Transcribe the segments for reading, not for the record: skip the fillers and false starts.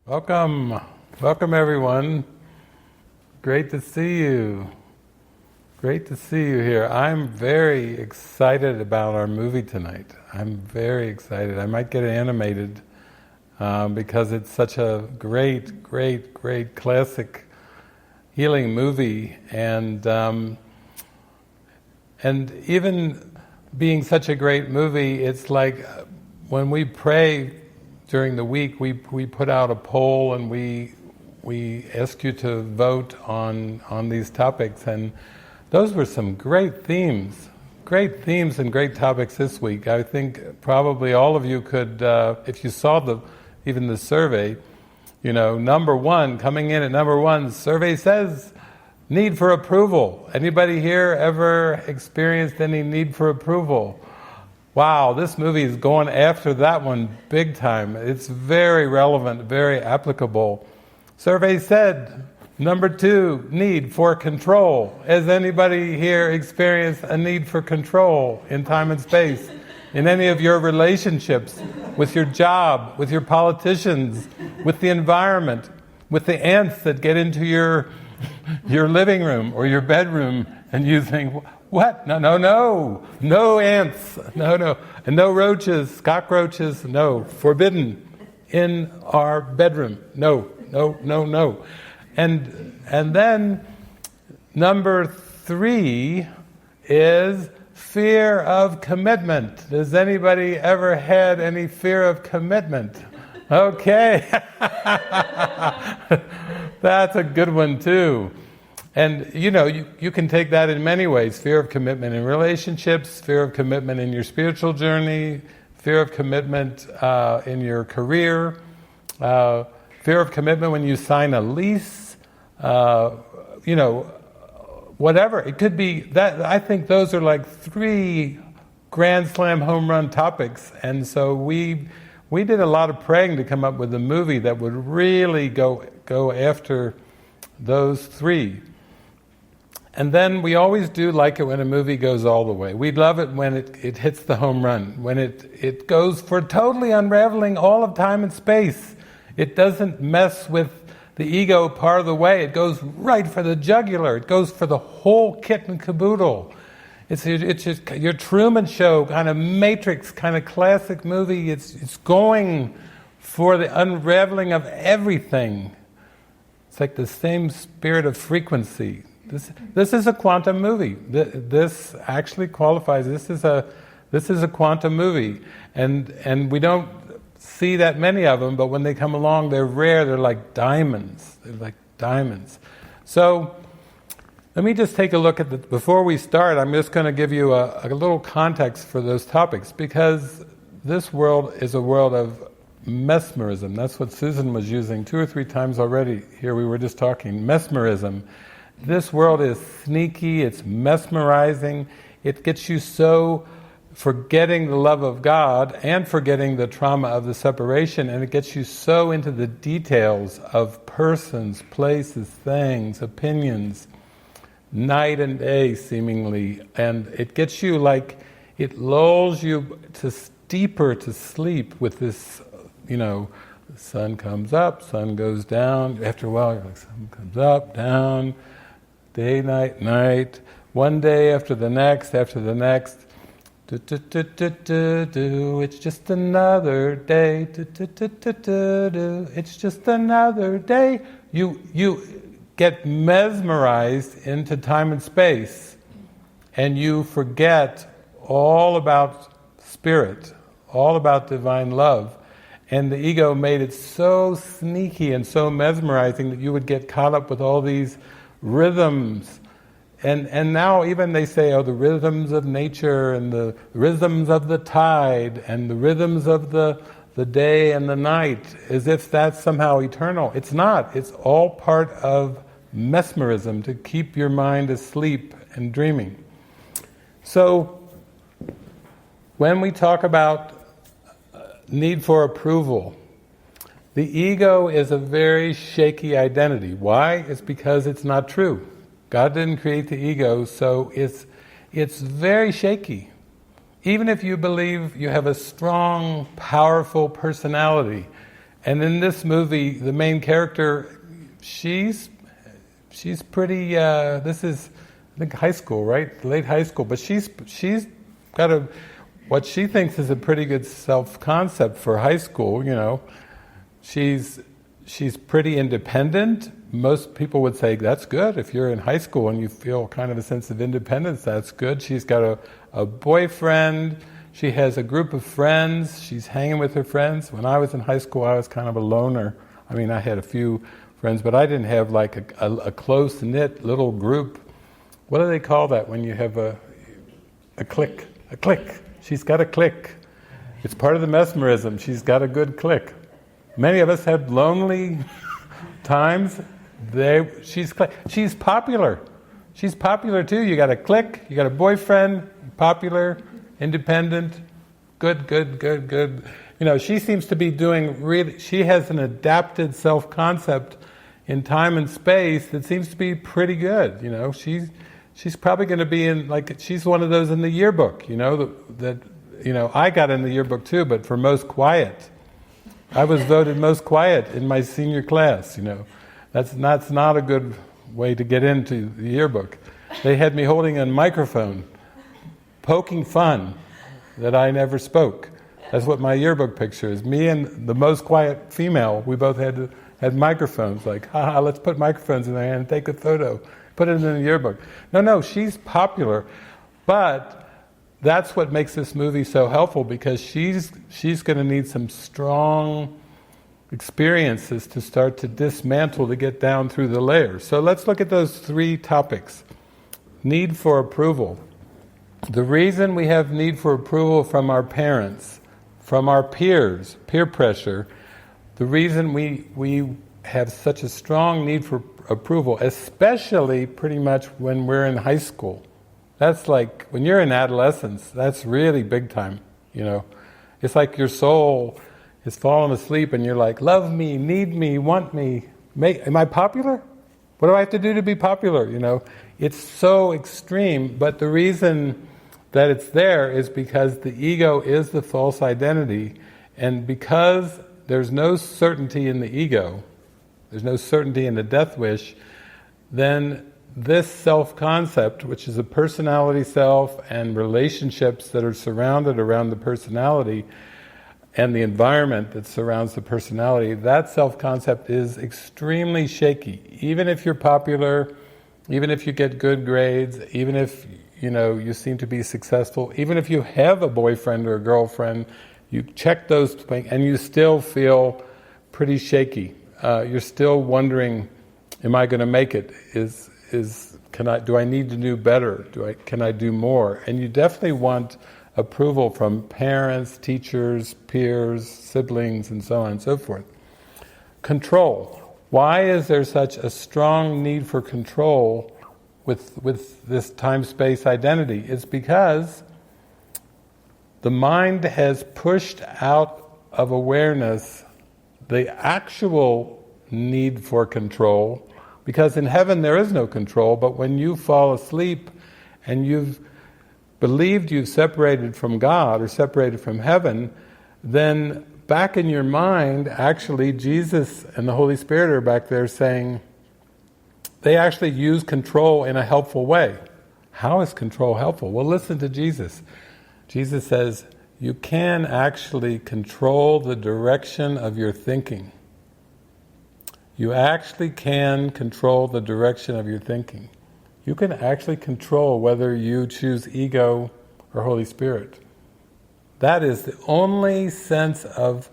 Welcome. Welcome everyone. Great to see you. Great to see you here. I'm very excited about our movie tonight. I'm very excited. I might get animated because it's such a great classic healing movie, and even being such a great movie, it's like when we pray during the week, we put out a poll and we ask you to vote on these topics, and those were some great themes and great topics this week. I think probably all of you could, if you saw even the survey, number one, coming in at number one, the survey says need for approval. Anybody here ever experienced any need for approval? Wow, this movie is going after that one big time. It's very relevant, very applicable. Survey said, number two, need for control. Has anybody here experienced a need for control in time and space? In any of your relationships, with your job, with your politicians, with the environment, with the ants that get into your living room or your bedroom, and you think, what? No ants, no, and no roaches, cockroaches, no, forbidden in our bedroom, no. And then number three is fear of commitment. Has anybody ever had any fear of commitment? Okay. That's a good one too. And you can take that in many ways. Fear of commitment in relationships, fear of commitment in your spiritual journey, fear of commitment in your career, fear of commitment when you sign a lease, whatever. It could be that. I think those are like three grand slam home run topics, and so we did a lot of praying to come up with a movie that would really go after those three. And then we always do like it when a movie goes all the way. We love it when it hits the home run, when it goes for totally unraveling all of time and space. It doesn't mess with the ego part of the way. It goes right for the jugular. It goes for the whole kit and caboodle. It's just your Truman Show kind of Matrix kind of classic movie. It's going for the unraveling of everything. It's like the same spirit of frequency. This is a quantum movie. This actually qualifies. This is a quantum movie, and we don't see that many of them. But when they come along, they're rare. They're like diamonds. So let me just take a look at before we start. I'm just going to give you a little context for those topics, because this world is a world of mesmerism. That's what Susan was using 2 or 3 times already. Here we were just talking mesmerism. This world is sneaky, it's mesmerizing, it gets you so forgetting the love of God and forgetting the trauma of the separation, and it gets you so into the details of persons, places, things, opinions, night and day seemingly, and it gets you like, it lulls you deeper to sleep with this, the sun comes up, sun goes down, after a while you're like, sun comes up, down, day, night, one day after the next, it's just another day, it's just another day. You get mesmerized into time and space, and you forget all about spirit, all about divine love. And the ego made it so sneaky and so mesmerizing that you would get caught up with all these rhythms. And now even they say, the rhythms of nature and the rhythms of the tide and the rhythms of the day and the night, as if that's somehow eternal. It's not. It's all part of mesmerism to keep your mind asleep and dreaming. So when we talk about need for approval, the ego is a very shaky identity. Why? It's because it's not true. God didn't create the ego, so it's very shaky. Even if you believe you have a strong, powerful personality, And in this movie, the main character, she's pretty. This is, I think, high school, right? Late high school. But she's got what she thinks is a pretty good self-concept for high school. She's pretty independent. Most people would say that's good. If you're in high school and you feel kind of a sense of independence, that's good. She's got a boyfriend. She has a group of friends. She's hanging with her friends. When I was in high school, I was kind of a loner. I mean, I had a few friends, but I didn't have like a close-knit little group. What do they call that when you have a clique? A clique. She's got a clique. It's part of the mesmerism. She's got a good clique. Many of us have lonely times. She's popular. She's popular too. You got a clique, you got a boyfriend, popular, independent, good. She seems to be doing she has an adapted self-concept in time and space that seems to be pretty good. She's probably going to be she's one of those in the yearbook, I got in the yearbook too, but for most quiet. I was voted most quiet in my senior class, That's not a good way to get into the yearbook. They had me holding a microphone, poking fun that I never spoke. That's what my yearbook picture is. Me and the most quiet female, we both had microphones, like, haha, let's put microphones in their hand and take a photo. Put it in the yearbook. No, she's popular, but that's what makes this movie so helpful, because she's going to need some strong experiences to start to dismantle, to get down through the layers. So let's look at those three topics. Need for approval. The reason we have need for approval from our parents, from our peers, peer pressure, the reason we have such a strong need for approval, especially pretty much when we're in high school. That's like, when you're in adolescence, that's really big time, It's like your soul is falling asleep and you're like, love me, need me, want me, am I popular? What do I have to do to be popular, It's so extreme, but the reason that it's there is because the ego is the false identity, and because there's no certainty in the ego, there's no certainty in the death wish, then this self-concept, which is a personality self and relationships that are surrounded around the personality and the environment that surrounds the personality, that self-concept is extremely shaky. Even if you're popular, even if you get good grades, even if you seem to be successful, even if you have a boyfriend or a girlfriend, you check those things and you still feel pretty shaky. You're still wondering, am I going to make it? Do I need to do better? Can I do more? And you definitely want approval from parents, teachers, peers, siblings, and so on and so forth. Control. Why is there such a strong need for control with this time-space identity? It's because the mind has pushed out of awareness the actual need for control, because in heaven there is no control, but when you fall asleep and you've believed you've separated from God or separated from heaven, then back in your mind, actually Jesus and the Holy Spirit are back there saying, they actually use control in a helpful way. How is control helpful? Well, listen to Jesus. Jesus says, you can actually control the direction of your thinking. You actually can control the direction of your thinking. You can actually control whether you choose ego or Holy Spirit. That is the only sense of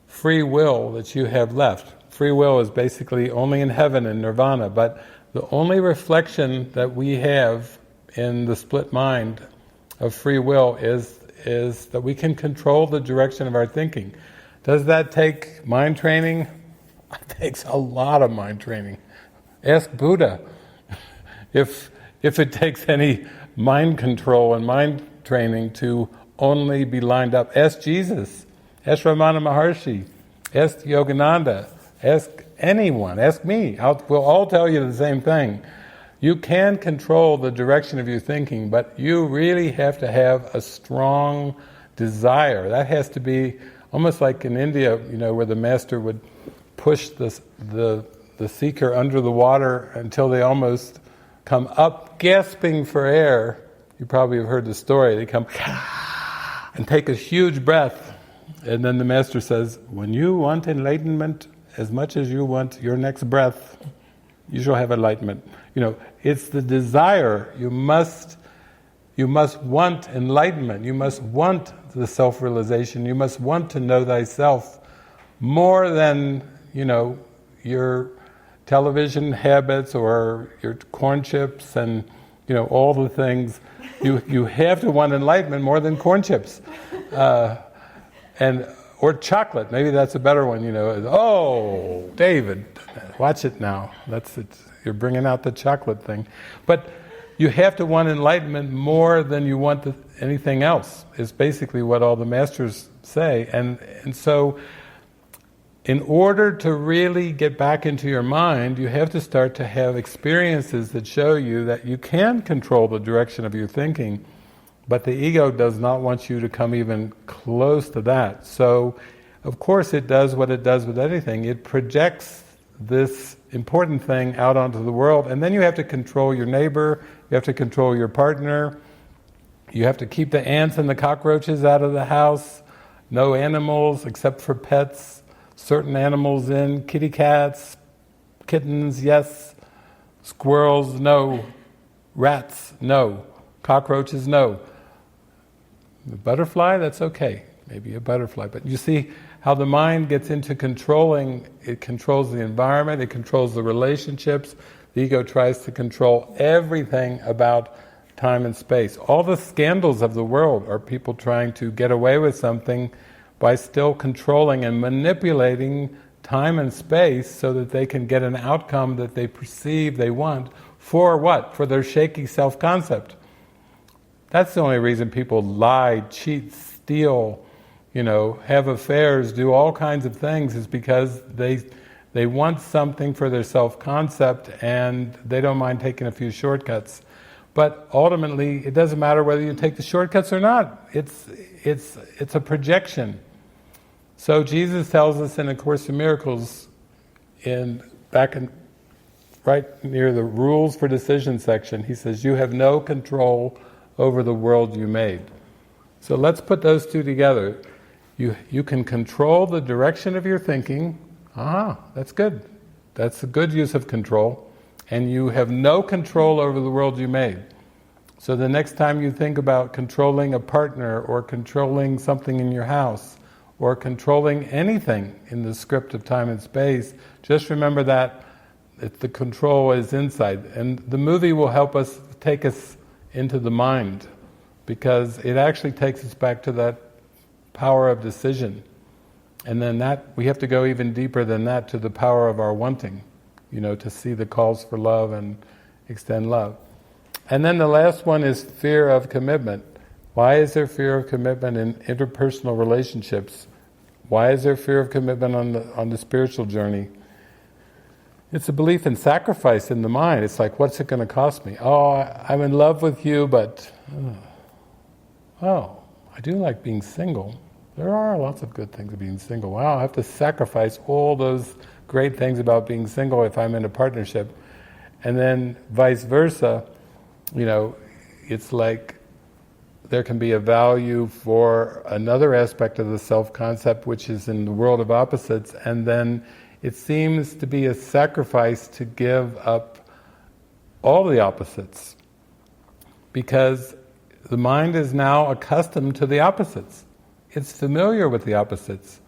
free will that you have left. Free will is basically only in heaven and nirvana, but the only reflection that we have in the split mind of free will is that we can control the direction of our thinking. Does that take mind training? It takes a lot of mind training. Ask Buddha if it takes any mind control and mind training to only be lined up. Ask Jesus, ask Ramana Maharshi, ask Yogananda, ask anyone, ask me. We'll all tell you the same thing. You can control the direction of your thinking, but you really have to have a strong desire. That has to be almost like in India, where the master would push the seeker under the water until they almost come up, gasping for air. You probably have heard the story. They come and take a huge breath, and then the master says, when you want enlightenment as much as you want your next breath, you shall have enlightenment. It's the desire. You must want enlightenment. You must want the self-realization. You must want to know thyself more than, your television habits or your corn chips and, all the things. You have to want enlightenment more than corn chips. Or chocolate. Maybe that's a better one, Oh, David, watch it now. That's it. You're bringing out the chocolate thing. But you have to want enlightenment more than you want anything else, is basically what all the masters say. And so, in order to really get back into your mind, you have to start to have experiences that show you that you can control the direction of your thinking, but the ego does not want you to come even close to that. So, of course it does what it does with anything. It projects this important thing out onto the world, and then you have to control your neighbor, you have to control your partner, you have to keep the ants and the cockroaches out of the house, no animals except for pets, certain animals in, kitty cats, kittens, yes, squirrels, no, rats, no, cockroaches, no. The butterfly, that's okay, maybe a butterfly, but you see how the mind gets into controlling. It controls the environment, it controls the relationships. The ego tries to control everything about time and space. All the scandals of the world are people trying to get away with something by still controlling and manipulating time and space so that they can get an outcome that they perceive they want. For what? For their shaky self-concept. That's the only reason people lie, cheat, steal, have affairs, do all kinds of things, is because they want something for their self-concept and they don't mind taking a few shortcuts. But ultimately, it doesn't matter whether you take the shortcuts or not. It's a projection. So Jesus tells us in A Course in Miracles, right near the Rules for Decision section, he says, you have no control over the world you made. So let's put those two together. You can control the direction of your thinking. That's good. That's a good use of control. And you have no control over the world you made. So the next time you think about controlling a partner or controlling something in your house or controlling anything in the script of time and space, just remember that the control is inside. And the movie will help us take us into the mind, because it actually takes us back to that power of decision. And then we have to go even deeper than that to the power of our wanting, to see the calls for love and extend love. And then the last one is fear of commitment. Why is there fear of commitment in interpersonal relationships? Why is there fear of commitment on the spiritual journey? It's a belief in sacrifice in the mind. It's like, what's it going to cost me? Oh, I'm in love with you, but I do like being single. There are lots of good things of being single. Wow, I have to sacrifice all those great things about being single if I'm in a partnership. And then vice versa, it's like there can be a value for another aspect of the self-concept, which is in the world of opposites, and then it seems to be a sacrifice to give up all the opposites, because the mind is now accustomed to the opposites. It's familiar with the opposites.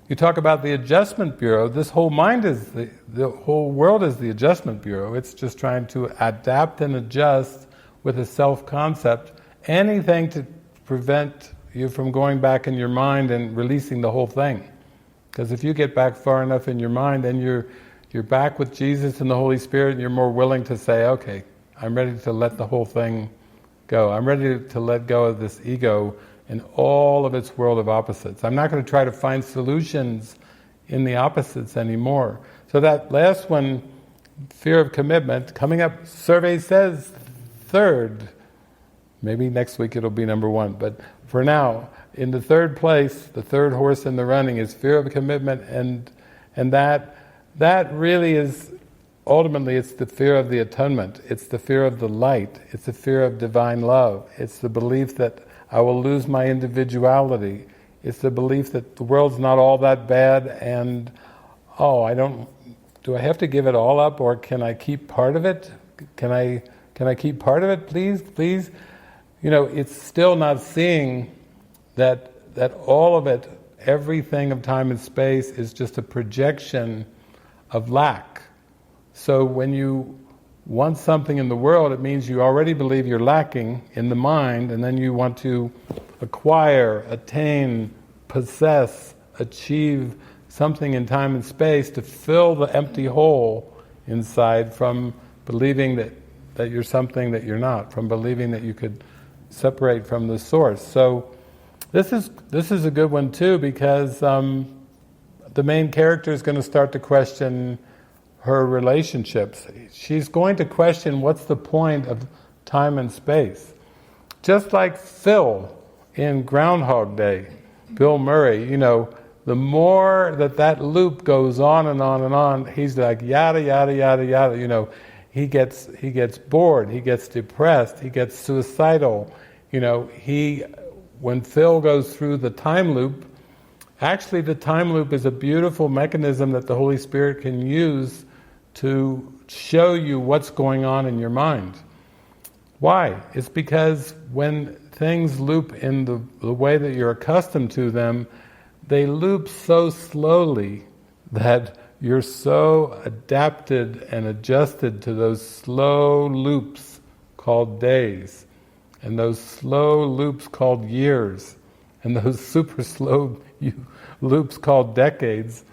You talk about the adjustment bureau, this whole mind is, the whole world is the adjustment bureau. It's just trying to adapt and adjust with a self-concept, anything to prevent you from going back in your mind and releasing the whole thing. Because if you get back far enough in your mind, then you're back with Jesus and the Holy Spirit, and you're more willing to say, okay, I'm ready to let the whole thing go. I'm ready to let go of this ego and all of its world of opposites. I'm not going to try to find solutions in the opposites anymore. So that last one, fear of commitment, coming up, survey says third. Maybe next week it'll be number one, but for now, in the third place, the third horse in the running is fear of commitment, and that really is, ultimately it's the fear of the atonement, it's the fear of the light, it's the fear of divine love, it's the belief that I will lose my individuality, it's the belief that the world's not all that bad, and do I have to give it all up, or can I keep part of it? Can I keep part of it, please? It's still not seeing that all of it, everything of time and space, is just a projection of lack. So when you want something in the world, it means you already believe you're lacking in the mind, and then you want to acquire, attain, possess, achieve something in time and space to fill the empty hole inside from believing that you're something that you're not, from believing that you could separate from the source. So this is a good one too, because the main character is going to start to question her relationships. She's going to question what's the point of time and space. Just like Phil in Groundhog Day, Bill Murray, the more that loop goes on and on and on, he's like yada yada yada yada. He gets bored, he gets depressed, he gets suicidal. When Phil goes through the time loop, actually the time loop is a beautiful mechanism that the Holy Spirit can use to show you what's going on in your mind. Why? It's because when things loop in the way that you're accustomed to them, they loop so slowly that you're so adapted and adjusted to those slow loops called days, and those slow loops called years, and those super slow loops called decades,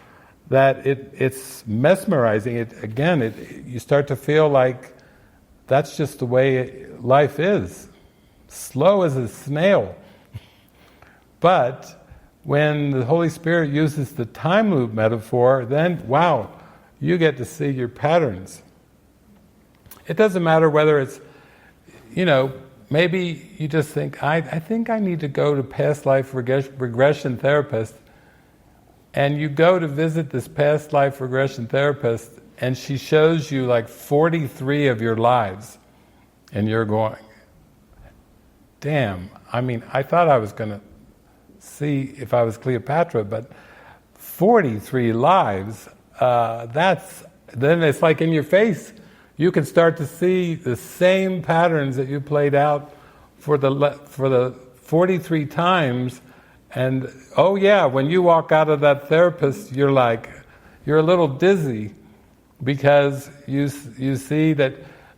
that it's mesmerizing. You start to feel like that's just the way life is. Slow as a snail. But when the Holy Spirit uses the time loop metaphor, then, wow, you get to see your patterns. It doesn't matter whether it's, maybe you just think, I think I need to go to past life regression therapist, and you go to visit this past life regression therapist, and she shows you like 43 of your lives, and you're going, damn, I thought I was going to see if I was Cleopatra, but 43 lives, then it's like in your face. You can start to see the same patterns that you played out for the 43 times, and oh yeah, when you walk out of that therapist, you're a little dizzy, because you see that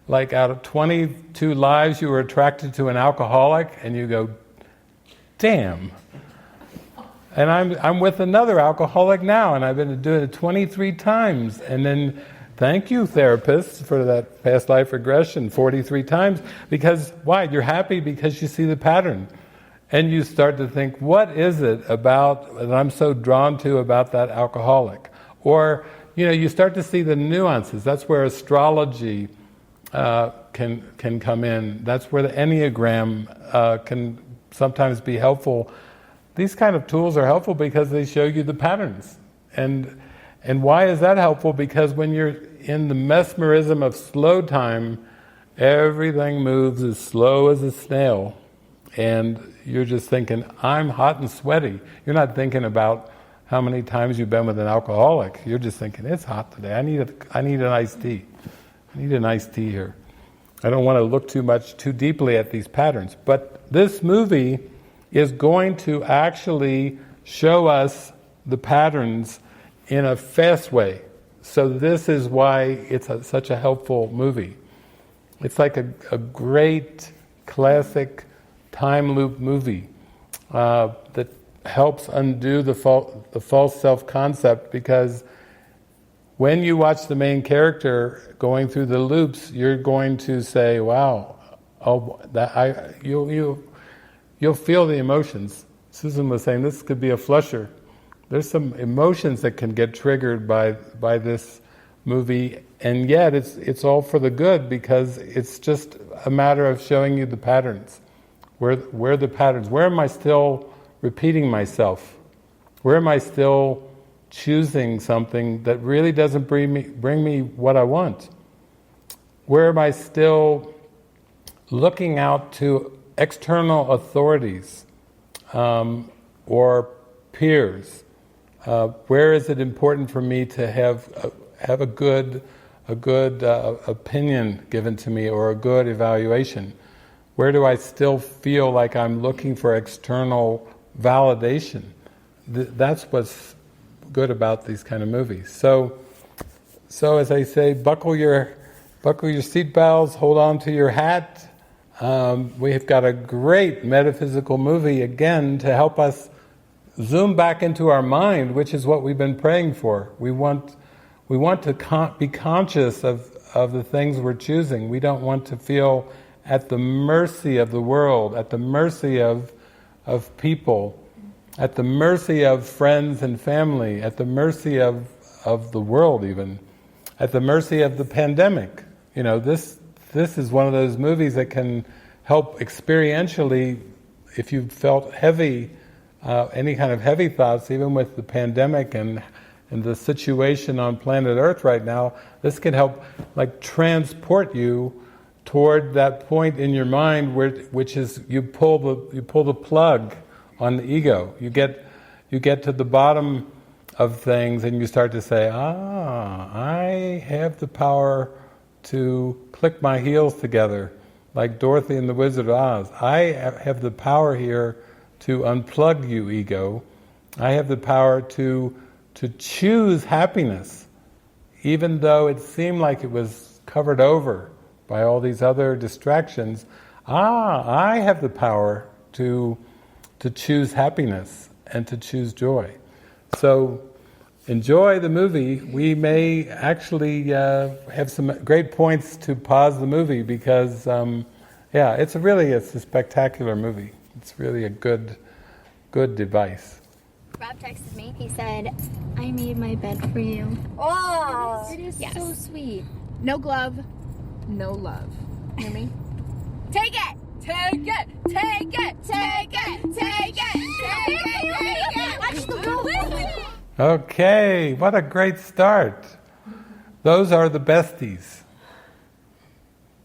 like out of 22 lives you were attracted to an alcoholic, and you go, damn. And I'm with another alcoholic now, and I've been doing it 23 times. And then, thank you, therapists, for that past life regression 43 times. Because, why? You're happy because you see the pattern. And you start to think, what is it about that I'm so drawn to about that alcoholic? Or, you start to see the nuances. That's where astrology can come in. That's where the Enneagram can sometimes be helpful. These kind of tools are helpful because they show you the patterns. And why is that helpful? Because when you're in the mesmerism of slow time, everything moves as slow as a snail. And you're just thinking, I'm hot and sweaty. You're not thinking about how many times you've been with an alcoholic. You're just thinking, it's hot today. I need an iced tea. I need an iced tea here. I don't want to look too deeply at these patterns. But this movie is going to actually show us the patterns in a fast way. So this is why it's such a helpful movie. It's like a great classic time loop movie that helps undo the false self-concept, because when you watch the main character going through the loops, you're going to say, wow, you'll feel the emotions. Susan was saying this could be a flusher. There's some emotions that can get triggered by this movie, and yet it's all for the good, because it's just a matter of showing you the patterns. Where the patterns? Where am I still repeating myself? Where am I still choosing something that really doesn't bring me what I want? Where am I still looking out to external authorities or peers? Where is it important for me to have a good opinion given to me, or a good evaluation? Where do I still feel like I'm looking for external validation? That's what's good about these kind of movies. So as I say, buckle your seatbelts, hold on to your hat. We have got a great metaphysical movie again to help us zoom back into our mind, which is what we've been praying for. We want to be conscious of the things we're choosing. We don't want to feel at the mercy of the world, at the mercy of people, at the mercy of friends and family, at the mercy of the world even, at the mercy of the pandemic. This is one of those movies that can help experientially, if you've felt heavy, any kind of heavy thoughts, even with the pandemic and the situation on planet Earth right now, this can help transport you toward that point in your mind which is you pull the plug on the ego. You get to the bottom of things and you start to say, I have the power to click my heels together, like Dorothy and the Wizard of Oz. I have the power here to unplug you, ego. I have the power to choose happiness, even though it seemed like it was covered over by all these other distractions. I have the power to choose happiness and to choose joy. So enjoy the movie. We may actually have some great points to pause the movie because, it's a spectacular movie. It's really a good device. Rob texted me. He said, I made my bed for you. Oh! It is Yes. so sweet. No glove, no love. Hear me? Take it! Take it! Take it! Take it! Take it! Watch the movie! Okay, what a great start. Those are the besties.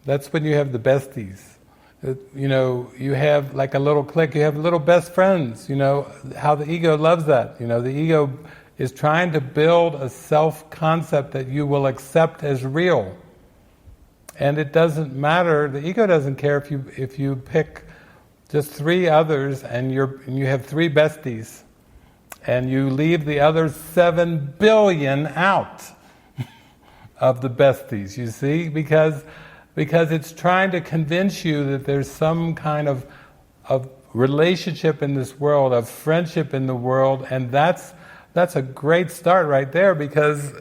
That's when you have the besties. You have like a little clique, you have little best friends, how the ego loves that. The ego is trying to build a self-concept that you will accept as real. And it doesn't matter, the ego doesn't care if you pick just 3 others and you have 3 besties, and you leave the other 7 billion out of the besties, you see? Because it's trying to convince you that there's some kind of relationship in this world, of friendship in the world, and that's a great start right there, because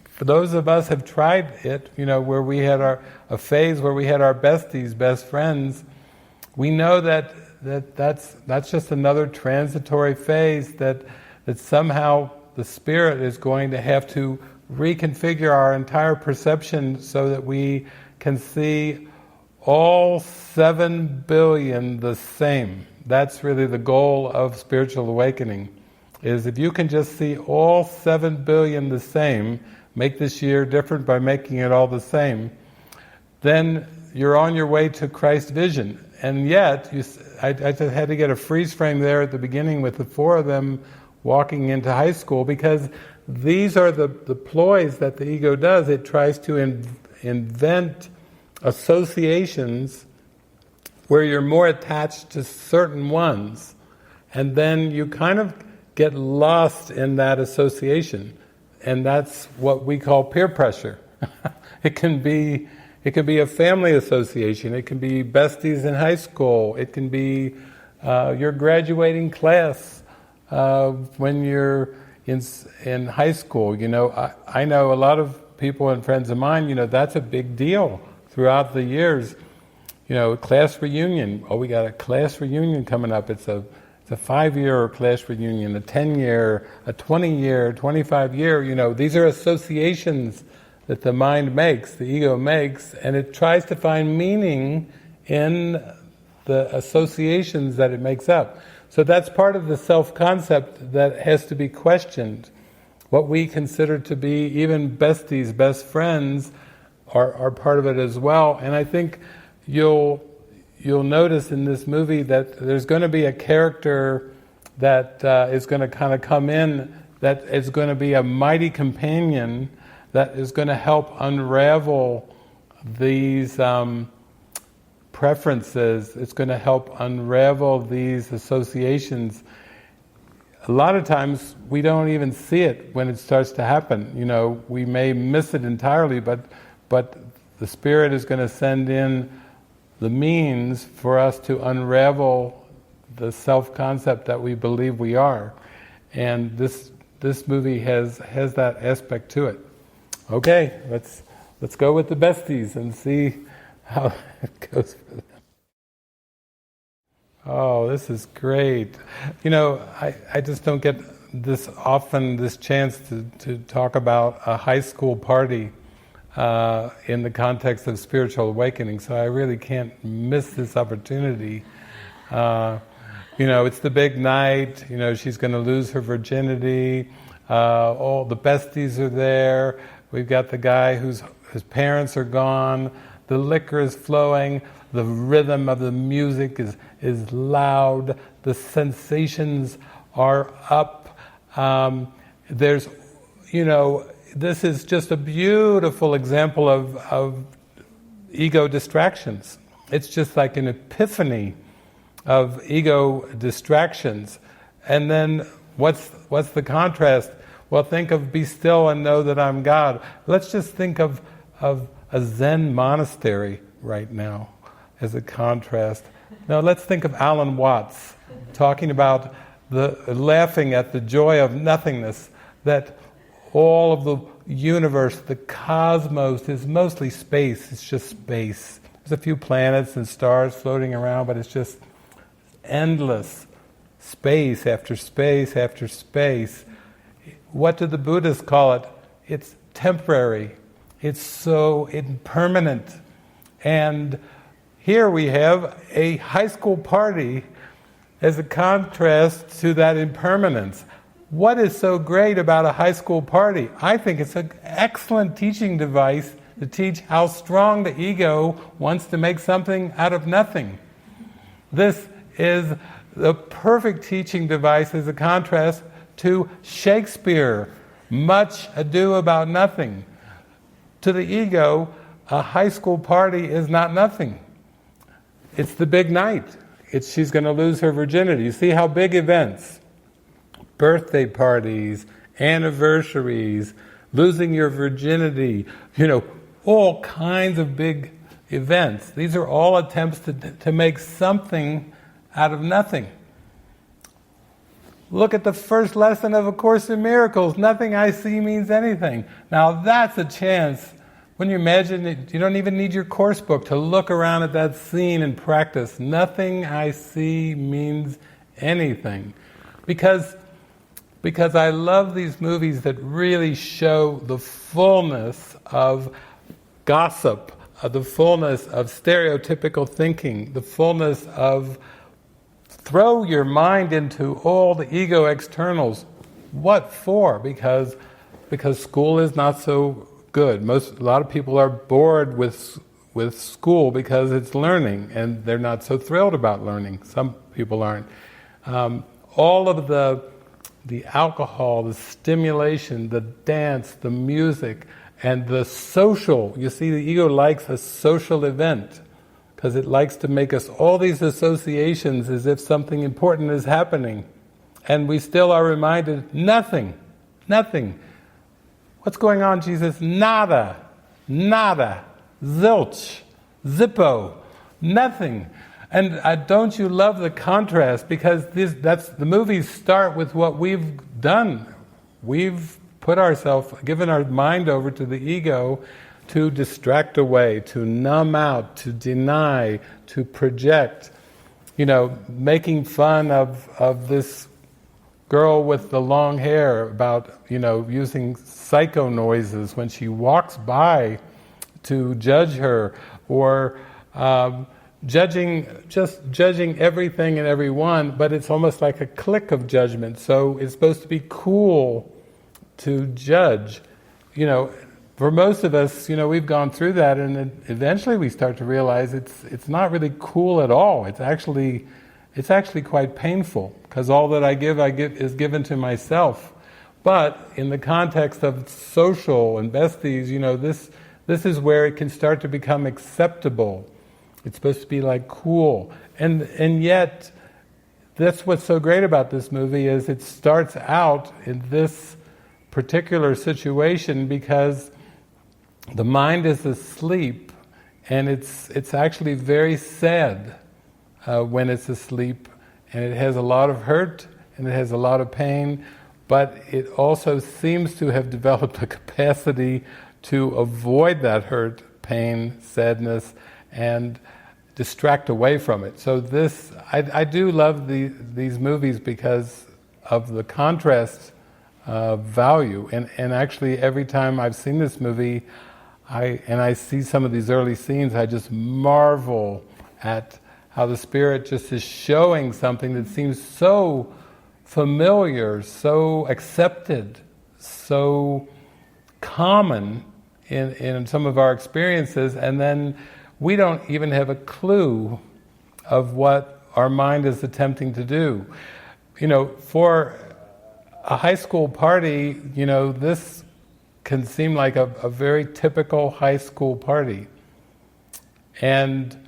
for those of us have tried it, where we had a phase where we had our besties, best friends, we know that's just another transitory phase that somehow the spirit is going to have to reconfigure our entire perception so that we can see all 7 billion the same. That's really the goal of spiritual awakening, is if you can just see all 7 billion the same, make this year different by making it all the same, then you're on your way to Christ vision. And yet, I just had to get a freeze frame there at the beginning with the 4 of them walking into high school, because these are the ploys that the ego does. It tries to invent associations where you're more attached to certain ones, and then you kind of get lost in that association, and that's what we call peer pressure. It can be a family association, it can be besties in high school, it can be your graduating class when you're in high school. I know a lot of people and friends of mine, that's a big deal throughout the years. Class reunion. Oh, we got a class reunion coming up. It's a 5-year class reunion, a 10-year, a 20-year, 25-year. These are associations that the mind makes, the ego makes, and it tries to find meaning in the associations that it makes up. So that's part of the self-concept that has to be questioned. What we consider to be even besties, best friends, are part of it as well. And I think you'll notice in this movie that there's going to be a character that is going to kind of come in, that is going to be a mighty companion that is going to help unravel these preferences. It's going to help unravel these associations. A lot of times we don't even see it when it starts to happen. We may miss it entirely, but the Spirit is going to send in the means for us to unravel the self-concept that we believe we are. And this movie has that aspect to it. Okay, let's go with the besties and see how it goes for them. Oh, this is great. I just don't get this chance to talk about a high school party in the context of spiritual awakening, so I really can't miss this opportunity. It's the big night, she's going to lose her virginity, all the besties are there, we've got the guy his parents are gone, the liquor is flowing, the rhythm of the music is loud, the sensations are up, this is just a beautiful example of ego distractions. It's just like an epiphany of ego distractions. And then what's the contrast? Well, think of be still and know that I'm God. Let's just think of a Zen monastery right now as a contrast. Now let's think of Alan Watts talking about laughing at the joy of nothingness, that all of the universe, the cosmos, is mostly space. It's just space. There's a few planets and stars floating around, but it's just endless space after space after space. What do the Buddhists call it? It's temporary. It's so impermanent. And here we have a high school party as a contrast to that impermanence. What is so great about a high school party? I think it's an excellent teaching device to teach how strong the ego wants to make something out of nothing. This is the perfect teaching device as a contrast to Shakespeare, Much Ado About Nothing. To the ego, a high school party is not nothing. It's the big night. She's going to lose her virginity. You see how big events, birthday parties, anniversaries, losing your virginity, all kinds of big events. These are all attempts to make something out of nothing. Look at the first lesson of A Course in Miracles. Nothing I see means anything. Now that's a chance. When you imagine it, you don't even need your course book to look around at that scene and practice. Nothing I see means anything. Because I love these movies that really show the fullness of gossip, the fullness of stereotypical thinking, the fullness of throw your mind into all the ego externals. What for? Because school is not so good. A lot of people are bored with school because it's learning, and they're not so thrilled about learning. Some people aren't. All of the alcohol, the stimulation, the dance, the music, and the social. You see, the ego likes a social event because it likes to make us all these associations as if something important is happening. And we still are reminded, nothing. What's going on, Jesus? Nada, zilch, zippo, nothing. And don't you love the contrast? Because the movies start with what we've done. We've given our mind over to the ego to distract away, to numb out, to deny, to project. Making fun of this girl with the long hair about, using psycho noises when she walks by to judge her, or just judging everything and everyone, but it's almost like a click of judgment. So it's supposed to be cool to judge. For most of us, we've gone through that, and eventually we start to realize it's not really cool at all. It's actually quite painful, because all that I give is given to myself. But in the context of social and besties, this is where it can start to become acceptable. It's supposed to be like cool, and yet that's what's so great about this movie, is it starts out in this particular situation because the mind is asleep, and it's actually very sad when it's asleep, and it has a lot of hurt and it has a lot of pain, but it also seems to have developed a capacity to avoid that hurt, pain, sadness, and distract away from it. So I do love these movies because of the contrast value, and actually every time I've seen this movie, I see some of these early scenes, I just marvel at how the Spirit just is showing something that seems so familiar, so accepted, so common in some of our experiences, and then we don't even have a clue of what our mind is attempting to do. For a high school party, this can seem like a very typical high school party. And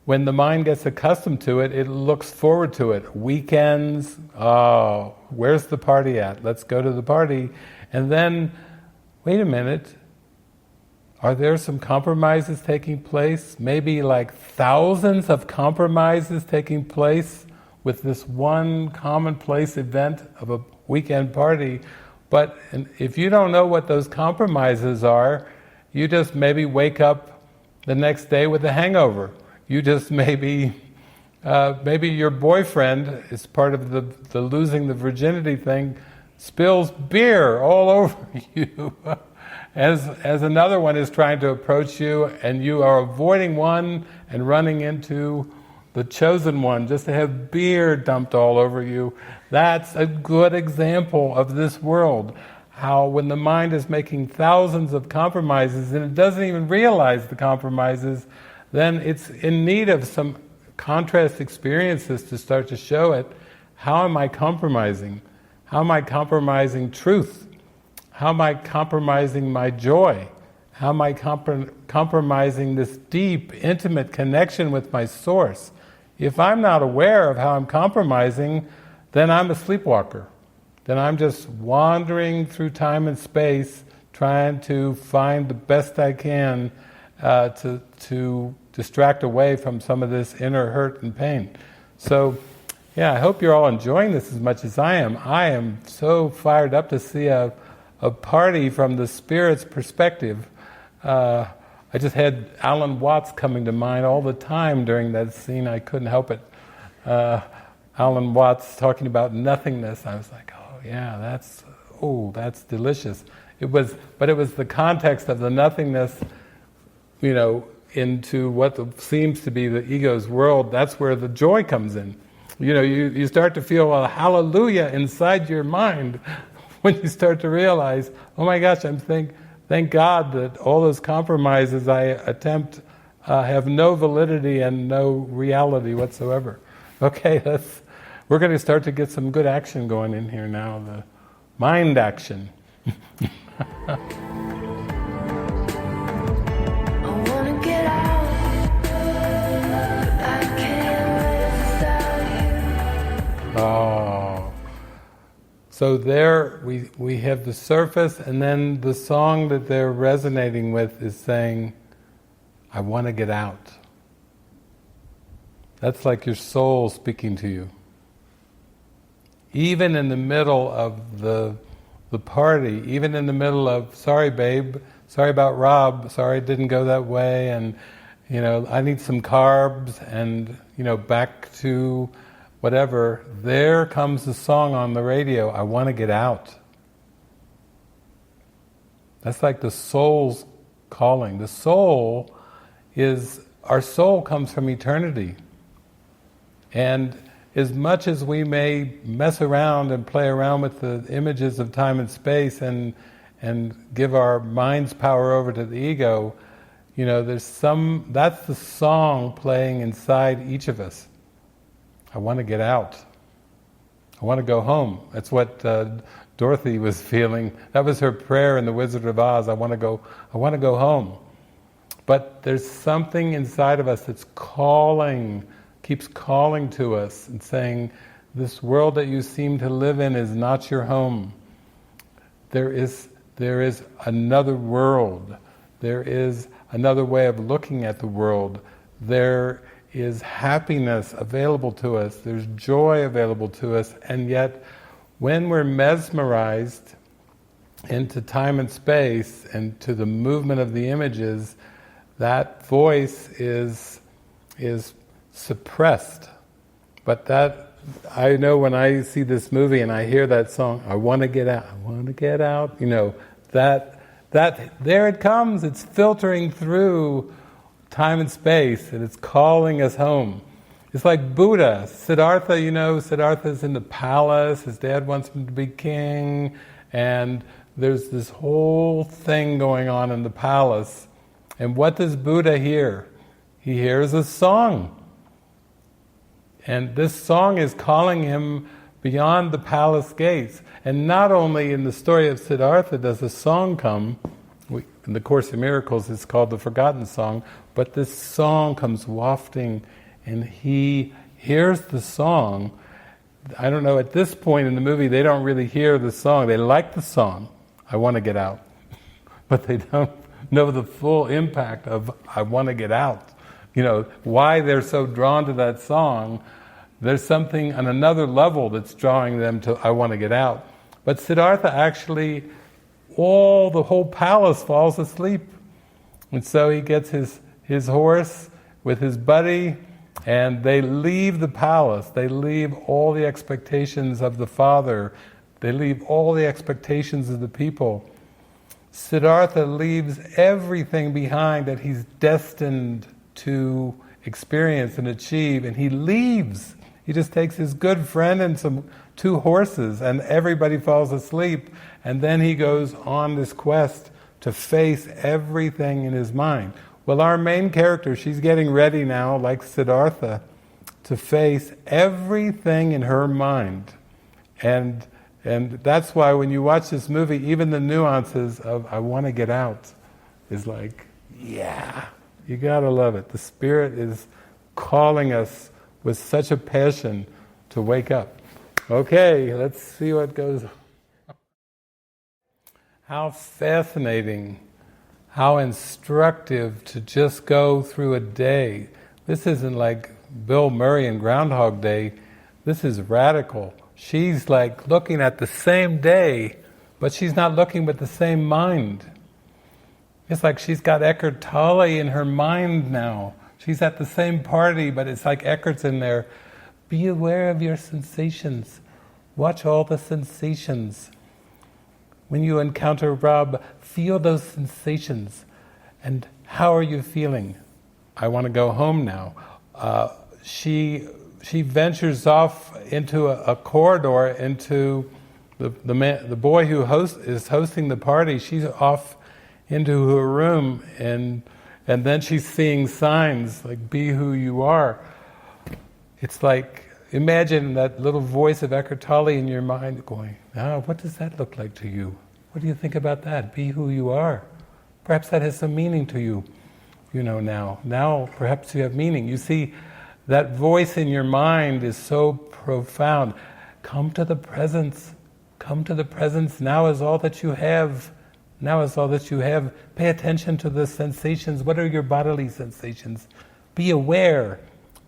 when the mind gets accustomed to it, it looks forward to it. Weekends, oh, where's the party at? Let's go to the party. And then, wait a minute, are there some compromises taking place? Maybe like thousands of compromises taking place with this one commonplace event of a weekend party. But if you don't know what those compromises are, you just maybe wake up the next day with a hangover. You just maybe your boyfriend, is part of the losing the virginity thing, spills beer all over you. As another one is trying to approach you, and you are avoiding one and running into the chosen one just to have beer dumped all over you. That's a good example of this world. How when the mind is making thousands of compromises and it doesn't even realize the compromises, then it's in need of some contrast experiences to start to show it. How am I compromising? How am I compromising truth? How am I compromising my joy? How am I compromising this deep, intimate connection with my source? If I'm not aware of how I'm compromising, then I'm a sleepwalker. Then I'm just wandering through time and space, trying to find the best I can to distract away from some of this inner hurt and pain. So, yeah, I hope you're all enjoying this as much as I am. I am so fired up to see a party from the Spirit's perspective. I just had Alan Watts coming to mind all the time during that scene. I couldn't help it. Alan Watts talking about nothingness. I was like, oh yeah, that's delicious. But it was the context of the nothingness, into what seems to be the ego's world. That's where the joy comes in. You start to feel a hallelujah inside your mind when you start to realize, oh my gosh, thank God that all those compromises I attempt have no validity and no reality whatsoever. Okay, we're going to start to get some good action going in here now, the mind action. I wanna get out, but I can't live without you. Oh. So there we have the surface, and then the song that they're resonating with is saying, I want to get out. That's like your soul speaking to you. Even in the middle of the party, even in the middle of, sorry babe, sorry about Rob, sorry it didn't go that way, and I need some carbs, and back to whatever, there comes the song on the radio, I want to get out. That's like the soul's calling. The soul is our soul comes from eternity. And as much as we may mess around and play around with the images of time and space and give our mind's power over to the ego, that's the song playing inside each of us. I want to get out. I want to go home. That's what Dorothy was feeling. That was her prayer in The Wizard of Oz. I want to go home. But there's something inside of us that's keeps calling to us and saying, this world that you seem to live in is not your home. There is another world. There is another way of looking at the world. There is happiness available to us. There's joy available to us. And yet, when we're mesmerized into time and space and to the movement of the images, that voice is suppressed. But that, I know when I see this movie and I hear that song, I want to get out, I want to get out, that there it comes, it's filtering through time and space, and it's calling us home. It's like Buddha, Siddhartha, Siddhartha's in the palace, his dad wants him to be king, and there's this whole thing going on in the palace. And what does Buddha hear? He hears a song. And this song is calling him beyond the palace gates. And not only in the story of Siddhartha does a song come, in the Course in Miracles it's called the Forgotten Song, but this song comes wafting and he hears the song. I don't know, at this point in the movie they don't really hear the song. They like the song, I want to get out. But they don't know the full impact of I want to get out. Why they're so drawn to that song. There's something on another level that's drawing them to I want to get out. But Siddhartha actually, the whole palace falls asleep. And so he gets his horse with his buddy, and they leave the palace. They leave all the expectations of the father. They leave all the expectations of the people. Siddhartha leaves everything behind that he's destined to experience and achieve, and he leaves. He just takes his good friend and two horses, and everybody falls asleep, and then he goes on this quest to face everything in his mind. Well, our main character, she's getting ready now, like Siddhartha, to face everything in her mind. And that's why when you watch this movie, even the nuances of I want to get out is like, yeah, you gotta love it. The Spirit is calling us with such a passion to wake up. Okay, let's see what goes on. How fascinating, how instructive to just go through a day. This isn't like Bill Murray and Groundhog Day. This is radical. She's like looking at the same day, but she's not looking with the same mind. It's like she's got Eckhart Tolle in her mind now. She's at the same party, but it's like Eckhart's in there. Be aware of your sensations. Watch all the sensations. When you encounter Rob, feel those sensations. And how are you feeling? I want to go home now. She ventures off into a corridor, into the boy who is hosting the party. She's off into her room, and then she's seeing signs like "Be who you are." It's like, imagine that little voice of Eckhart Tolle in your mind going, what does that look like to you? What do you think about that? Be who you are. Perhaps that has some meaning to you, now. Now perhaps you have meaning. You see, that voice in your mind is so profound. Come to the presence. Come to the presence. Now is all that you have. Now is all that you have. Pay attention to the sensations. What are your bodily sensations? Be aware.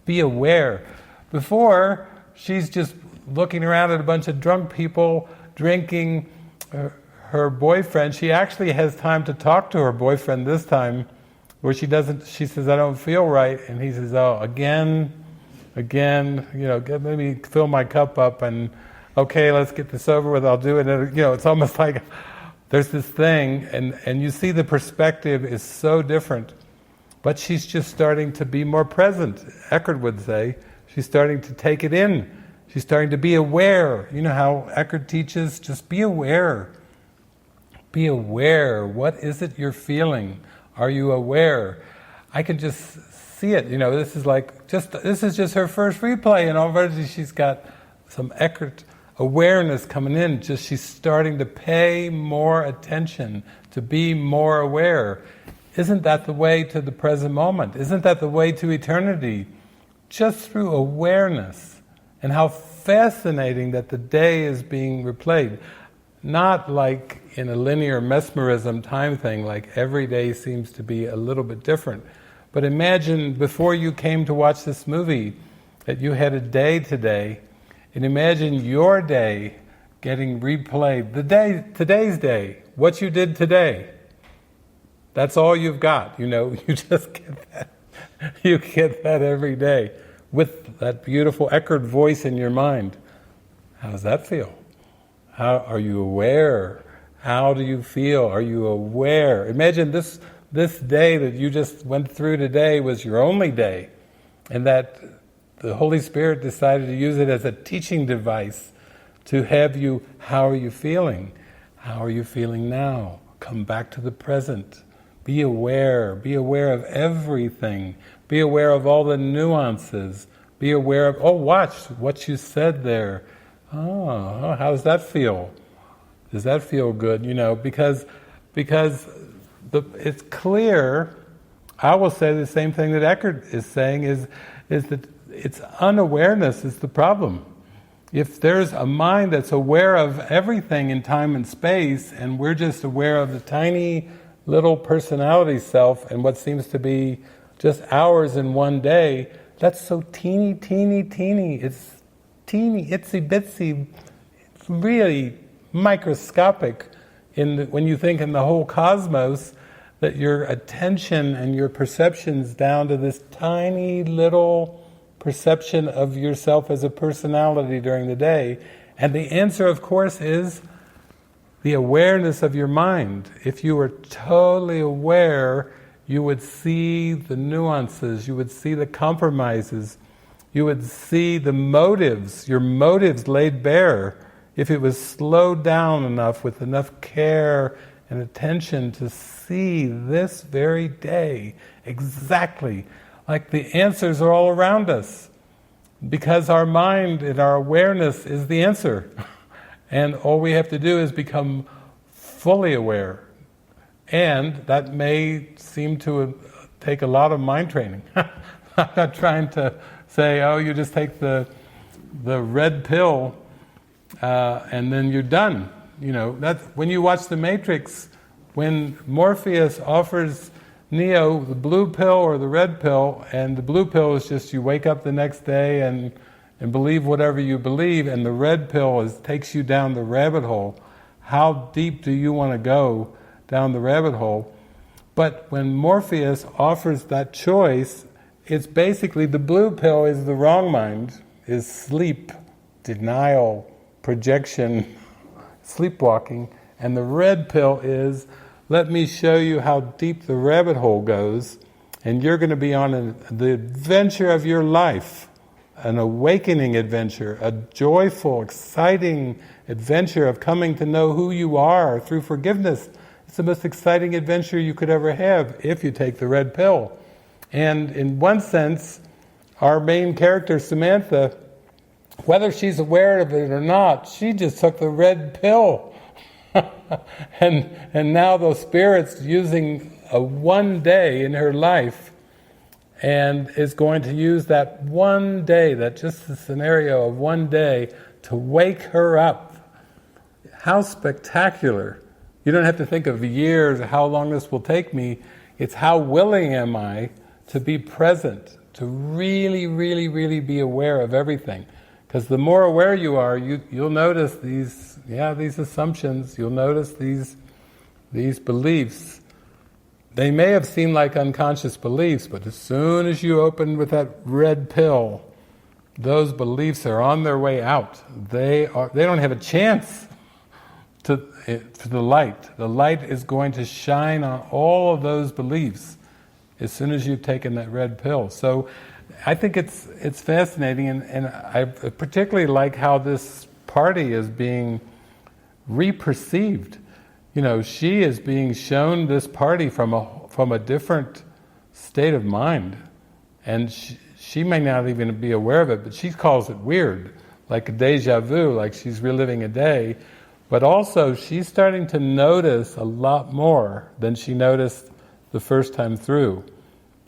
Be aware. Before, she's just looking around at a bunch of drunk people, drinking. Her boyfriend, she actually has time to talk to her boyfriend this time, where she says, I don't feel right, and he says, again, let me fill my cup up, and okay, let's get this over with, I'll do it. And, it's almost like there's this thing, and you see the perspective is so different. but she's just starting to be more present. Eckhart would say, she's starting to take it in. She's starting to be aware. You know how Eckhart teaches, just be aware. Be aware. What is it you're feeling? Are you aware? I can just see it. This is just her first replay, and already she's got some Eckhart awareness coming in. Just she's starting to pay more attention, to be more aware. Isn't that the way to the present moment? Isn't that the way to eternity? Just through awareness. And how fascinating that the day is being replayed. Not like in a linear mesmerism time thing, like every day seems to be a little bit different. But imagine before you came to watch this movie that you had a day today, and imagine your day getting replayed. Today's day, what you did today. That's all you've got, you just get that. You get that every day with that beautiful Eckhart voice in your mind. How does that feel? How are you aware? How do you feel? Are you aware? Imagine this day that you just went through today was your only day, and that the Holy Spirit decided to use it as a teaching device to have you, how are you feeling? How are you feeling now? Come back to the present. Be aware of everything. Be aware of all the nuances. Be aware of, watch what you said there. Oh, how does that feel? Does that feel good? Because it's clear. I will say the same thing that Eckhart is saying is that it's unawareness is the problem. If there's a mind that's aware of everything in time and space, and we're just aware of the tiny little personality self and what seems to be just hours in one day, that's so teeny. It's teeny, itsy bitsy, it's really microscopic when you think in the whole cosmos, that your attention and your perception's down to this tiny little perception of yourself as a personality during the day. And the answer, of course, is the awareness of your mind. If you were totally aware, you would see the nuances, you would see the compromises, you would see the motives, your motives laid bare, if it was slowed down enough with enough care and attention to see this very day exactly, like the answers are all around us, because our mind and our awareness is the answer. And all we have to do is become fully aware. And that may seem to take a lot of mind training. I'm not trying to say, you just take the red pill and then you're done. That's when you watch The Matrix, when Morpheus offers Neo the blue pill or the red pill, and the blue pill is just you wake up the next day and believe whatever you believe, and the red pill takes you down the rabbit hole. How deep do you want to go down the rabbit hole? But when Morpheus offers that choice, it's basically the blue pill is the wrong mind, is sleep, denial, projection, sleepwalking, and the red pill is, let me show you how deep the rabbit hole goes, and you're going to be on the adventure of your life, an awakening adventure, a joyful, exciting adventure of coming to know who you are through forgiveness. It's the most exciting adventure you could ever have if you take the red pill. And in one sense, our main character, Samantha, whether she's aware of it or not, she just took the red pill. and now the Spirit's using a one day in her life, and is going to use that one day, that just the scenario of one day, to wake her up. How spectacular. You don't have to think of years or how long this will take me. It's how willing am I to be present, to really, really, really be aware of everything. Because the more aware you are, you'll notice these assumptions, you'll notice these beliefs. They may have seemed like unconscious beliefs, but as soon as you open with that red pill, those beliefs are on their way out. They don't have a chance to the light. The light is going to shine on all of those beliefs, as soon as you've taken that red pill. So I think it's fascinating, and I particularly like how this party is being re-perceived. She is being shown this party from a different state of mind, and she may not even be aware of it, but she calls it weird, like a deja vu, like she's reliving a day. But also she's starting to notice a lot more than she noticed the first time through.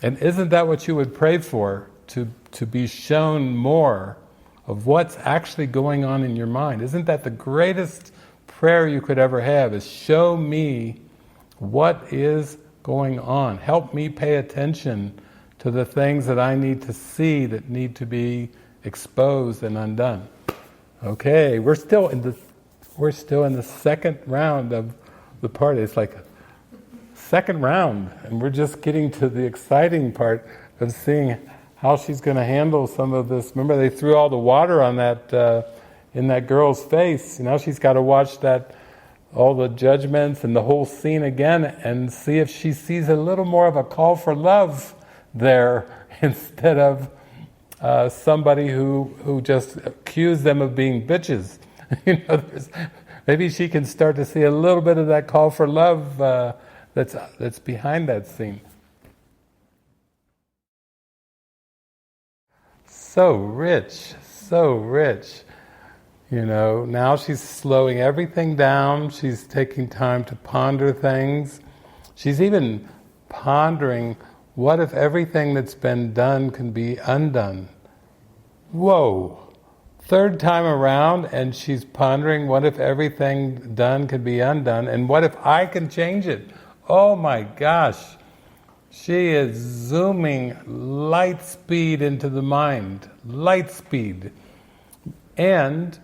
And isn't that what you would pray for? To be shown more of what's actually going on in your mind. Isn't that the greatest prayer you could ever have, is show me what is going on. Help me pay attention to the things that I need to see, that need to be exposed and undone. Okay, we're still in the second round of the party. It's like a second round, and we're just getting to the exciting part of seeing how she's going to handle some of this. Remember, they threw all the water on that in that girl's face. She's got to watch all the judgments and the whole scene again, and see if she sees a little more of a call for love there, instead of somebody who just accused them of being bitches. Maybe she can start to see a little bit of that call for love that's behind that scene. So rich, so rich. Now she's slowing everything down. She's taking time to ponder things. She's even pondering, what if everything that's been done can be undone? Whoa! Third time around, and she's pondering, what if everything done can be undone, and what if I can change it? Oh my gosh! She is zooming light speed into the mind. Light speed. And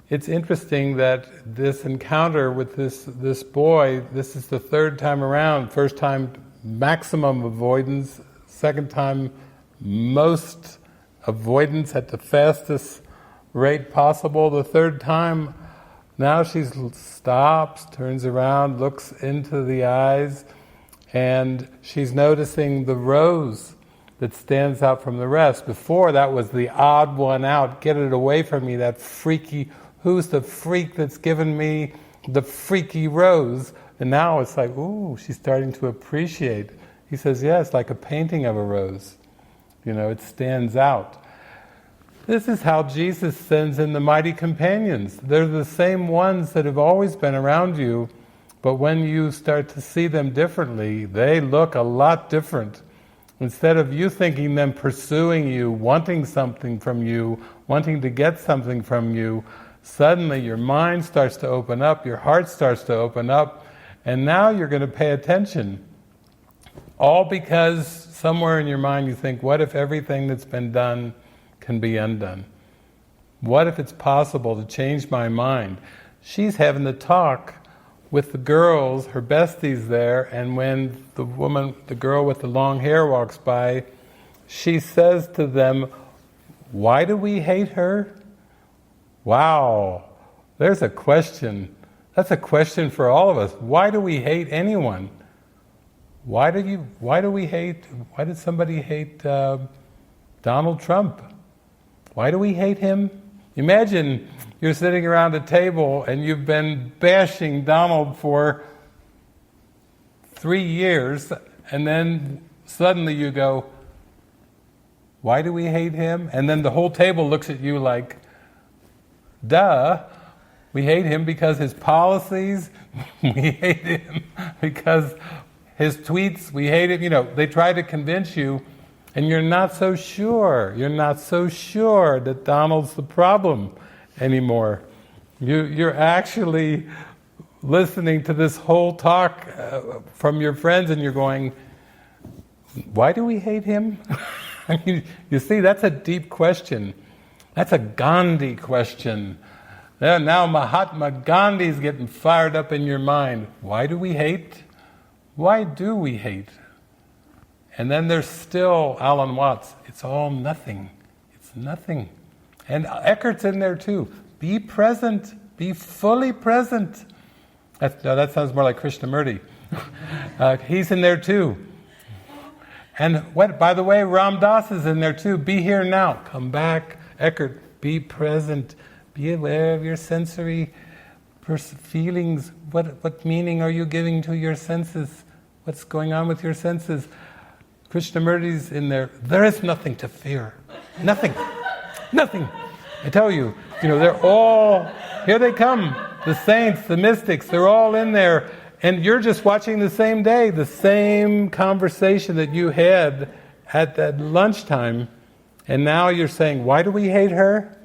it's interesting that this encounter with this boy, this is the third time around. First time, maximum avoidance. Second time, most avoidance at the fastest rate possible. The third time, now she stops, turns around, looks into the eyes, and she's noticing the rose that stands out from the rest. Before, that was the odd one out. Get it away from me, that freaky, who's the freak that's given me the freaky rose? And now it's like, ooh, she's starting to appreciate. He says, yeah, it's like a painting of a rose. It stands out. This is how Jesus sends in the mighty companions. They're the same ones that have always been around you, but when you start to see them differently, they look a lot different. Instead of you thinking them pursuing you, wanting something from you, wanting to get something from you, suddenly your mind starts to open up, your heart starts to open up, and now you're going to pay attention. All because somewhere in your mind you think, what if everything that's been done can be undone? What if it's possible to change my mind? She's having the talk with the girls, her besties there, and when the girl with the long hair walks by, she says to them, why do we hate her? Wow, there's a question. That's a question for all of us. Why do we hate anyone? Why did somebody hate Donald Trump? Why do we hate him? Imagine you're sitting around a table and you've been bashing Donald for 3 years, and then suddenly you go, why do we hate him? And then the whole table looks at you like, duh, we hate him because his policies, we hate him because his tweets, we hate him. They try to convince you, and you're not so sure. You're not so sure that Donald's the problem anymore. You're actually listening to this whole talk from your friends, and you're going, why do we hate him? You see, that's a deep question. That's a Gandhi question. Now Mahatma Gandhi's getting fired up in your mind. Why do we hate? Why do we hate? And then there's still Alan Watts. It's all nothing. It's nothing. And Eckart's in there too. Be present. Be fully present. That sounds more like Krishnamurti. He's in there too. And what? By the way, Ram Dass is in there too. Be here now. Come back, Eckhart. Be present. Be aware of your sensory feelings. What meaning are you giving to your senses? What's going on with your senses? Krishnamurti's in there. There is nothing to fear. Nothing. Nothing. I tell you, they're all, here they come. The saints, the mystics, they're all in there. And you're just watching the same day, the same conversation that you had at that lunchtime. And now you're saying, why do we hate her?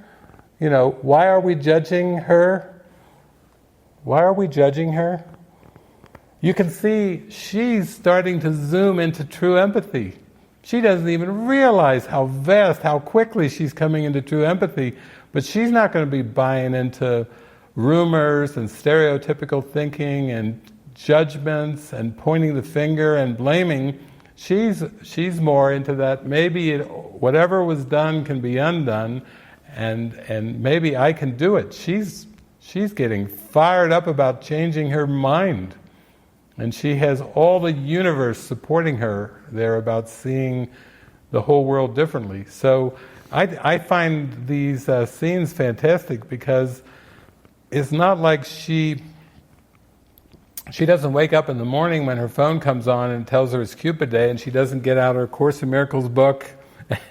Why are we judging her? Why are we judging her? You can see she's starting to zoom into true empathy. She doesn't even realize how vast, how quickly she's coming into true empathy, but she's not going to be buying into rumors and stereotypical thinking and judgments and pointing the finger and blaming. She's more into that, maybe whatever was done can be undone, and maybe I can do it. She's getting fired up about changing her mind. And she has all the universe supporting her there about seeing the whole world differently. So I find these scenes fantastic because it's not like she doesn't wake up in the morning when her phone comes on and tells her it's Cupid Day, and she doesn't get out her Course in Miracles book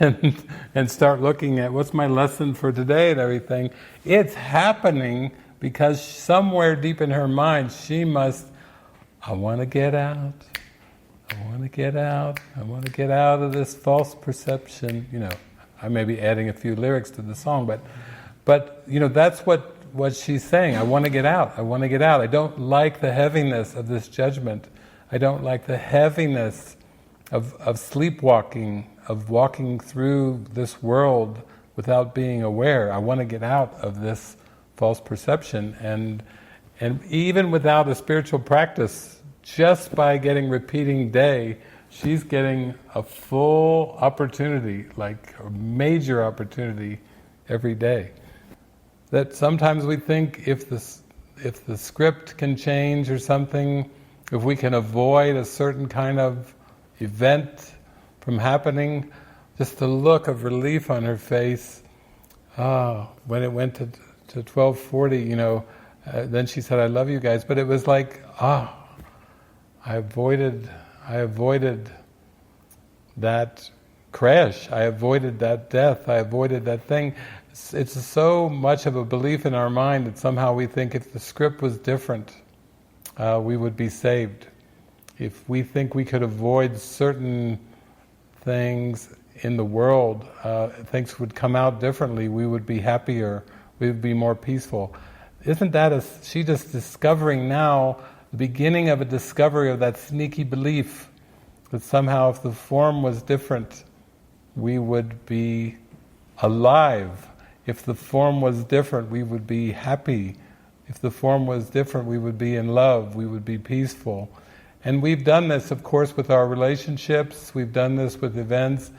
and start looking at what's my lesson for today and everything. It's happening because somewhere deep in her mind she must, I want to get out. I want to get out. I want to get out of this false perception. I may be adding a few lyrics to the song, but that's what she's saying. I want to get out. I want to get out. I don't like the heaviness of this judgment. I don't like the heaviness of sleepwalking, of walking through this world without being aware. I want to get out of this false perception, and even without a spiritual practice, just by getting repeating day, she's getting a full opportunity, like a major opportunity every day. That sometimes we think if the script can change or something, if we can avoid a certain kind of event from happening, just the look of relief on her face, when it went to 12:40, then she said, I love you guys, but it was like, I avoided that crash, I avoided that death, I avoided that thing. It's so much of a belief in our mind that somehow we think if the script was different, we would be saved. If we think we could avoid certain things in the world, things would come out differently, we would be happier, we would be more peaceful. Isn't that she just discovering now, the beginning of a discovery of that sneaky belief that somehow if the form was different, we would be alive. If the form was different, we would be happy. If the form was different, we would be in love, we would be peaceful. And we've done this, of course, with our relationships, we've done this with events.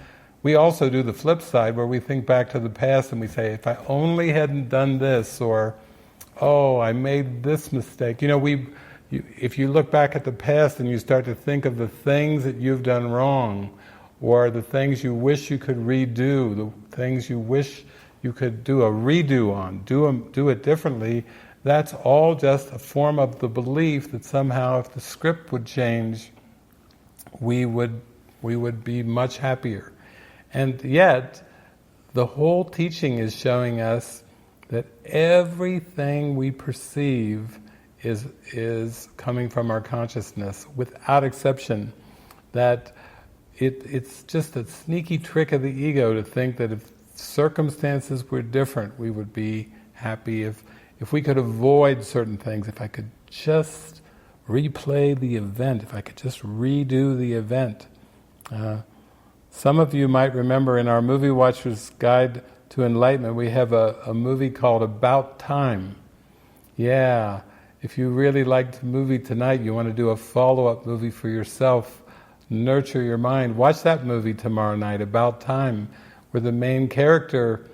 We also do the flip side, where we think back to the past and we say, if I only hadn't done this, or, oh, I made this mistake. If you look back at the past and you start to think of the things that you've done wrong, or the things you wish you could redo, the things you wish you could do a redo on, do it differently, that's all just a form of the belief that somehow if the script would change, we would be much happier. And yet, the whole teaching is showing us that everything we perceive is coming from our consciousness, without exception. That it's just a sneaky trick of the ego to think that if circumstances were different, we would be happy. If we could avoid certain things, if I could just replay the event, if I could just redo the event. Some of you might remember in our Movie Watcher's Guide to Enlightenment, we have a movie called About Time. Yeah, if you really liked the movie tonight, you want to do a follow-up movie for yourself, nurture your mind, watch that movie tomorrow night, About Time, where the main character,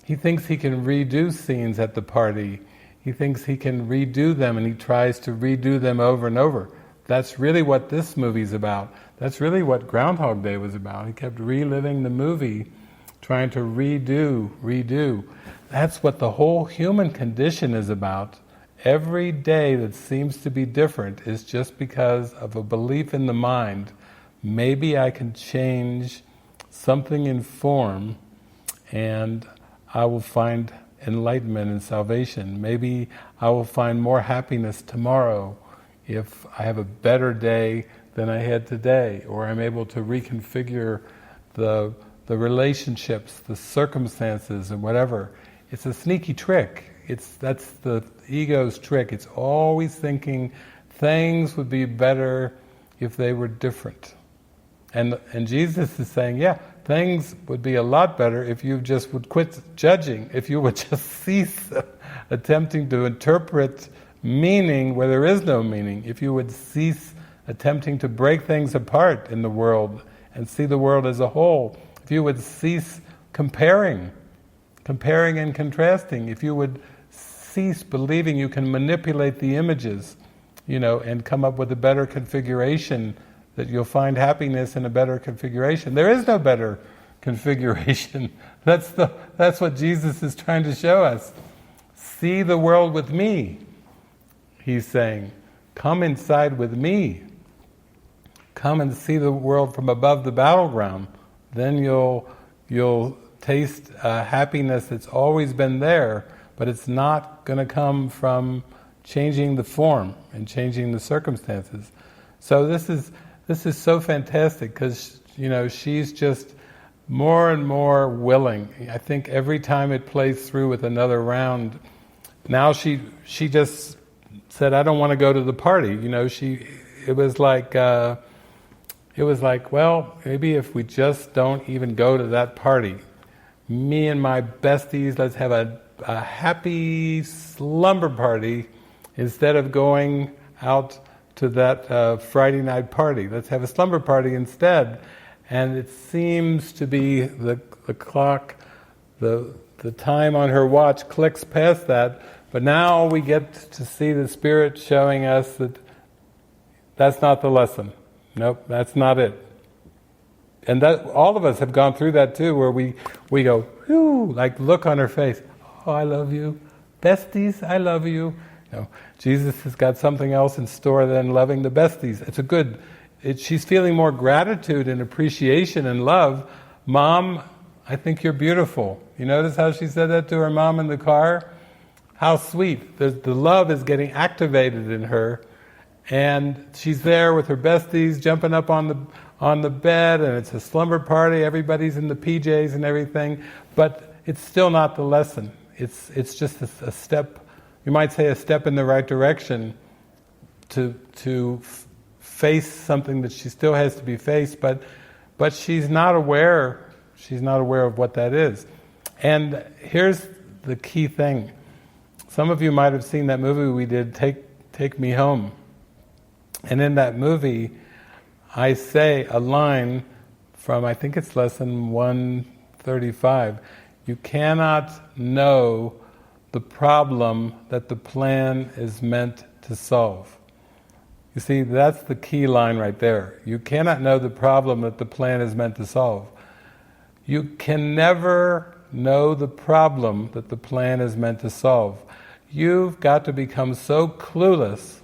he thinks he can redo scenes at the party. He thinks he can redo them, and he tries to redo them over and over. that's really what this movie's about. That's really what Groundhog Day was about. He kept reliving the movie, trying to redo. That's what the whole human condition is about. Every day that seems to be different is just because of a belief in the mind. Maybe I can change something in form and I will find enlightenment and salvation. Maybe I will find more happiness tomorrow if I have a better day than I had today, or I'm able to reconfigure the relationships, the circumstances, and whatever. It's a sneaky trick. That's the ego's trick. It's always thinking things would be better if they were different. And Jesus is saying, yeah, things would be a lot better if you just would quit judging, if you would just cease attempting to interpret meaning where there is no meaning, if you would cease attempting to break things apart in the world and see the world as a whole, if you would cease comparing and contrasting, if you would cease believing you can manipulate the images, and come up with a better configuration, that you'll find happiness in a better configuration. There is no better configuration. That's what Jesus is trying to show us. See the world with me, he's saying. Come inside with me. Come and see the world from above the battleground. Then you'll taste happiness that's always been there, but it's not going to come from changing the form and changing the circumstances. So this is so fantastic, because she's just more and more willing. I think every time it plays through with another round, now she just said, I don't want to go to the party. It was like, well, maybe if we just don't even go to that party, me and my besties, let's have a happy slumber party instead of going out to that Friday night party. Let's have a slumber party instead. And it seems to be the clock, the time on her watch clicks past that, but now we get to see the Spirit showing us that that's not the lesson. Nope, that's not it. And that all of us have gone through that too, where we go, whew, like look on her face, oh, I love you. Besties, I love you. Jesus has got something else in store than loving the besties. She's feeling more gratitude and appreciation and love. Mom, I think you're beautiful. You notice how she said that to her mom in the car? How sweet. The love is getting activated in her, and she's there with her besties, jumping up on the bed, and it's a slumber party, everybody's in the PJs and everything, but it's still not the lesson. It's just a step, you might say a step in the right direction to face something that she still has to be faced, but she's not aware of what that is. And here's the key thing. Some of you might have seen that movie we did, Take Me Home. And in that movie, I say a line from, I think it's lesson 135, you cannot know the problem that the plan is meant to solve. You see, that's the key line right there. You cannot know the problem that the plan is meant to solve. You can never know the problem that the plan is meant to solve. You've got to become so clueless,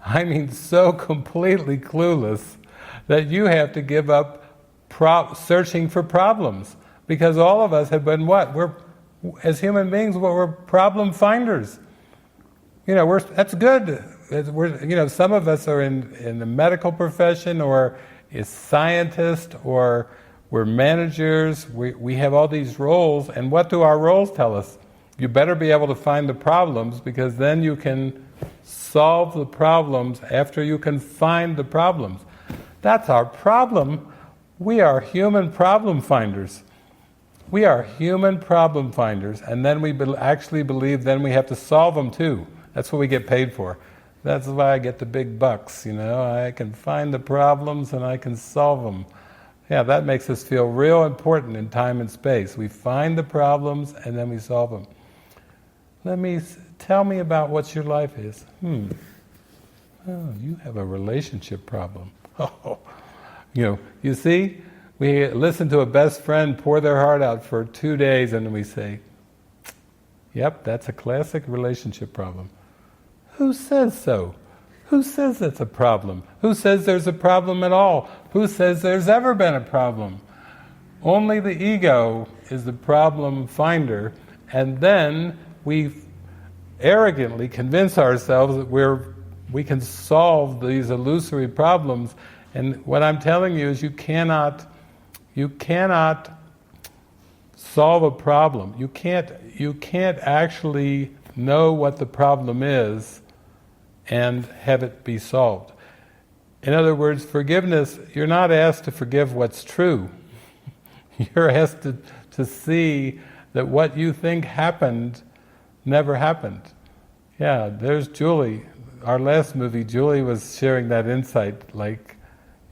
I mean so completely clueless, that you have to give up searching for problems. Because all of us have been what? As human beings, we're problem finders. That's good. Some of us are in the medical profession, or as scientists, or we're managers. We have all these roles, and what do our roles tell us? You better be able to find the problems, because then you can solve the problems after you can find the problems. That's our problem. We are human problem finders. We are human problem finders, and then we actually believe then we have to solve them too. That's what we get paid for. That's why I get the big bucks, I can find the problems and I can solve them. Yeah, that makes us feel real important in time and space. We find the problems and then we solve them. Tell me about what your life is. Oh, you have a relationship problem. Oh, you see, we listen to a best friend pour their heart out for 2 days and we say, yep, that's a classic relationship problem. Who says so? Who says it's a problem? Who says there's a problem at all? Who says there's ever been a problem? Only the ego is the problem finder, and then we arrogantly convince ourselves that we can solve these illusory problems. And what I'm telling you is you cannot solve a problem. You can't actually know what the problem is and have it be solved. In other words, forgiveness, you're not asked to forgive what's true. You're asked to see that what you think happened never happened. Yeah, there's Julie. Our last movie, Julie was sharing that insight, like,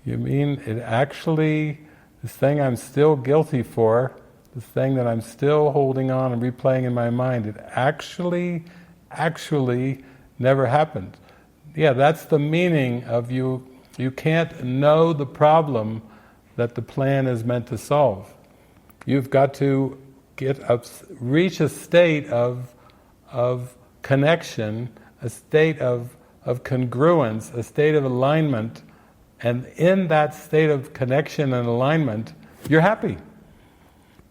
you mean it actually, this thing I'm still guilty for, this thing that I'm still holding on and replaying in my mind, it actually never happened. Yeah, that's the meaning of you can't know the problem that the plan is meant to solve. You've got to reach a state of connection, a state of congruence, a state of alignment, and in that state of connection and alignment, you're happy.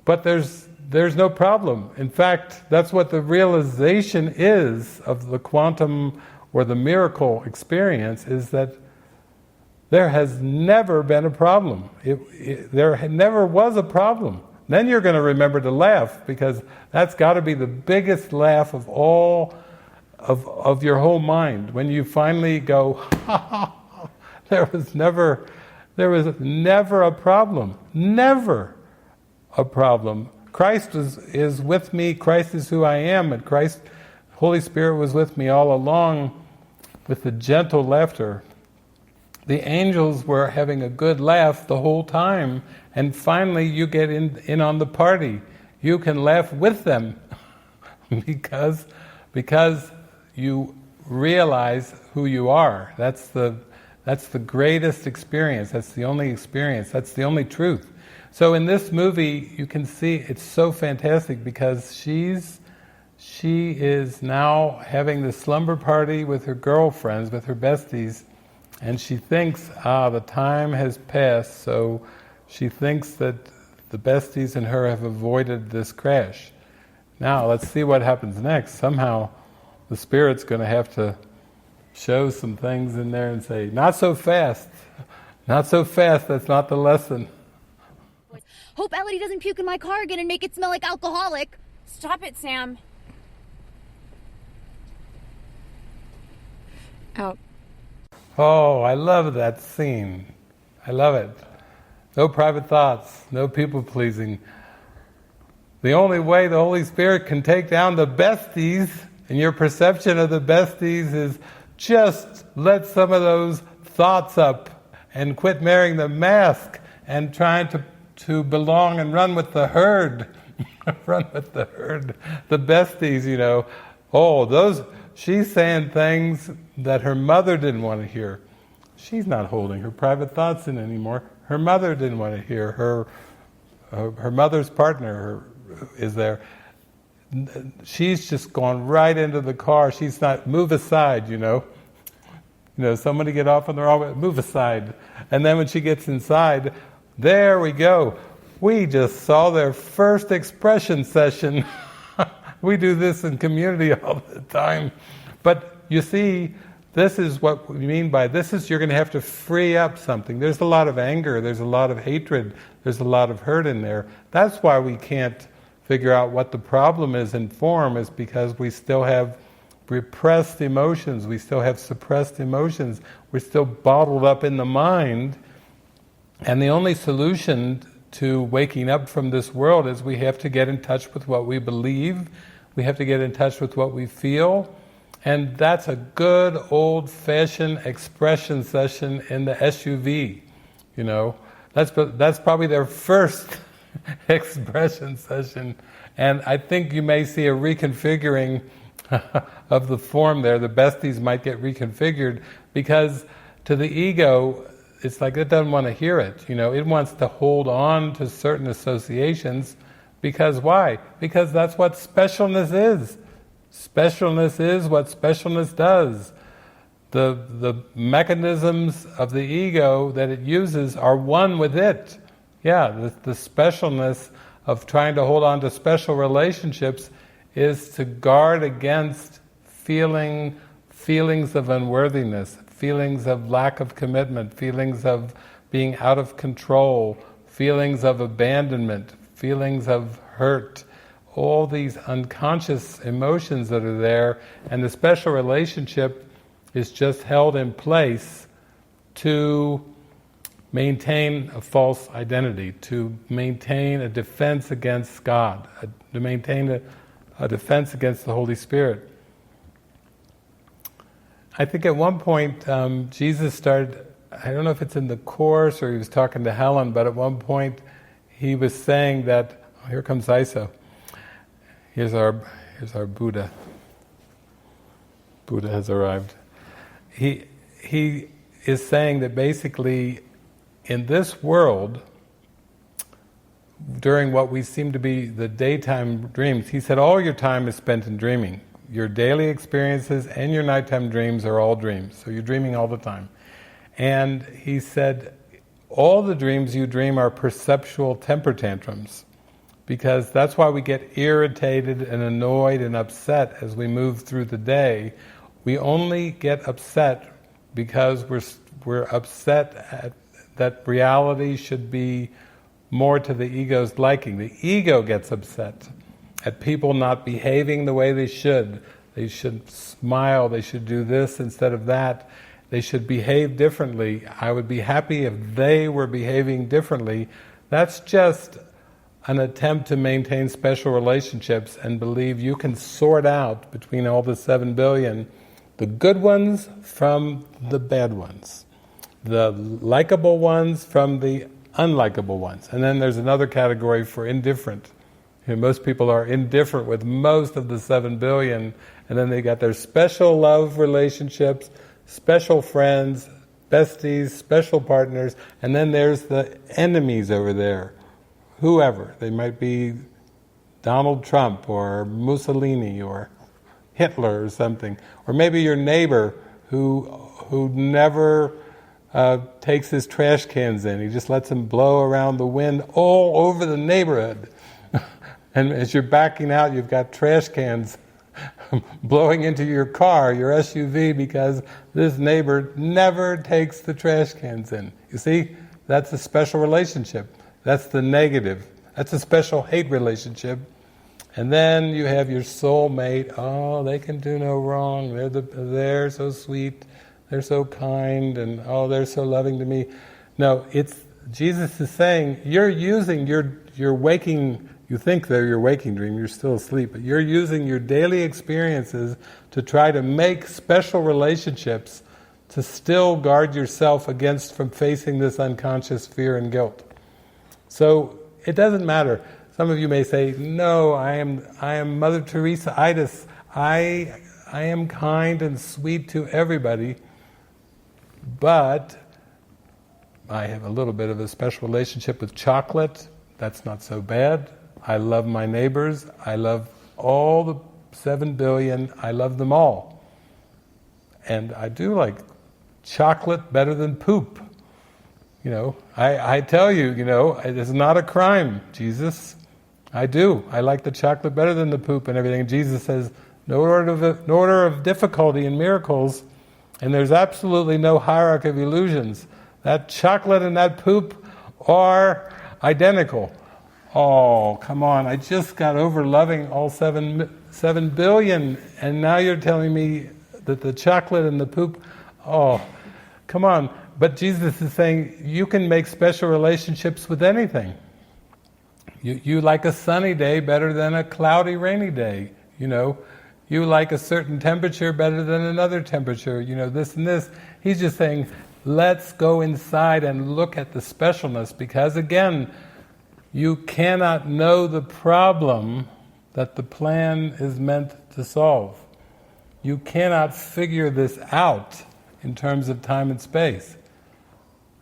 But there's no problem. In fact, that's what the realization is of the quantum or the miracle experience, is that there has never been a problem. There never was a problem. Then you're going to remember to laugh, because that's got to be the biggest laugh of all of your whole mind. When you finally go, ha ha, there was never a problem. Never a problem. Christ is with me, Christ is who I am, and Christ, Holy Spirit was with me all along with the gentle laughter. The angels were having a good laugh the whole time, and finally you get in on the party. You can laugh with them because you realize who you are. That's the greatest experience. That's the only experience. That's the only truth. So in this movie, you can see it's so fantastic, because she is now having the slumber party with her girlfriends, with her besties, and she thinks, the time has passed, so she thinks that the besties and her have avoided this crash. Now, let's see what happens next. Somehow, the Spirit's going to have to show some things in there and say, not so fast, that's not the lesson. Hope Elodie doesn't puke in my car again and make it smell like alcoholic. Stop it, Sam. Out. Oh, I love that scene. I love it. No private thoughts, no people pleasing. The only way the Holy Spirit can take down the besties, and your perception of the besties, is just let some of those thoughts up and quit wearing the mask and trying to belong and run with the herd. Run with the herd. The besties, she's saying things that her mother didn't want to hear. She's not holding her private thoughts in anymore. Her mother didn't want to hear. Her mother's partner is there. She's just gone right into the car. She's not, move aside, somebody get off on the wrong way, move aside. And then when she gets inside, there we go. We just saw their first expression session. We do this in community all the time. But you see, this is what we mean by this is you're going to have to free up something. There's a lot of anger, there's a lot of hatred, there's a lot of hurt in there. That's why we can't figure out what the problem is in form, is because we still have repressed emotions, we still have suppressed emotions, we're still bottled up in the mind. And the only solution to waking up from this world is we have to get in touch with what we believe, we have to get in touch with what we feel, and that's a good old-fashioned expression session in the SUV, That's probably their first expression session, and I think you may see a reconfiguring of the form there, the besties might get reconfigured, because to the ego, it's like it doesn't want to hear it. It wants to hold on to certain associations, because why? Because that's what specialness is. Specialness is what specialness does. The mechanisms of the ego that it uses are one with it. Yeah, the specialness of trying to hold on to special relationships is to guard against feelings of unworthiness, feelings of lack of commitment, feelings of being out of control, feelings of abandonment, feelings of hurt, all these unconscious emotions that are there, and the special relationship is just held in place to maintain a false identity, to maintain a defense against God, to maintain a defense against the Holy Spirit. I think at one point Jesus started, I don't know if it's in the Course or he was talking to Helen, but at one point he was saying that, oh, here comes Iso. Here's our Buddha. Buddha has arrived. He is saying that basically in this world, during what we seem to be the daytime dreams, he said all your time is spent in dreaming. Your daily experiences and your nighttime dreams are all dreams, so you're dreaming all the time. And he said all the dreams you dream are perceptual temper tantrums, because that's why we get irritated and annoyed and upset as we move through the day. We only get upset because we're upset at that reality should be more to the ego's liking. The ego gets upset at people not behaving the way they should. They should smile, they should do this instead of that. They should behave differently. I would be happy if they were behaving differently. That's just an attempt to maintain special relationships and believe you can sort out between all the 7 billion the good ones from the bad ones, the likable ones from the unlikable ones. And then there's another category for indifferent. Most people are indifferent with most of the 7 billion, and then they got their special love relationships, special friends, besties, special partners, and then there's the enemies over there. Whoever. They might be Donald Trump or Mussolini or Hitler or something. Or maybe your neighbor who never takes his trash cans in. He just lets them blow around the wind all over the neighborhood. And as you're backing out, you've got trash cans blowing into your car, your SUV, because this neighbor never takes the trash cans in. You see? That's a special relationship. That's the negative. That's a special hate relationship. And then you have your soulmate. Oh, they can do no wrong. They're so sweet. They're so kind, and oh, they're so loving to me. No, Jesus is saying you're using your waking. You think they're your waking dream. You're still asleep, but you're using your daily experiences to try to make special relationships to still guard yourself from facing this unconscious fear and guilt. So it doesn't matter. Some of you may say, "No, I am Mother Teresa-itis. I am kind and sweet to everybody, but I have a little bit of a special relationship with chocolate. That's not so bad. I love my neighbors. I love all the 7 billion. I love them all. And I do like chocolate better than poop. I tell you, it's not a crime, Jesus. I do. I like the chocolate better than the poop and everything. And Jesus says, no order of difficulty in miracles, and there's absolutely no hierarchy of illusions. That chocolate and that poop are identical. Oh, come on, I just got over loving all 7 billion, and now you're telling me that the chocolate and the poop, oh, come on. But Jesus is saying, you can make special relationships with anything. You like a sunny day better than a cloudy, rainy day, You like a certain temperature better than another temperature, this and this. He's just saying, let's go inside and look at the specialness, because again, you cannot know the problem that the plan is meant to solve. You cannot figure this out in terms of time and space.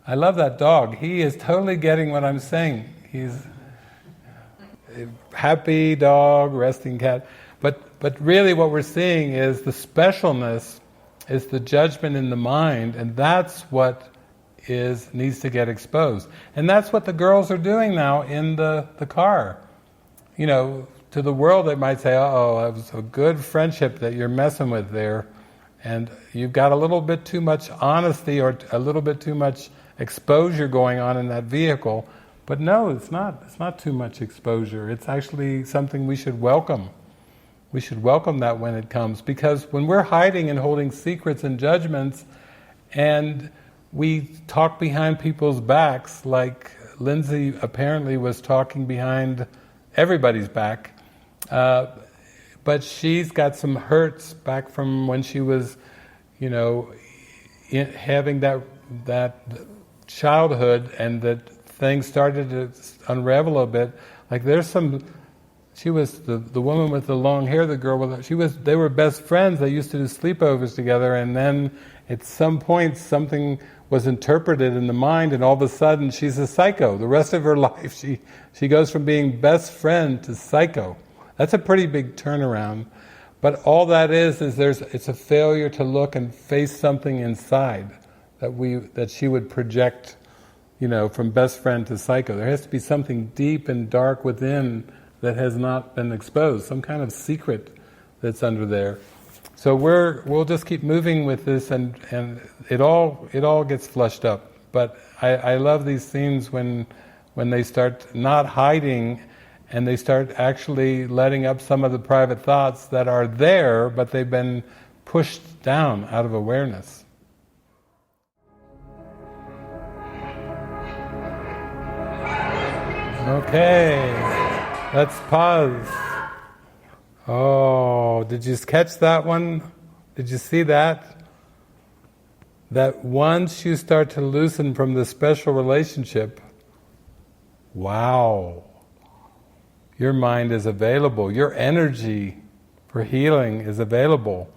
I love that dog. He is totally getting what I'm saying. He's a happy dog, resting cat. But really what we're seeing is the specialness is the judgment in the mind, and that's what needs to get exposed. And that's what the girls are doing now in the car. You know, to the world they might say, uh-oh, that was a good friendship that you're messing with there, and you've got a little bit too much honesty or a little bit too much exposure going on in that vehicle. But no, it's not too much exposure. It's actually something we should welcome. We should welcome that when it comes, because when we're hiding and holding secrets and judgments, and we talk behind people's backs, like Lindsay apparently was talking behind everybody's back, but she's got some hurts back from when she was, you know, having that childhood, and that things started to unravel a bit. Like there's some. She was the woman with the long hair, the girl with they were best friends. They used to do sleepovers together, and then at some point something was interpreted in the mind, and all of a sudden she's a psycho. The rest of her life she goes from being best friend to psycho. That's a pretty big turnaround. But all that is it's a failure to look and face something inside that she would project, you know, from best friend to psycho. There has to be something deep and dark within that has not been exposed, some kind of secret that's under there. So we'll just keep moving with this, and it all gets flushed up. But I love these themes when they start not hiding, and they start actually letting up some of the private thoughts that are there, but they've been pushed down out of awareness. Okay. Let's pause. Oh, did you catch that one? Did you see that? That once you start to loosen from the special relationship, wow, your mind is available, your energy for healing is available.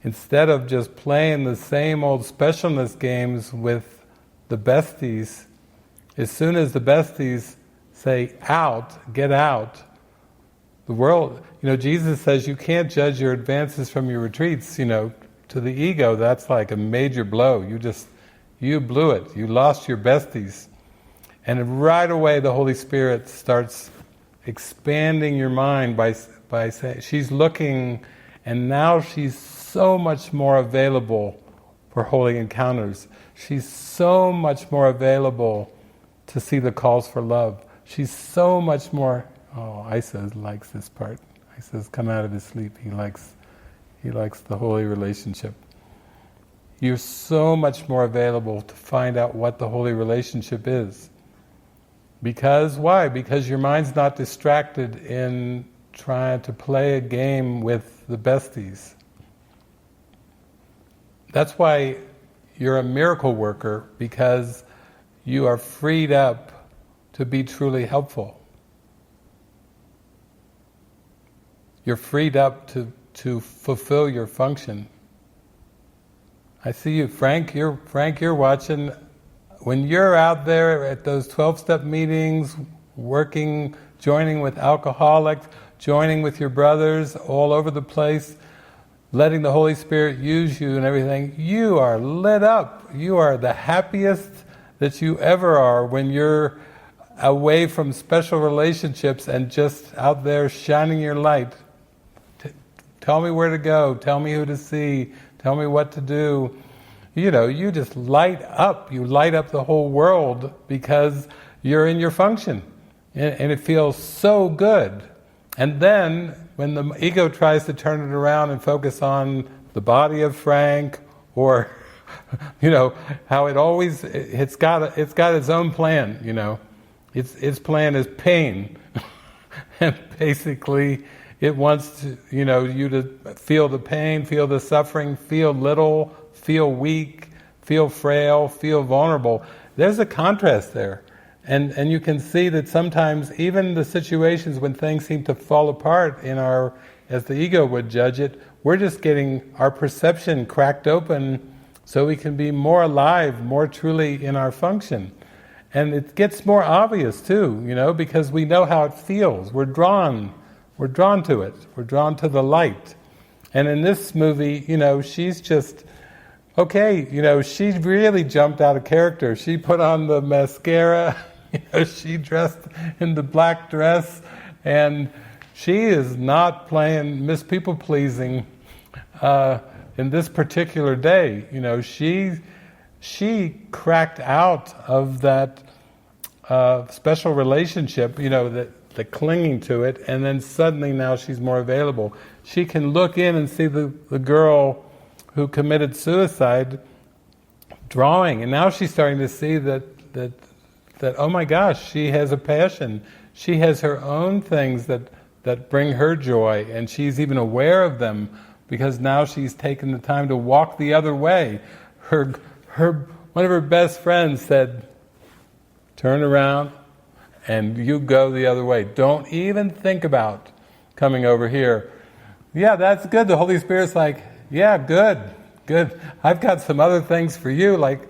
Instead of just playing the same old specialness games with the besties, as soon as the besties say out, get out, the world, you know, Jesus says you can't judge your advances from your retreats, you know, to the ego. That's like a major blow. You blew it. You lost your besties. And right away the Holy Spirit starts expanding your mind by saying, she's looking, and now she's so much more available for holy encounters. She's so much more available to see the calls for love. She's so much more. Oh, Isa likes this part. Isa's come out of his sleep. He likes the holy relationship. You're so much more available to find out what the holy relationship is. Because why? Because your mind's not distracted in trying to play a game with the besties. That's why you're a miracle worker, because you are freed up to be truly helpful. You're freed up to fulfill your function. I see you, Frank. You're watching. When you're out there at those 12-step meetings, working, joining with alcoholics, joining with your brothers all over the place, letting the Holy Spirit use you and everything, you are lit up. You are the happiest that you ever are when you're away from special relationships and just out there shining your light. Tell me where to go, tell me who to see, tell me what to do. You know, you just light up. You light up the whole world because you're in your function. And it feels so good. And then, when the ego tries to turn it around and focus on the body of Frank, or, you know, how it's got its own plan, you know. Its plan is pain. And basically, it wants to, you know, you to feel the pain, feel the suffering, feel little, feel weak, feel frail, feel vulnerable. There's a contrast there. And you can see that sometimes even the situations when things seem to fall apart in our as the ego would judge it. We're just getting our perception cracked open so we can be more alive, more truly in our function. And it gets more obvious too, because we know how it feels. We're drawn to it. We're drawn to the light. And in this movie, she's just, okay, she really jumped out of character. She put on the mascara, she dressed in the black dress, and she is not playing Miss People-pleasing in this particular day. She cracked out of that special relationship, the clinging to it, and then suddenly now she's more available. She can look in and see the girl who committed suicide drawing, and now she's starting to see that oh my gosh, she has a passion. She has her own things that bring her joy, and she's even aware of them because now she's taken the time to walk the other way. One of her best friends said, "Turn around and you go the other way. Don't even think about coming over here." Yeah, that's good. The Holy Spirit's like, yeah, good. I've got some other things for you, like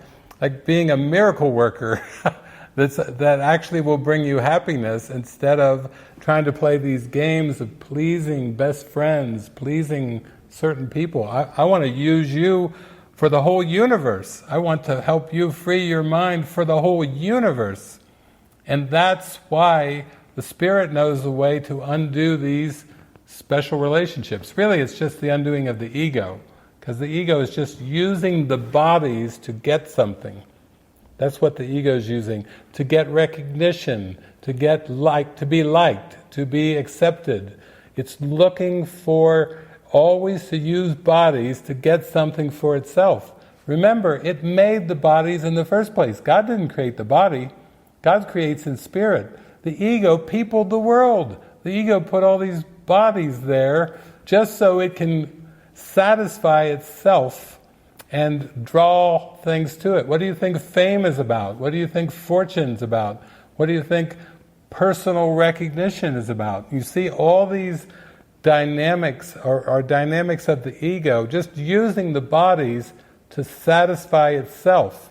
being a miracle worker that actually will bring you happiness instead of trying to play these games of pleasing best friends, pleasing certain people. I want to use you for the whole universe. I want to help you free your mind for the whole universe. And that's why the Spirit knows the way to undo these special relationships. Really, it's just the undoing of the ego, because the ego is just using the bodies to get something. That's what the ego is using, to get recognition, to get to be liked, to be accepted. It's looking for always to use bodies to get something for itself. Remember, it made the bodies in the first place. God didn't create the body. God creates in spirit. The ego peopled the world. The ego put all these bodies there just so it can satisfy itself and draw things to it. What do you think fame is about? What do you think fortune's about? What do you think personal recognition is about? You see, all these dynamics are dynamics of the ego, just using the bodies to satisfy itself.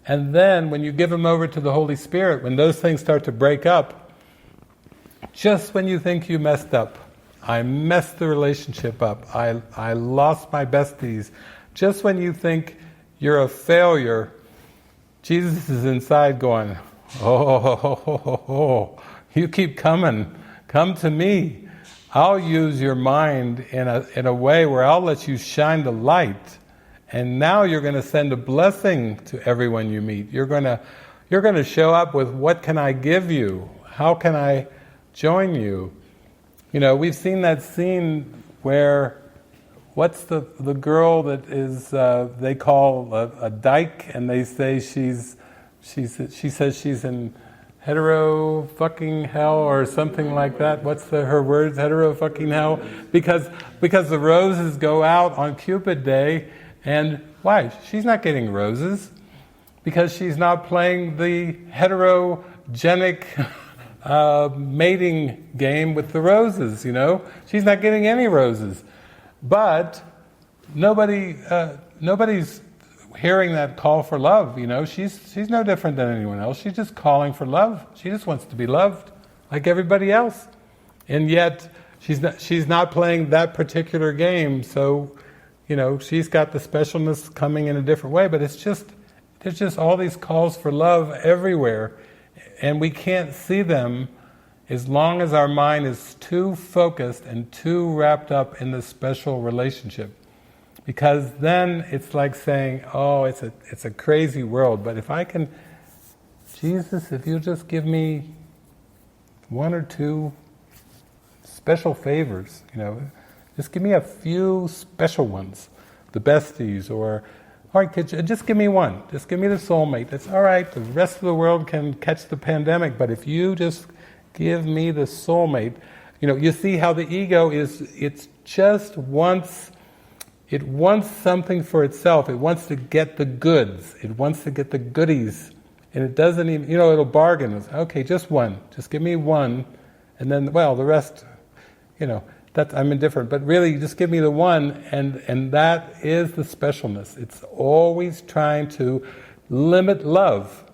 And then when you give them over to the Holy Spirit, when those things start to break up, just when you think you messed up, I messed the relationship up, I lost my besties, just when you think you're a failure, Jesus is inside going, oh, you keep coming, come to me. I'll use your mind in a way where I'll let you shine the light. And now you're going to send a blessing to everyone you meet. You're going to show up with, what can I give you? How can I join you? We've seen that scene where, what's the girl that is they call a dyke, and they say she says she's in hetero fucking hell or something like that. What's her words? Hetero fucking hell, because the roses go out on Cupid Day. And why? She's not getting roses because she's not playing the heterogenic mating game with the roses, She's not getting any roses. But nobody's hearing that call for love, She's no different than anyone else. She's just calling for love. She just wants to be loved like everybody else. And yet she's not playing that particular game, so she's got the specialness coming in a different way, but there's just all these calls for love everywhere, and we can't see them as long as our mind is too focused and too wrapped up in the special relationship. Because then it's like saying, oh, it's a crazy world, but if I can, Jesus, if you just give me one or two special favors, just give me a few special ones, the besties, or, all right, just give me one. Just give me the soulmate. That's all right. The rest of the world can catch the pandemic, but if you just give me the soulmate, you see how the ego it wants something for itself. It wants to get the goods. It wants to get the goodies. And it doesn't even, it'll bargain. It's, okay, just one. Just give me one. And then, well, the rest, that I'm indifferent. But really, just give me the one, and that is the specialness. It's always trying to limit love.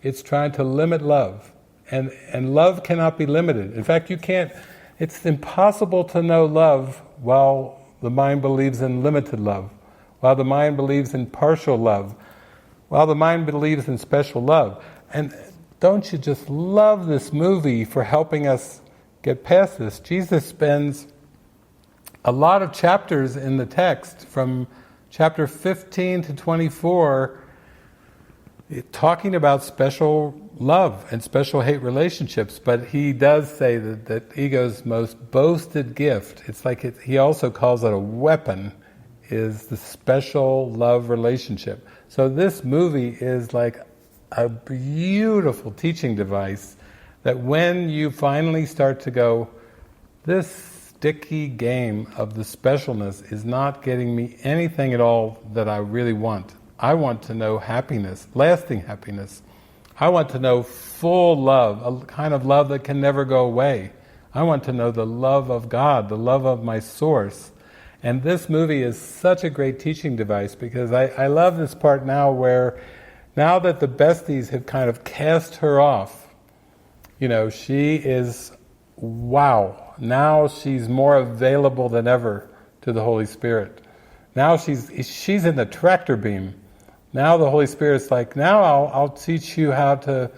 It's trying to limit love. And love cannot be limited. In fact, you can't, it's impossible to know love while the mind believes in limited love, while the mind believes in partial love, while the mind believes in special love. And don't you just love this movie for helping us get past this? Jesus spends a lot of chapters in the text, from chapter 15 to 24, talking about special love and special hate relationships, but he does say that ego's most boasted gift, it's like he also calls it a weapon, is the special love relationship. So this movie is like a beautiful teaching device that when you finally start to go, this sticky game of the specialness is not getting me anything at all that I really want. I want to know happiness, lasting happiness. I want to know full love, a kind of love that can never go away. I want to know the love of God, the love of my source. And this movie is such a great teaching device, because I love this part now where, now that the besties have kind of cast her off, she is, wow, now she's more available than ever to the Holy Spirit. Now she's in the tractor beam. Now the Holy Spirit's like, now I'll teach you how to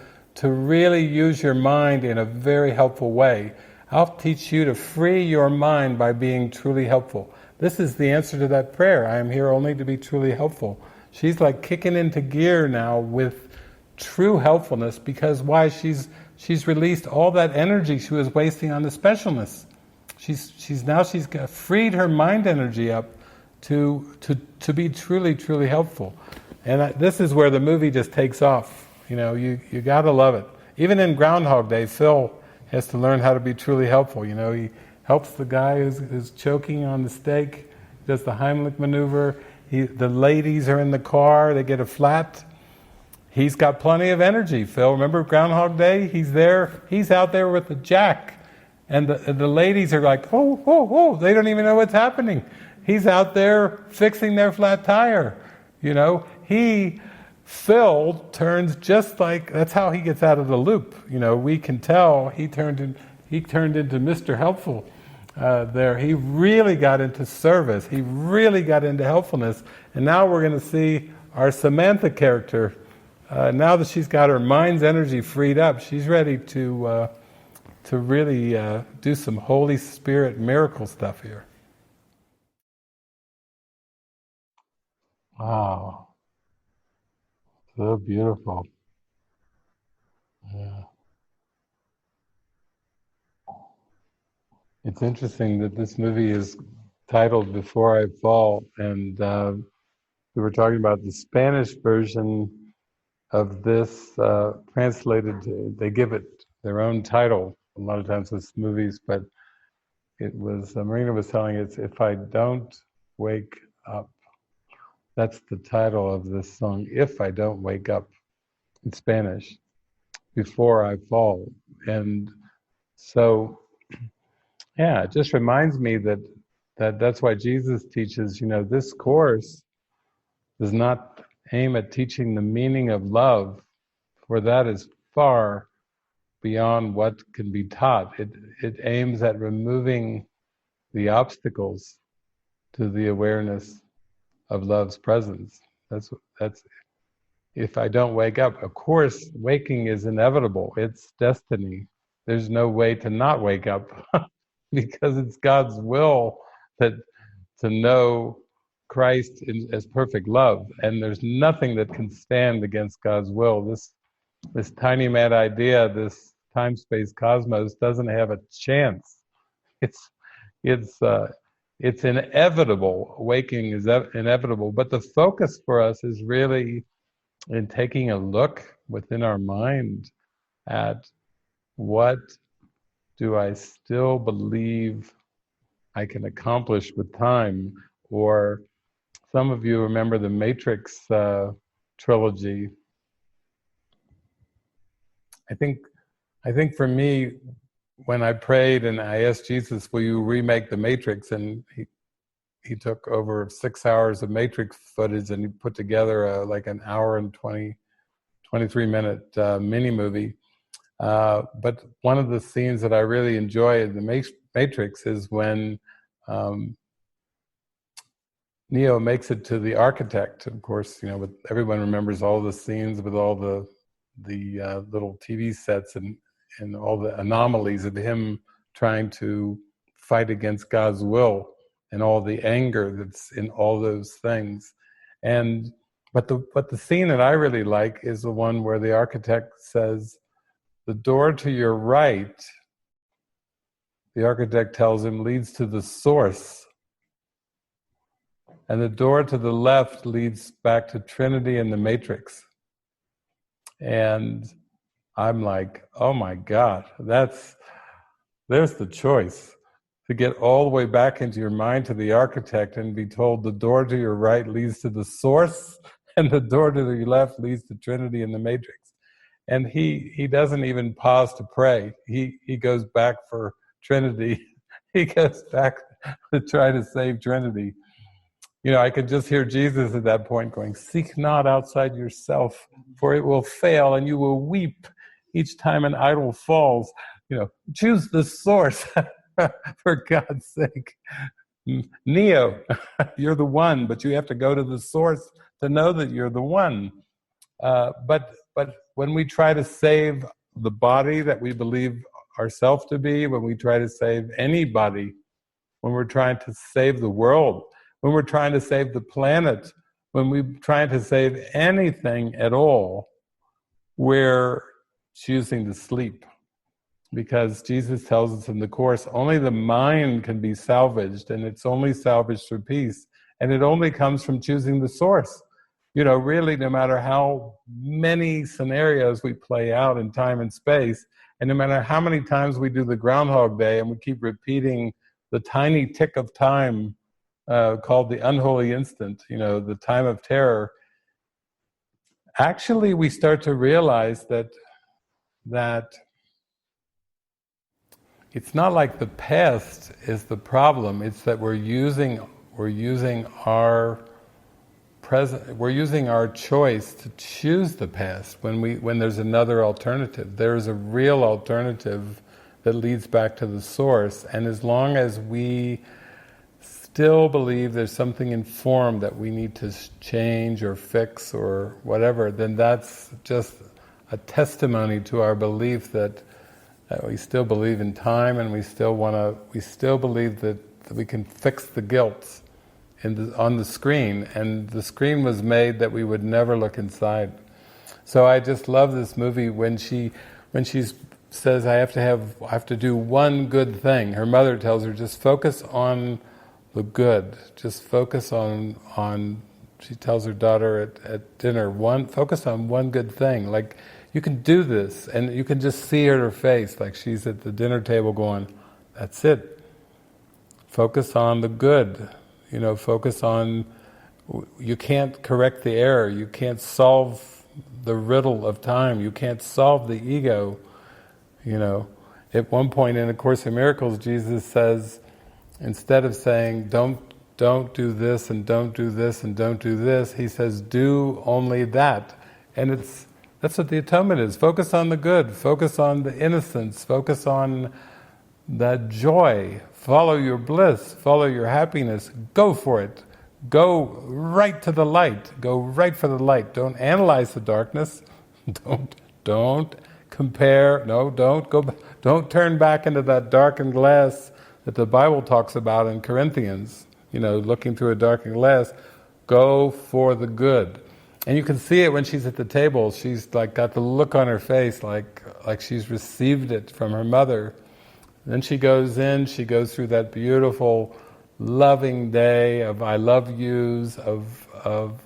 really use your mind in a very helpful way. I'll teach you to free your mind by being truly helpful. This is the answer to that prayer. I am here only to be truly helpful. She's like kicking into gear now with true helpfulness, because why? She's released all that energy she was wasting on the specialness. She's freed her mind energy up to be truly, truly helpful. And this is where the movie just takes off. You gotta love it. Even in Groundhog Day, Phil has to learn how to be truly helpful. He helps the guy who's choking on the steak, does the Heimlich maneuver. The ladies are in the car, they get a flat. He's got plenty of energy, Phil. Remember Groundhog Day? He's out there with the jack. And the ladies are like, oh, they don't even know what's happening. He's out there fixing their flat tire. Phil turns just like, that's how he gets out of the loop. We can tell he turned into Mr. Helpful there. He really got into service. He really got into helpfulness. And now we're going to see our Samantha character. Now that she's got her mind's energy freed up, she's ready to really do some Holy Spirit miracle stuff here. Wow. So beautiful. Yeah. It's interesting that this movie is titled Before I Fall, and we were talking about the Spanish version of this translated, they give it their own title a lot of times with movies, but it was, Marina was telling us, If I Don't Wake Up. That's the title of this song, If I Don't Wake Up, in Spanish, Before I Fall. And so, yeah, it just reminds me that's why Jesus teaches, this course does not aim at teaching the meaning of love, for that is far beyond what can be taught. It aims at removing the obstacles to the awareness of love's presence. That's if I don't wake up. Of course, waking is inevitable. It's destiny. There's no way to not wake up because it's God's will to know Christ as perfect love, and there's nothing that can stand against God's will. This tiny mad idea, this time-space cosmos, doesn't have a chance. It's inevitable. Waking is inevitable, but the focus for us is really in taking a look within our mind at what do I still believe I can accomplish with time. Or some of you remember the Matrix trilogy. I think for me, when I prayed and I asked Jesus, will you remake the Matrix? And he took over 6 hours of Matrix footage and he put together like an hour and 23-minute mini movie. But one of the scenes that I really enjoy in the Matrix is when Neo makes it to the architect. Of course, everyone remembers all the scenes with all the little TV sets and all the anomalies of him trying to fight against God's will and all the anger that's in all those things. But the scene that I really like is the one where the architect says, the door to your right, the architect tells him, leads to the source. And the door to the left leads back to Trinity and the Matrix. And I'm like, oh my God, there's the choice. To get all the way back into your mind to the architect and be told the door to your right leads to the source and the door to your left leads to Trinity and the Matrix. And he doesn't even pause to pray. He goes back for Trinity. He goes back to try to save Trinity. I could just hear Jesus at that point going, seek not outside yourself, for it will fail and you will weep each time an idol falls. Choose the source, for God's sake. Neo, you're the one, but you have to go to the source to know that you're the one. But when we try to save the body that we believe ourselves to be, when we try to save anybody, when we're trying to save the world, when we're trying to save the planet, when we're trying to save anything at all, we're choosing to sleep. Because Jesus tells us in the Course, only the mind can be salvaged, and it's only salvaged through peace. And it only comes from choosing the source. Really, no matter how many scenarios we play out in time and space, and no matter how many times we do the Groundhog Day and we keep repeating the tiny tick of time called the unholy instant, the time of terror, actually we start to realize that it's not like the past is the problem, it's that we're using our present, we're using our choice to choose the past when there's another alternative. There is a real alternative that leads back to the source, and as long as we still believe there's something in form that we need to change or fix or whatever, then that's just a testimony to our belief that we still believe in time, and we still believe that we can fix the guilt on the screen, and the screen was made that we would never look inside. So I just love this movie when she says I have to do one good thing. Her mother tells her, just focus on the good. Just focus on she tells her daughter at dinner, focus on one good thing. Like, you can do this, and you can just see her face, like she's at the dinner table going, that's it. Focus on the good. Focus on, you can't correct the error, you can't solve the riddle of time, you can't solve the ego. At one point in A Course in Miracles, Jesus says, instead of saying, don't do this and don't do this and don't do this, he says, do only that. And that's what the atonement is. Focus on the good, focus on the innocence, focus on that joy, follow your bliss, follow your happiness, go for it. Go right to the light, go right for the light. Don't analyze the darkness, don't compare, don't turn back into that darkened glass that the Bible talks about in Corinthians, looking through a darkened glass. Go for the good. And you can see it when she's at the table. She's like got the look on her face like she's received it from her mother. Then she goes through that beautiful, loving day of I love yous, of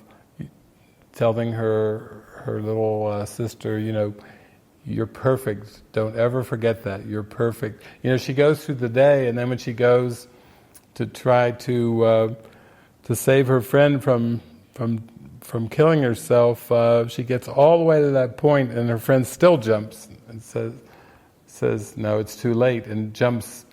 telling her little sister, you're perfect. Don't ever forget that. You're perfect. She goes through the day, and then when she goes to try to save her friend from killing herself, she gets all the way to that point, and her friend still jumps and says, no, it's too late, and jumps.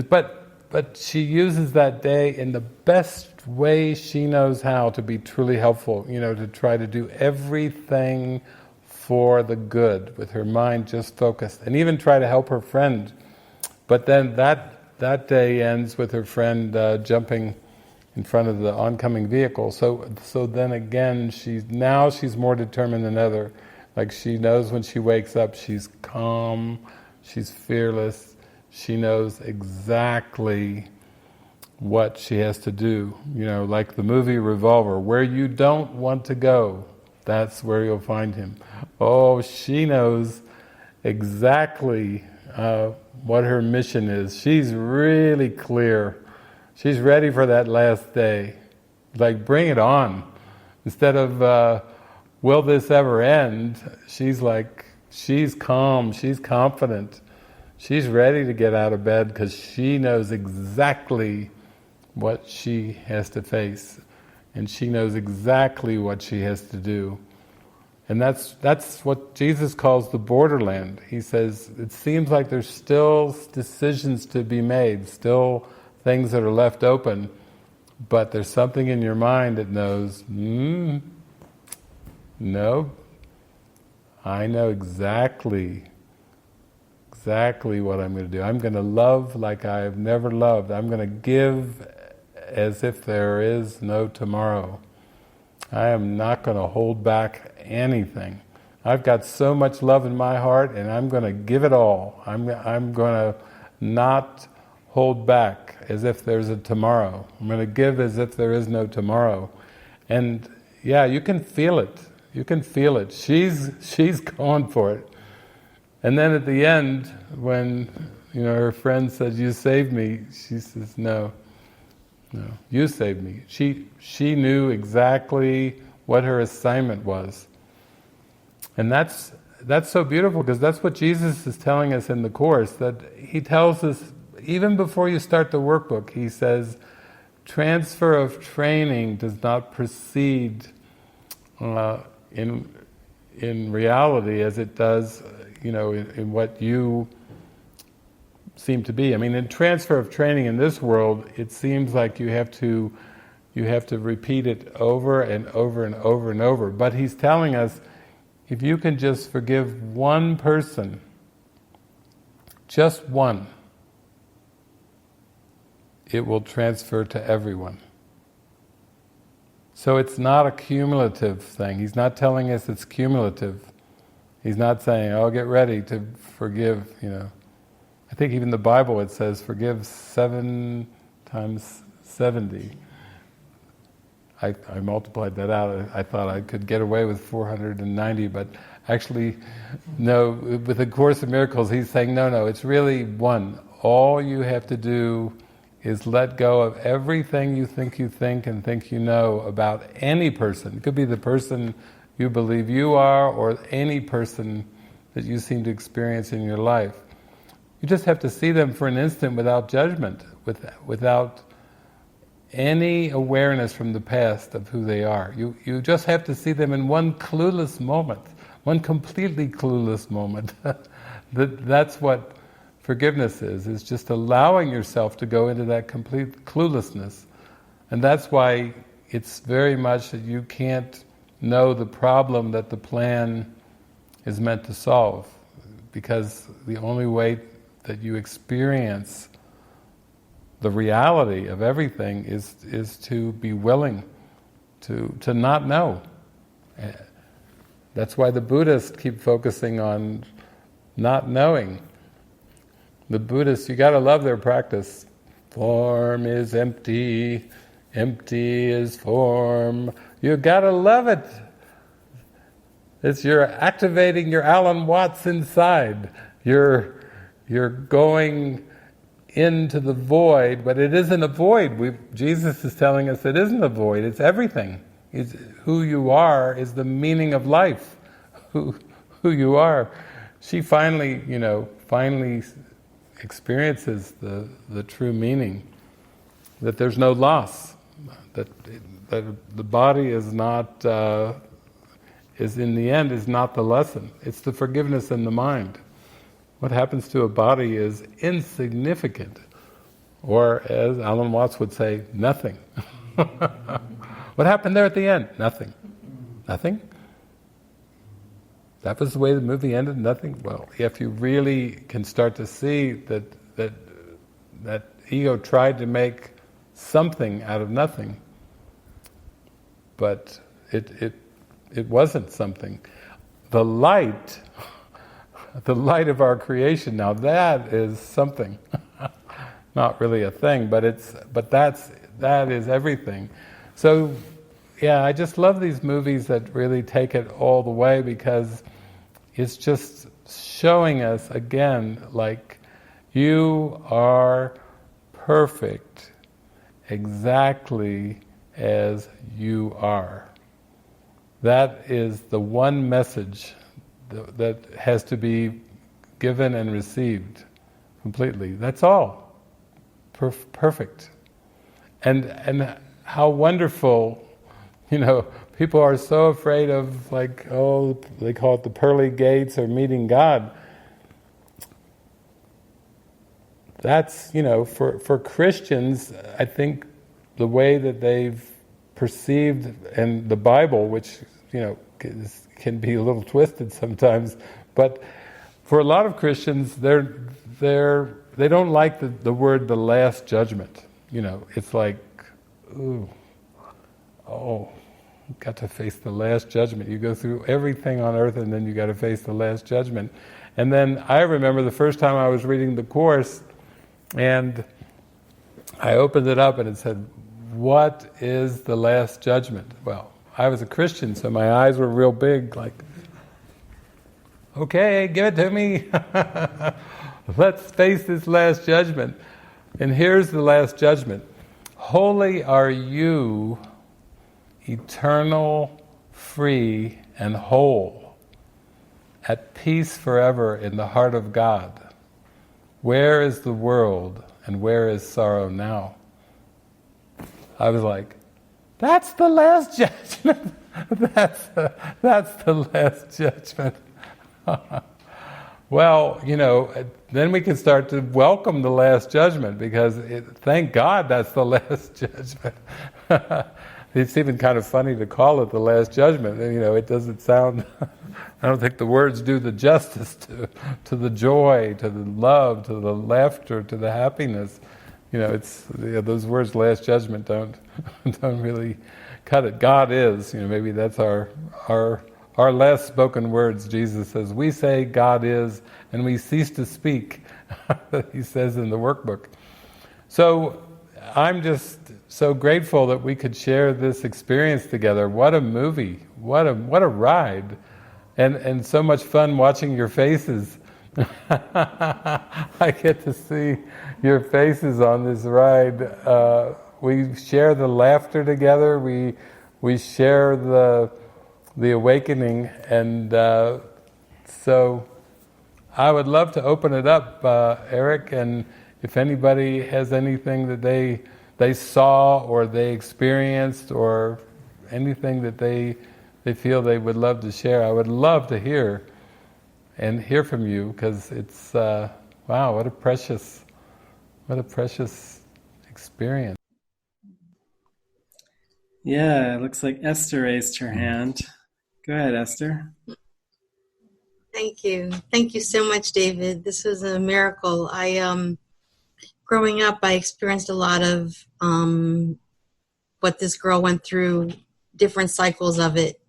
But she uses that day in the best way she knows how to be truly helpful, to try to do everything for the good, with her mind just focused, and even try to help her friend. But then that day ends with her friend jumping in front of the oncoming vehicle. So then again, she's more determined than ever. Like, she knows when she wakes up, she's calm, she's fearless, she knows exactly what she has to do. Like the movie Revolver, where you don't want to go, that's where you'll find him. Oh, she knows exactly what her mission is. She's really clear. She's ready for that last day. Like, bring it on. Instead of, will this ever end? She's calm, she's confident. She's ready to get out of bed because she knows exactly what she has to face. And she knows exactly what she has to do. And that's what Jesus calls the borderland. He says, it seems like there's still decisions to be made, still things that are left open, but there's something in your mind that knows, no, I know exactly what I'm going to do. I'm going to love like I've never loved. I'm going to give as if there is no tomorrow. I am not going to hold back anything. I've got so much love in my heart, and I'm going to give it all. I'm going to not hold back as if there's a tomorrow. I'm going to give as if there is no tomorrow. And yeah, you can feel it. You can feel it. She's going for it. And then at the end, when her friend says, "You saved me," she says, "No, you saved me." She knew exactly what her assignment was. And that's so beautiful, because that's what Jesus is telling us in the Course, that he tells us, even before you start the workbook, he says, transfer of training does not proceed in reality as it does, in what you seem to be. I mean, in transfer of training in this world, it seems like you have to repeat it over and over and over and over. But he's telling us, if you can just forgive one person, just one, it will transfer to everyone. So it's not a cumulative thing. He's not telling us it's cumulative. He's not saying, "Oh, get ready to forgive," I think even the Bible, it says, forgive 7 times 70. I multiplied that out. I thought I could get away with 490, but actually, no, with the Course in Miracles, he's saying, no, it's really one. All you have to do is let go of everything you think and think you know about any person. It could be the person you believe you are, or any person that you seem to experience in your life. You just have to see them for an instant without judgment, without any awareness from the past of who they are. You just have to see them in one clueless moment, one completely clueless moment. That's what forgiveness is just allowing yourself to go into that complete cluelessness. And that's why it's very much that you can't know the problem that the plan is meant to solve, because the only way that you experience the reality of everything is to be willing to not know. That's why the Buddhists keep focusing on not knowing. The Buddhists, you got to love their practice. Form is empty, empty is form. You got to love it. You're activating your Alan Watts inside. You're going into the void, but it isn't a void. Jesus is telling us it isn't a void, it's everything. Who you are is the meaning of life. Who you are. She finally experiences the true meaning, that there's no loss, that the body is not, is in the end is not the lesson. It's the forgiveness in the mind. What happens to a body is insignificant, or as Alan Watts would say, nothing. What happened there at the end? Nothing. Nothing? That was the way the movie ended? Nothing? Well, if you really can start to see that ego tried to make something out of nothing, but it wasn't something. The light of our creation, now that is something. Not really a thing, but that is everything. So yeah, I just love these movies that really take it all the way, because it's just showing us again, like, you are perfect exactly as you are. That is the one message that has to be given and received completely. That's all. Perfect. And how wonderful, people are so afraid of, like, they call it the pearly gates or meeting God. That's, for Christians, I think the way that they've perceived, and the Bible, which, can be a little twisted sometimes, but for a lot of Christians, they don't like the word "the last judgment." It's like, ooh, you've got to face the last judgment. You go through everything on earth, and then you got to face the last judgment. And then I remember the first time I was reading the Course, and I opened it up, and it said, "What is the last judgment?" Well, I was a Christian, so my eyes were real big, like, okay, give it to me. Let's face this last judgment. And here's the last judgment. Holy are you, eternal, free, and whole, at peace forever in the heart of God. Where is the world, and where is sorrow now? I was like, that's the last judgment. That's the last judgment. Well, then we can start to welcome the last judgment, because thank God that's the last judgment. It's even kind of funny to call it the last judgment. It doesn't sound, I don't think the words do the justice to the joy, to the love, to the laughter, to the happiness. Those words, last judgment, don't really cut it. God is, maybe that's our last spoken words. Jesus says, we say God is, and we cease to speak, he says in the workbook. So I'm just so grateful that we could share this experience together. What a movie, what a ride, and so much fun watching your faces. I get to see your faces on this ride. We share the laughter together, we share the awakening, and so I would love to open it up, Eric, and if anybody has anything that they saw or they experienced, or anything that they feel they would love to share, I would love to hear from you, because it's wow, what a precious experience. Yeah, it looks like Esther raised her hand. Go ahead, Esther. Thank you. Thank you so much, David. This was a miracle. Growing up, I experienced a lot of what this girl went through, different cycles of it,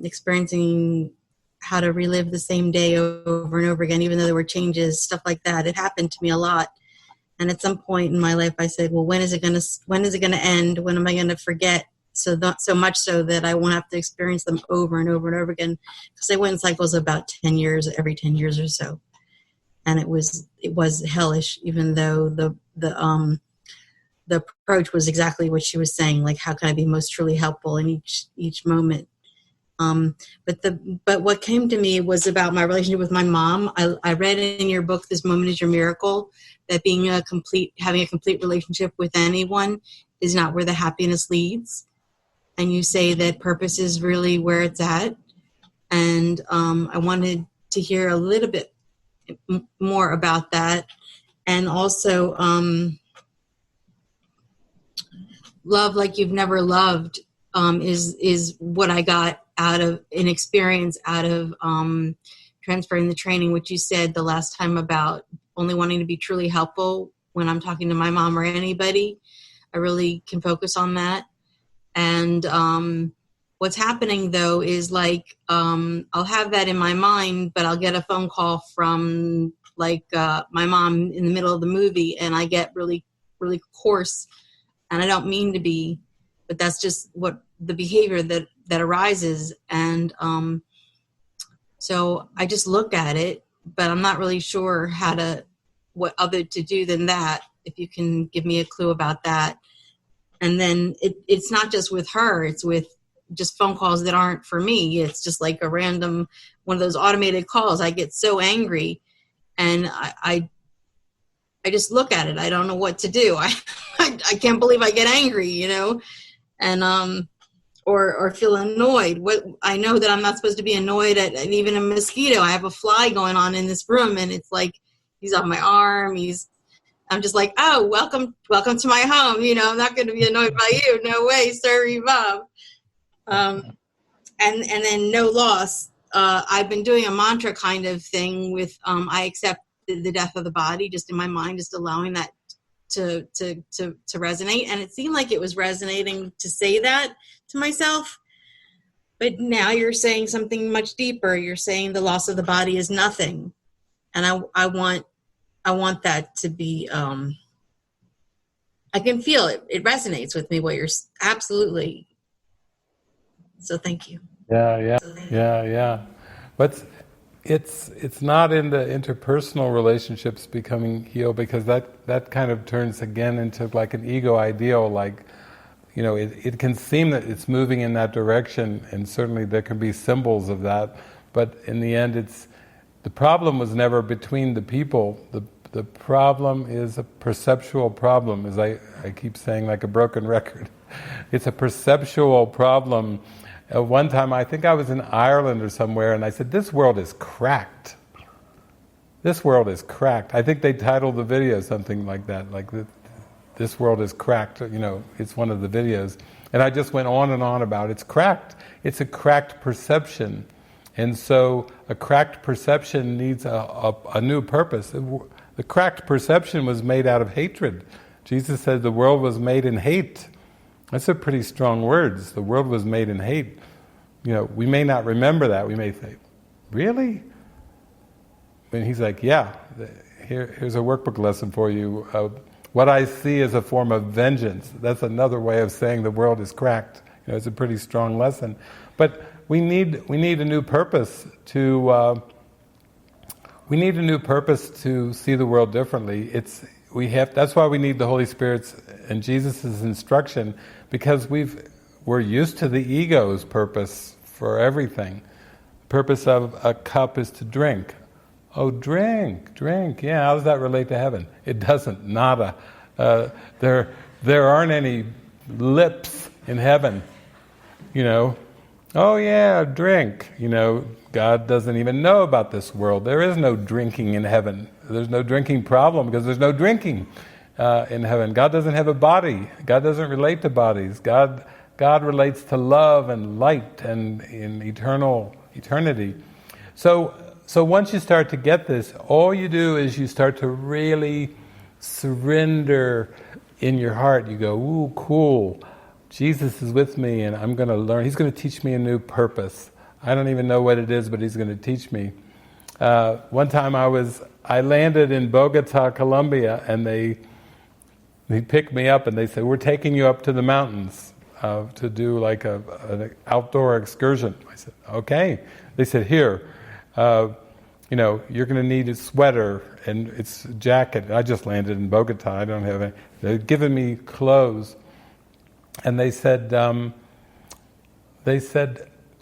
experiencing how to relive the same day over and over again, even though there were changes, stuff like that. It happened to me a lot. And at some point in my life, I said, well, when is it going to end? When am I going to forget? So much so that I won't have to experience them over and over and over again. Because they went in cycles of about 10 years, every 10 years or so. And it was hellish, even though the approach was exactly what she was saying, like, how can I be most truly helpful in each moment? But what came to me was about my relationship with my mom. I read in your book, This Moment Is Your Miracle, that having a complete relationship with anyone is not where the happiness leads. And you say that purpose is really where it's at. And I wanted to hear a little bit more about that. And also, love like you've never loved is what I got out of an experience out of transferring the training, which you said the last time about only wanting to be truly helpful when I'm talking to my mom or anybody. I really can focus on that. And what's happening though is like I'll have that in my mind, but I'll get a phone call from like my mom in the middle of the movie, and I get really, really coarse. And I don't mean to be, but that's just what the behavior that arises. And so I just look at it, but I'm not really sure what other to do than that. If you can give me a clue about that. And then it's not just with her, it's with just phone calls that aren't for me. It's just like a random one of those automated calls. I get so angry, and I just look at it. I don't know what to do. I can't believe I get angry, and or feel annoyed. What I know that I'm not supposed to be annoyed at even a mosquito. I have a fly going on in this room, and it's like he's on my arm. I'm just like, oh, welcome to my home. I'm not going to be annoyed by you. No way, sorry, Bob. And then no loss. I've been doing a mantra kind of thing with I accept the death of the body, just in my mind, just allowing that to resonate. And it seemed like it was resonating to say that to myself. But now you're saying something much deeper. You're saying the loss of the body is nothing. And I want that to be, I can feel it. It resonates with me what you're absolutely. So thank you. Yeah. But it's not in the interpersonal relationships becoming healed, because that kind of turns again into like an ego ideal, like, it can seem that it's moving in that direction, and certainly there can be symbols of that, but in the end the problem was never between the people. The problem is a perceptual problem, as I keep saying like a broken record. It's a perceptual problem. One time, I think I was in Ireland or somewhere, and I said, this world is cracked. This world is cracked. I think they titled the video something like that, like this world is cracked, it's one of the videos. And I just went on and on about it's cracked. It's a cracked perception. And so a cracked perception needs a new purpose. The cracked perception was made out of hatred. Jesus said the world was made in hate. That's a pretty strong words. The world was made in hate. We may not remember that. We may say, really? And he's like, yeah, here's a workbook lesson for you. What I see is a form of vengeance. That's another way of saying the world is cracked. It's a pretty strong lesson. But we need a new purpose to see the world differently. That's why we need the Holy Spirit's and Jesus' instruction, because we're used to the ego's purpose for everything. The purpose of a cup is to drink. Oh, drink. Yeah, how does that relate to heaven? It doesn't. Nada. There aren't any lips in heaven. Oh yeah, drink. God doesn't even know about this world. There is no drinking in heaven. There's no drinking problem because there's no drinking in heaven. God doesn't have a body. God doesn't relate to bodies. God relates to love and light and in eternity. So once you start to get this, all you do is you start to really surrender in your heart. You go, ooh, cool. Jesus is with me, and I'm going to learn. He's going to teach me a new purpose. I don't even know what it is, but he's going to teach me. One time I landed in Bogota, Colombia, and they picked me up and they said, we're taking you up to the mountains to do like an outdoor excursion. I said, okay. They said, here, you're going to need a sweater and it's a jacket. I just landed in Bogota. I don't have any. They'd given me clothes. And they said,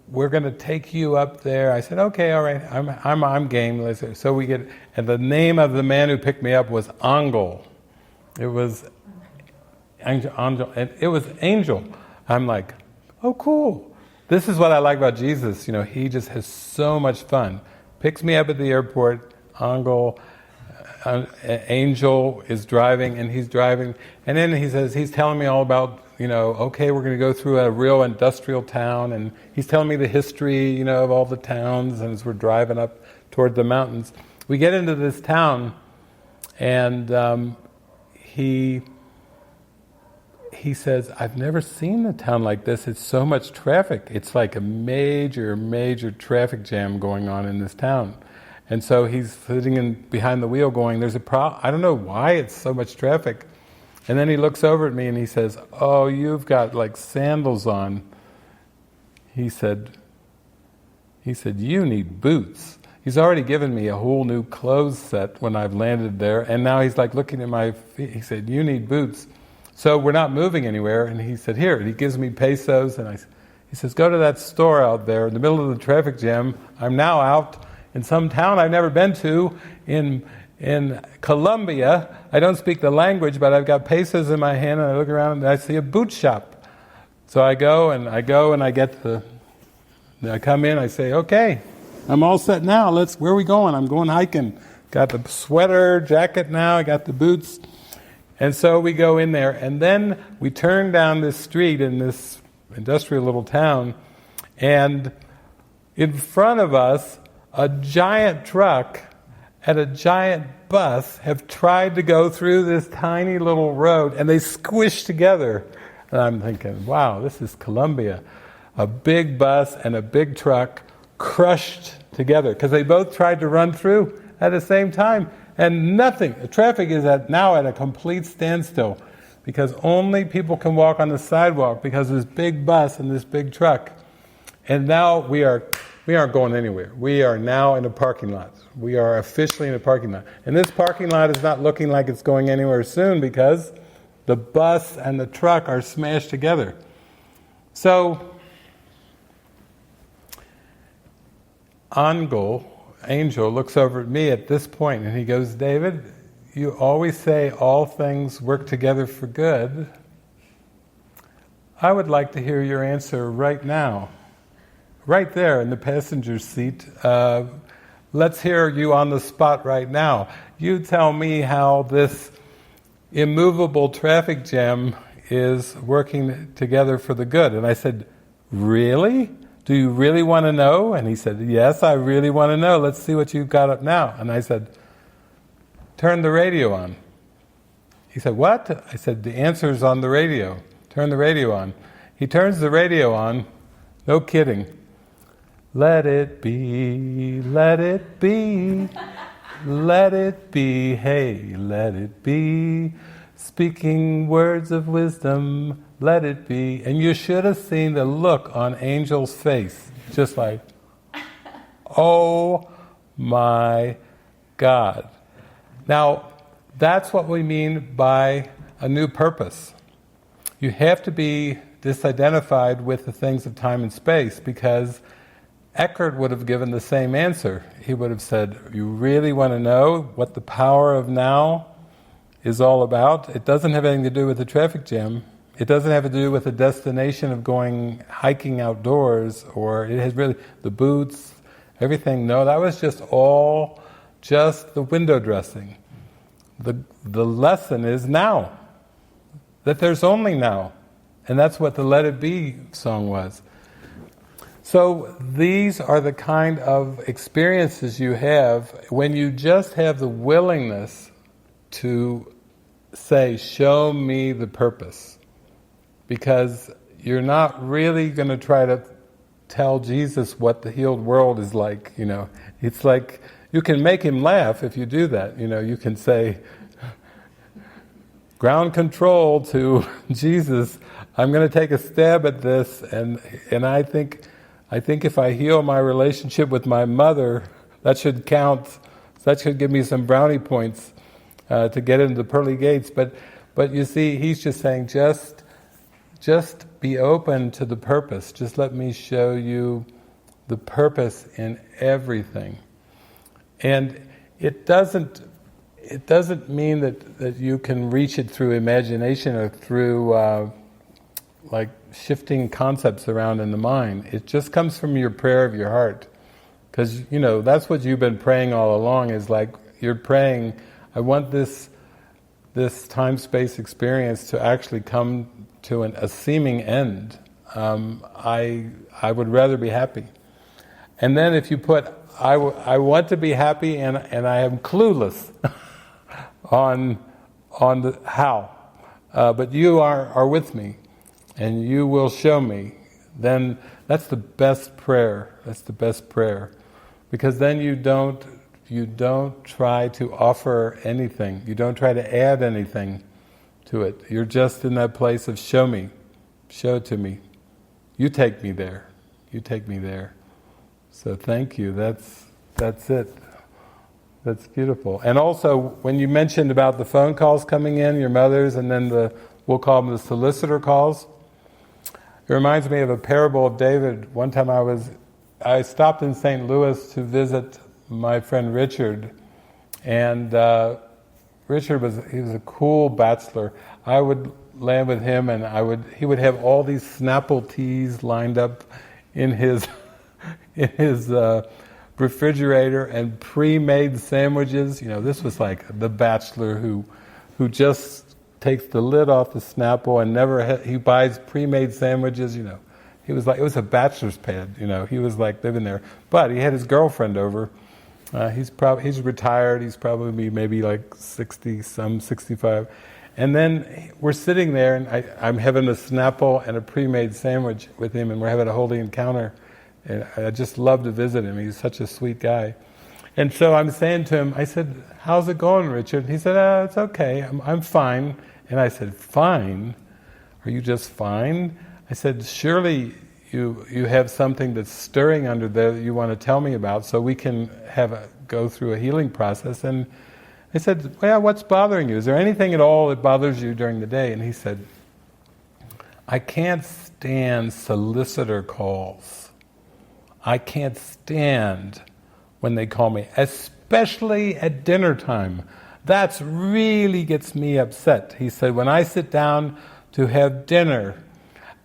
we're going to take you up there. I said, okay, all right, I'm game. So we get, and the name of the man who picked me up was Angel. It was Angel, and it was Angel. I'm like, oh, cool. This is what I like about Jesus. He just has so much fun. Picks me up at the airport. Angel, Angel is driving, and he's driving, and then he says, he's telling me all about, okay, we're going to go through a real industrial town, and he's telling me the history, of all the towns, and as we're driving up toward the mountains, we get into this town, and he says, I've never seen a town like this. It's so much traffic. It's like a major, major traffic jam going on in this town. And so he's sitting behind the wheel going, there's a problem. I don't know why it's so much traffic. And then he looks over at me and he says, oh, you've got like sandals on. He said, you need boots. He's already given me a whole new clothes set when I've landed there. And now he's like looking at my feet. He said, you need boots. So we're not moving anywhere, and he said, here, and he gives me pesos, and he says, go to that store out there in the middle of the traffic jam. I'm now out in some town I've never been to, in Colombia. I don't speak the language, but I've got pesos in my hand, and I look around, and I see a boot shop. So I go, and I come in, I say, okay, I'm all set now, where are we going? I'm going hiking. Got the sweater, jacket now, I got the boots. And so we go in there, and then we turn down this street in this industrial little town, and in front of us, a giant truck and a giant bus have tried to go through this tiny little road, and they squish together. And I'm thinking, wow, this is Colombia. A big bus and a big truck crushed together, because they both tried to run through at the same time. And nothing, the traffic is now at a complete standstill, because only people can walk on the sidewalk because of this big bus and this big truck. And now we aren't going anywhere. We are now in a parking lot. We are officially in a parking lot. And this parking lot is not looking like it's going anywhere soon, because the bus and the truck are smashed together. So, Angel looks over at me at this point and he goes, David, you always say all things work together for good. I would like to hear your answer right now. Right there in the passenger seat. Let's hear you on the spot right now. You tell me how this immovable traffic jam is working together for the good. And I said, really? Do you really want to know? And he said, yes, I really want to know. Let's see what you've got up now. And I said, turn the radio on. He said, what? I said, the answer's on the radio. Turn the radio on. He turns the radio on. No kidding. Let it be, let it be, let it be, hey, let it be. Speaking words of wisdom, let it be. And you should have seen the look on Angel's face. Just like, oh my God. Now, that's what we mean by a new purpose. You have to be disidentified with the things of time and space, because Eckhart would have given the same answer. He would have said, you really want to know what the power of now is all about? It doesn't have anything to do with the traffic jam. It doesn't have to do with the destination of going hiking outdoors, or it has really, the boots, everything. No, that was just the window dressing. The lesson is now. That there's only now. And that's what the Let It Be song was. So these are the kind of experiences you have when you just have the willingness to say, show me the purpose. Because you're not really going to try to tell Jesus what the healed world is like, It's like, you can make him laugh if you do that, You can say, ground control to Jesus, I'm going to take a stab at this, and I think if I heal my relationship with my mother, that should count, that should give me some brownie points to get into the pearly gates. But you see, he's just saying, just be open to the purpose. Just let me show you the purpose in everything. And it doesn't mean that you can reach it through imagination or through like shifting concepts around in the mind. It just comes from your prayer of your heart. Because, that's what you've been praying all along, is like, you're praying, I want this time-space experience to actually come to a seeming end. I would rather be happy. And then if you put, I want to be happy and I am clueless on the how, but you are with me and you will show me, then that's the best prayer. That's the best prayer. Because then you don't try to offer anything. You don't try to add anything to it. You're just in that place of show me. Show it to me. You take me there. You take me there. So thank you. That's it. That's beautiful. And also, when you mentioned about the phone calls coming in, your mother's, and then we'll call them the solicitor calls, it reminds me of a parable of David. One time I stopped in St. Louis to visit my friend Richard, and Richard was a cool bachelor. I would land with him, and he would have all these Snapple teas lined up in his refrigerator, and pre-made sandwiches. This was like the bachelor who just takes the lid off the Snapple and he buys pre-made sandwiches. He was like, it was a bachelor's pad. He was like living there, but he had his girlfriend over. He's retired. He's probably maybe like 65. And then we're sitting there, and I'm having a Snapple and a pre-made sandwich with him, and we're having a holy encounter. And I just love to visit him. He's such a sweet guy. And so I'm saying to him, I said, "How's it going, Richard?" He said, "It's okay. I'm fine." And I said, "Fine? Are you just fine?" I said, "Surely you have something that's stirring under there that you want to tell me about, so we can go through a healing process." And I said, "Well, what's bothering you? Is there anything at all that bothers you during the day?" And he said, "I can't stand solicitor calls. I can't stand when they call me, especially at dinner time. That really gets me upset." He said, "When I sit down to have dinner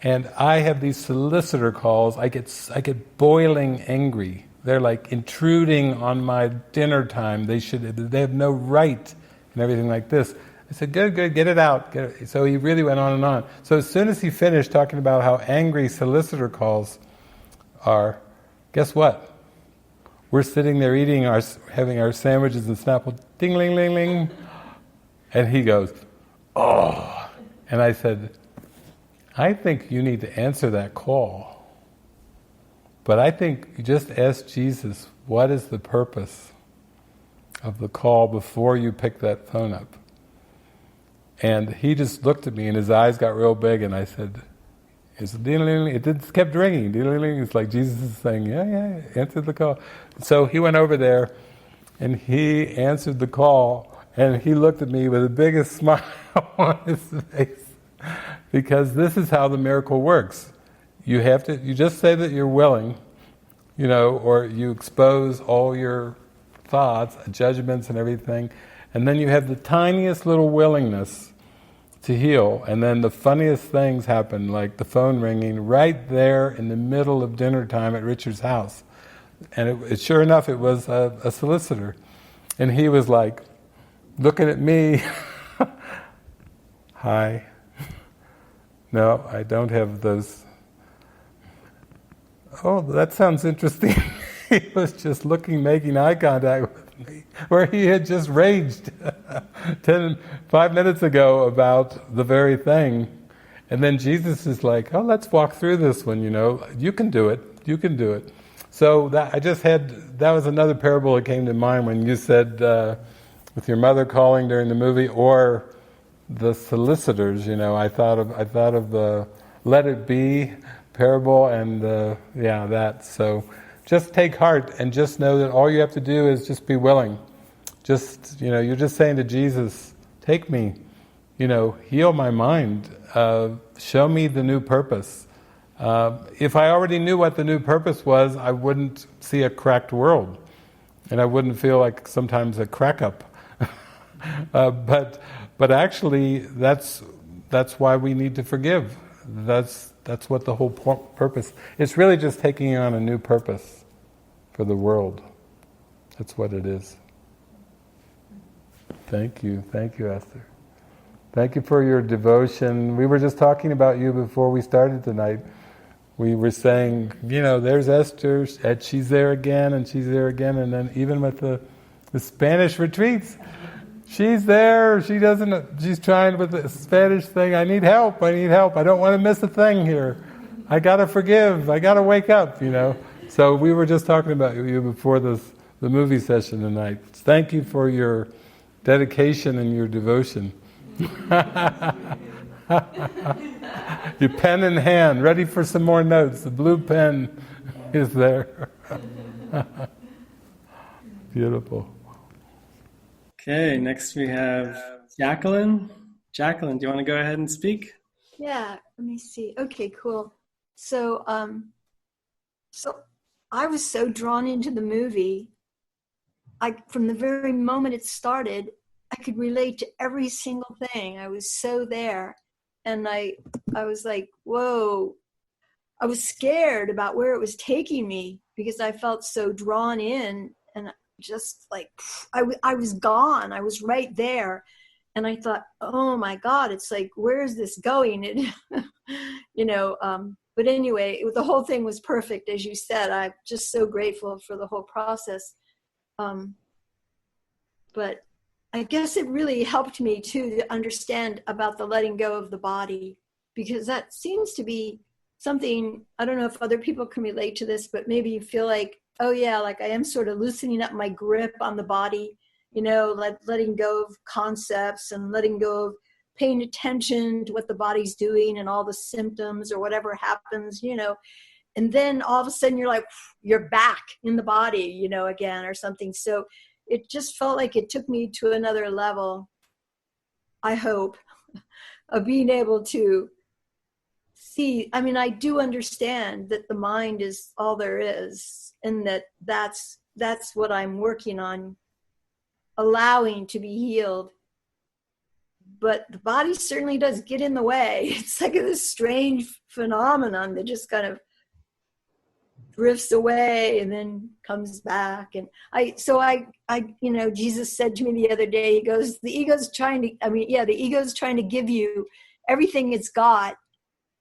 and I have these solicitor calls, I get boiling angry. They're like intruding on my dinner time. They have no right," and everything like this. I said, good, get it out. So he really went on and on. So as soon as he finished talking about how angry solicitor calls are, guess what? We're sitting there having our sandwiches and Snapple, ding, ling, ling, ling. And he goes, "Oh." And I said, "I think you need to answer that call. But I think you just ask Jesus, what is the purpose of the call before you pick that phone up?" And he just looked at me and his eyes got real big, and I said, it kept ringing. It's like Jesus is saying, yeah, answer the call. So he went over there and he answered the call, and he looked at me with the biggest smile on his face, because this is how the miracle works. You just say that you're willing, or you expose all your thoughts, judgments and everything, and then you have the tiniest little willingness to heal, and then the funniest things happen, like the phone ringing right there in the middle of dinner time at Richard's house. And sure enough, it was a solicitor. And he was like, looking at me, "Hi. No, I don't have those." "Oh, that sounds interesting." He was just making eye contact with me, where he had just raged 5 minutes ago about the very thing. And then Jesus is like, "Oh, let's walk through this one, you can do it, you can do it." So that was another parable that came to mind when you said, with your mother calling during the movie, or the solicitors, I thought of the Let It Be parable, and that. So just take heart and just know that all you have to do is just be willing. Just, you're just saying to Jesus, "Take me, heal my mind, show me the new purpose." If I already knew what the new purpose was, I wouldn't see a cracked world, and I wouldn't feel like sometimes a crack up. But actually, that's why we need to forgive. That's what the whole purpose. It's really just taking on a new purpose. for the world. That's what it is. Thank you, Esther. Thank you for your devotion. We were just talking about you before we started tonight. We were saying, there's Esther, and she's there again, and she's there again, and then even with the Spanish retreats, she's there, she's trying with the Spanish thing, I need help, I don't want to miss a thing here. I gotta forgive, I gotta wake up, So we were just talking about you before the movie session tonight. Thank you for your dedication and your devotion. Your pen in hand, ready for some more notes. The blue pen is there. Beautiful. Okay, next we have Jacqueline. Jacqueline, do you want to go ahead and speak? Yeah, let me see. Okay, cool. So I was so drawn into the movie. From the very moment it started, I could relate to every single thing. I was so there. And I was like, whoa. I was scared about where it was taking me because I felt so drawn in, and just like, I was gone. I was right there. And I thought, oh my God, it's like, where is this going? But anyway, the whole thing was perfect. As you said, I'm just so grateful for the whole process. But I guess it really helped me too to understand about the letting go of the body, because that seems to be something, I don't know if other people can relate to this, but maybe you feel like, oh yeah, like I am sort of loosening up my grip on the body, letting go of concepts and letting go of paying attention to what the body's doing and all the symptoms or whatever happens, and then all of a sudden you're back in the body, again or something. So it just felt like it took me to another level, I hope, of being able to see. I mean, I do understand that the mind is all there is, and that's what I'm working on, allowing to be healed. But the body certainly does get in the way. It's like this strange phenomenon that just kind of drifts away and then comes back. And Jesus said to me the other day, he goes, the ego's trying to give you everything it's got.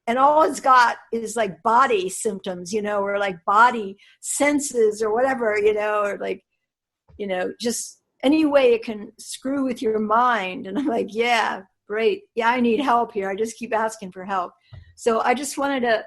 And all it's got is like body symptoms, or like body senses or whatever, or like, just any way it can screw with your mind. And I'm like, yeah, great. Yeah, I need help here. I just keep asking for help. So I just wanted to,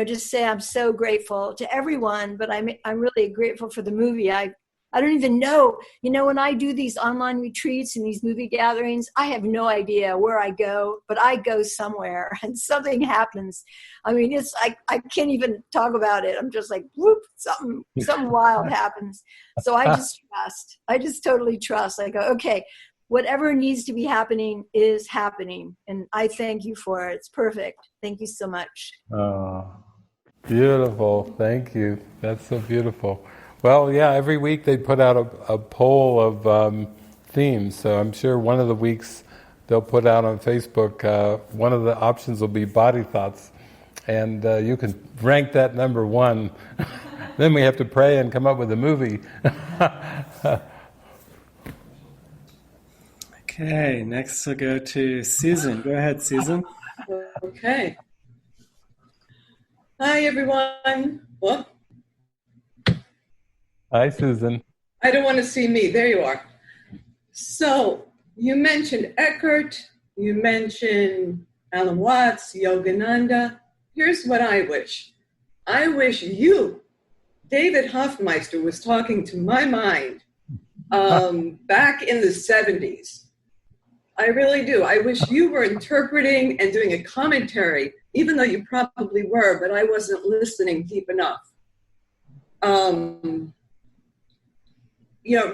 just say I'm so grateful to everyone, but I'm really grateful for the movie. I don't even know, when I do these online retreats and these movie gatherings, I have no idea where I go, but I go somewhere and something happens. I mean, it's I can't even talk about it. I'm just like, whoop, something wild happens. So I just totally trust. I go, okay, whatever needs to be happening is happening. And I thank you for it. It's perfect. Thank you so much. Oh, beautiful. Thank you. That's so beautiful. Well, yeah, every week they put out a poll of themes. So I'm sure one of the weeks they'll put out on Facebook, one of the options will be body thoughts. And you can rank that number one. Then we have to pray and come up with a movie. Okay, next we'll go to Susan. Go ahead, Susan. Okay. Hi, everyone. Well, Hi, Susan. I don't want to see me. There you are. So you mentioned Eckhart. You mentioned Alan Watts, Yogananda. Here's what I wish. I wish you, David Hoffmeister, was talking to my mind back in the 70s. I really do. I wish you were interpreting and doing a commentary, even though you probably were, but I wasn't listening deep enough.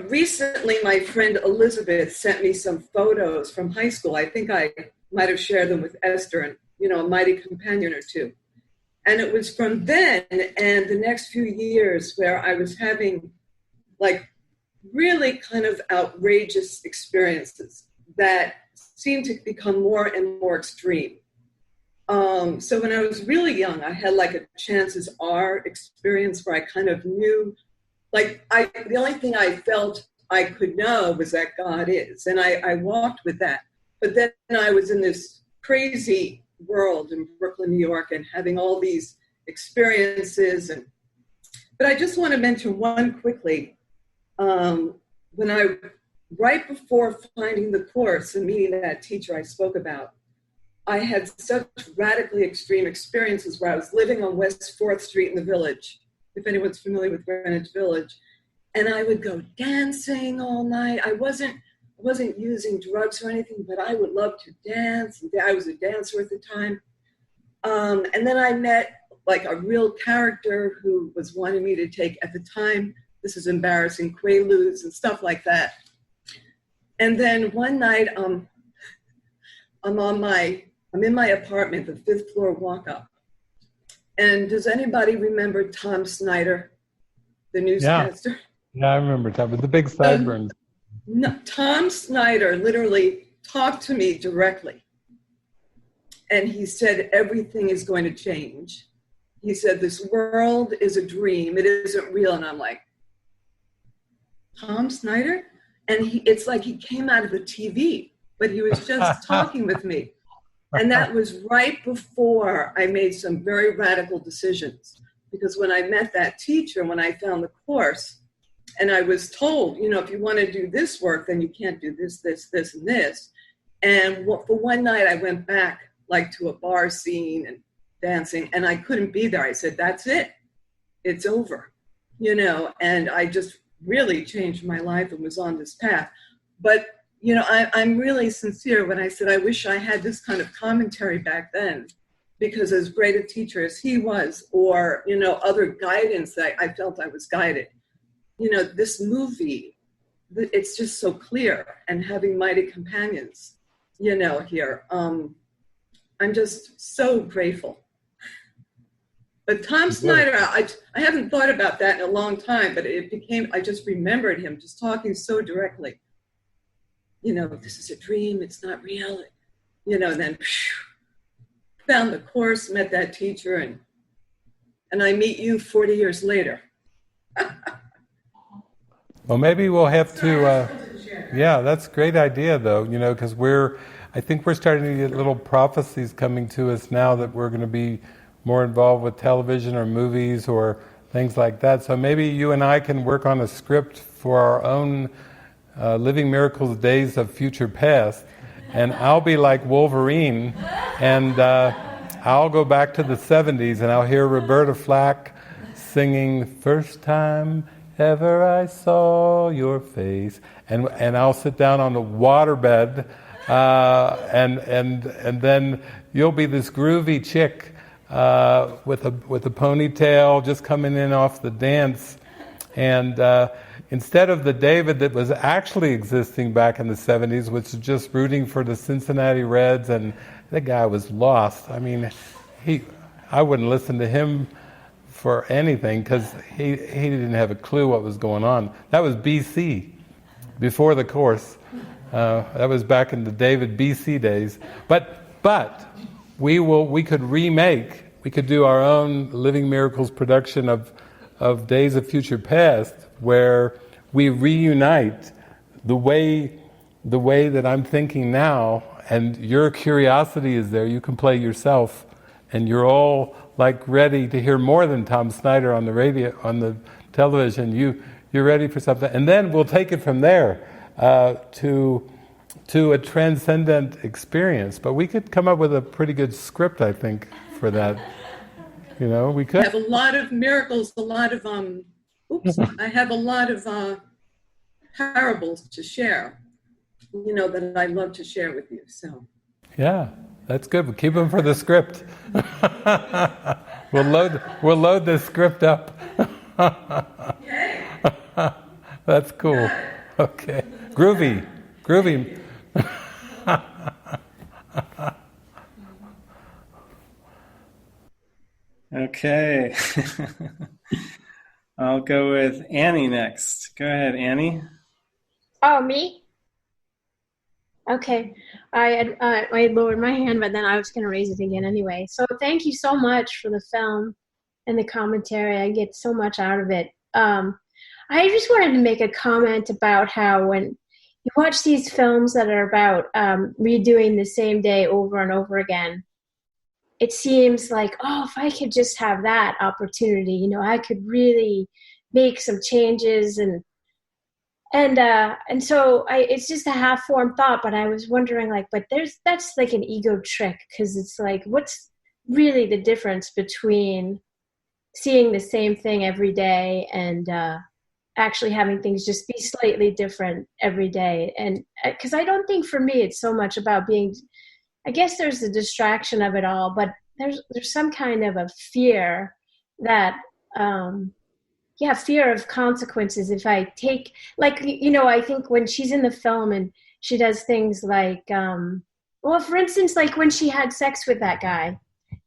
Recently my friend Elizabeth sent me some photos from high school. I think I might have shared them with Esther and, a mighty companion or two. And it was from then and the next few years where I was having like really kind of outrageous experiences that seemed to become more and more extreme. So when I was really young, I had like a chances are experience where I kind of knew the only thing I felt I could know was that God is. And I walked with that. But then I was in this crazy world in Brooklyn, New York, and having all these experiences. But I just want to mention one quickly. Right before finding the course and meeting that teacher I spoke about, I had such radically extreme experiences where I was living on West 4th Street in the Village, if anyone's familiar with Greenwich Village, and I would go dancing all night. I wasn't using drugs or anything, but I would love to dance. And I was a dancer at the time. And then I met like a real character who was wanting me to take, at the time, this is embarrassing, Quaaludes and stuff like that. And then one night, I'm in my apartment, the 5th floor walk up. And does anybody remember Tom Snyder, the newscaster? Yeah, I remember Tom, with the big sideburns. No, Tom Snyder literally talked to me directly. And he said, everything is going to change. He said, this world is a dream. It isn't real. And I'm like, Tom Snyder? And it's like he came out of the TV, but he was just talking with me. And that was right before I made some very radical decisions. Because when I met that teacher, when I found the course, and I was told, if you want to do this work, then you can't do this, this, this, and this. And for one night, I went back like to a bar scene and dancing, and I couldn't be there. I said, that's it. It's over. And I just really changed my life and was on this path. But, I'm really sincere when I said I wish I had this kind of commentary back then, because as great a teacher as he was, or, other guidance that I felt I was guided, this movie, it's just so clear, and having mighty companions, here, I'm just so grateful. But Tom Snyder, I haven't thought about that in a long time, but I just remembered him just talking so directly. This is a dream, it's not real. Then found the course, met that teacher, and I meet you 40 years later. Well, maybe we'll have to, yeah, that's a great idea though, because I think we're starting to get little prophecies coming to us now that we're going to be more involved with television or movies or things like that. So maybe you and I can work on a script for our own Living Miracles Days of Future Past, and I'll be like Wolverine, and I'll go back to the 70s and I'll hear Roberta Flack singing "First Time Ever I Saw Your Face," and I'll sit down on the waterbed, and then you'll be this groovy chick with a ponytail just coming in off the dance, and instead of the David that was actually existing back in the 70s, which was just rooting for the Cincinnati Reds, and that guy was lost. I mean, I wouldn't listen to him for anything because he didn't have a clue what was going on. That was BC, before the course. That was back in the David BC days. But we could do our own Living Miracles production of Days of Future Past, where we reunite the way that I'm thinking now, and your curiosity is there. You can play yourself, and you're all like ready to hear more than Tom Snyder on the radio, on the television. You're ready for something, and then we'll take it from there to a transcendent experience. But we could come up with a pretty good script, I think, for that. We could I have a lot of miracles, a lot of I have a lot of parables to share, that I love to share with you. So yeah, that's good. We'll keep them for the script. We'll load the script up. okay. That's cool. Okay, groovy. Okay. I'll go with Annie next. Go ahead, Annie. Oh, me? Okay. I had lowered my hand, but then I was going to raise it again anyway. So thank you so much for the film and the commentary. I get so much out of it. I I just wanted to make a comment about how when you watch these films that are about redoing the same day over and over again, it seems like, oh, if I could just have that opportunity, you know, I could really make some changes and so it's just a half-formed thought, but I was wondering, like, but that's like an ego trick, because it's like, what's really the difference between seeing the same thing every day and actually having things just be slightly different every day? And because I don't think for me it's so much about being, I guess there's the distraction of it all, but there's some kind of a fear that fear of consequences. If I take, like, you know, I think when she's in the film and she does things like well, for instance, like when she had sex with that guy,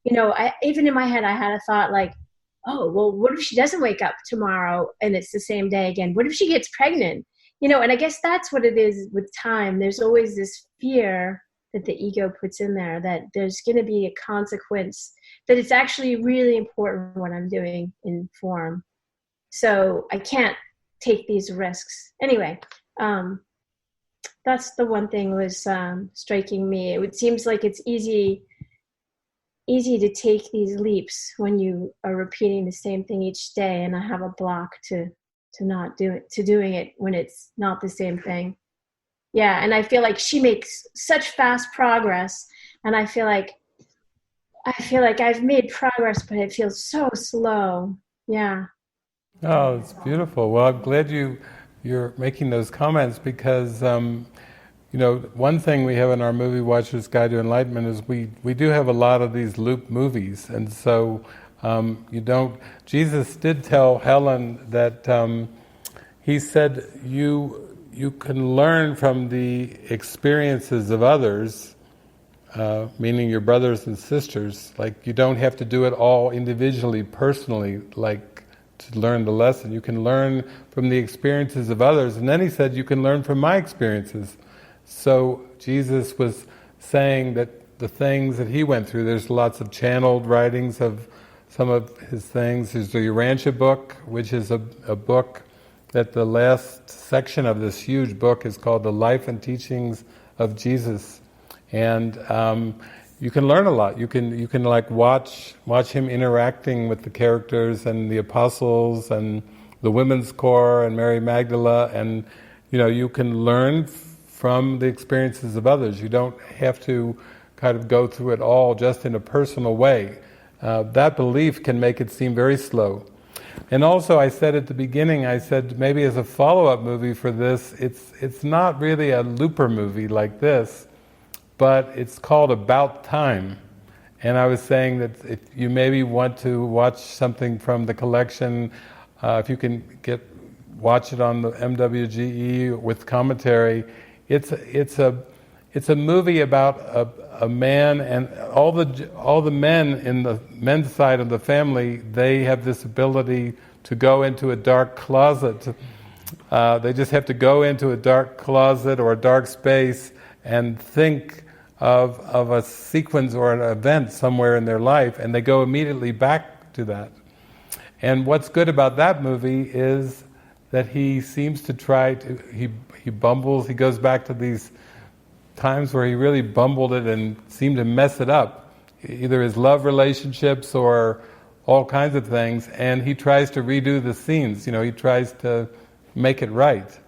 you know, even in my head I had a thought like, oh, well, what if she doesn't wake up tomorrow and it's the same day again? What if she gets pregnant? You know, and I guess that's what it is with time. There's always this fear that the ego puts in there, that there's going to be a consequence, that it's actually really important what I'm doing in form. So I can't take these risks. Anyway, that's the one thing was striking me. It seems like it's easy to take these leaps when you are repeating the same thing each day, and I have a block to not do it, to doing it when it's not the same thing. Yeah, and I feel like she makes such fast progress, and I feel like I've made progress, but it feels so slow. Yeah. Oh, it's beautiful. Well, I'm glad you're making those comments, because you know, one thing we have in our Movie Watcher's Guide to Enlightenment is we do have a lot of these loop movies, and so Jesus did tell Helen that he said you can learn from the experiences of others, meaning your brothers and sisters. Like, you don't have to do it all individually, personally, like to learn the lesson. You can learn from the experiences of others, and then he said you can learn from my experiences. So Jesus was saying that the things that he went through, there's lots of channeled writings of some of his things. There's the Urantia book, which is a book that the last section of this huge book is called The Life and Teachings of Jesus. And you can learn a lot. You can like watch him interacting with the characters and the apostles and the women's choir and Mary Magdala, and you know, you can learn from the experiences of others. You don't have to kind of go through it all just in a personal way. That belief can make it seem very slow. And also, I said at the beginning, I said maybe as a follow-up movie for this, it's not really a looper movie like this, but it's called About Time. And I was saying that if you maybe want to watch something from the collection, if you can watch it on the MWGE with commentary. It's a movie about a man, and all the men in the men's side of the family, they have this ability to go into a dark closet. They just have to go into a dark closet or a dark space and think of a sequence or an event somewhere in their life, and they go immediately back to that. And what's good about that movie is that he seems to try to, he bumbles, he goes back to these times where he really bumbled it and seemed to mess it up, either his love relationships or all kinds of things, and he tries to redo the scenes, you know, he tries to make it right.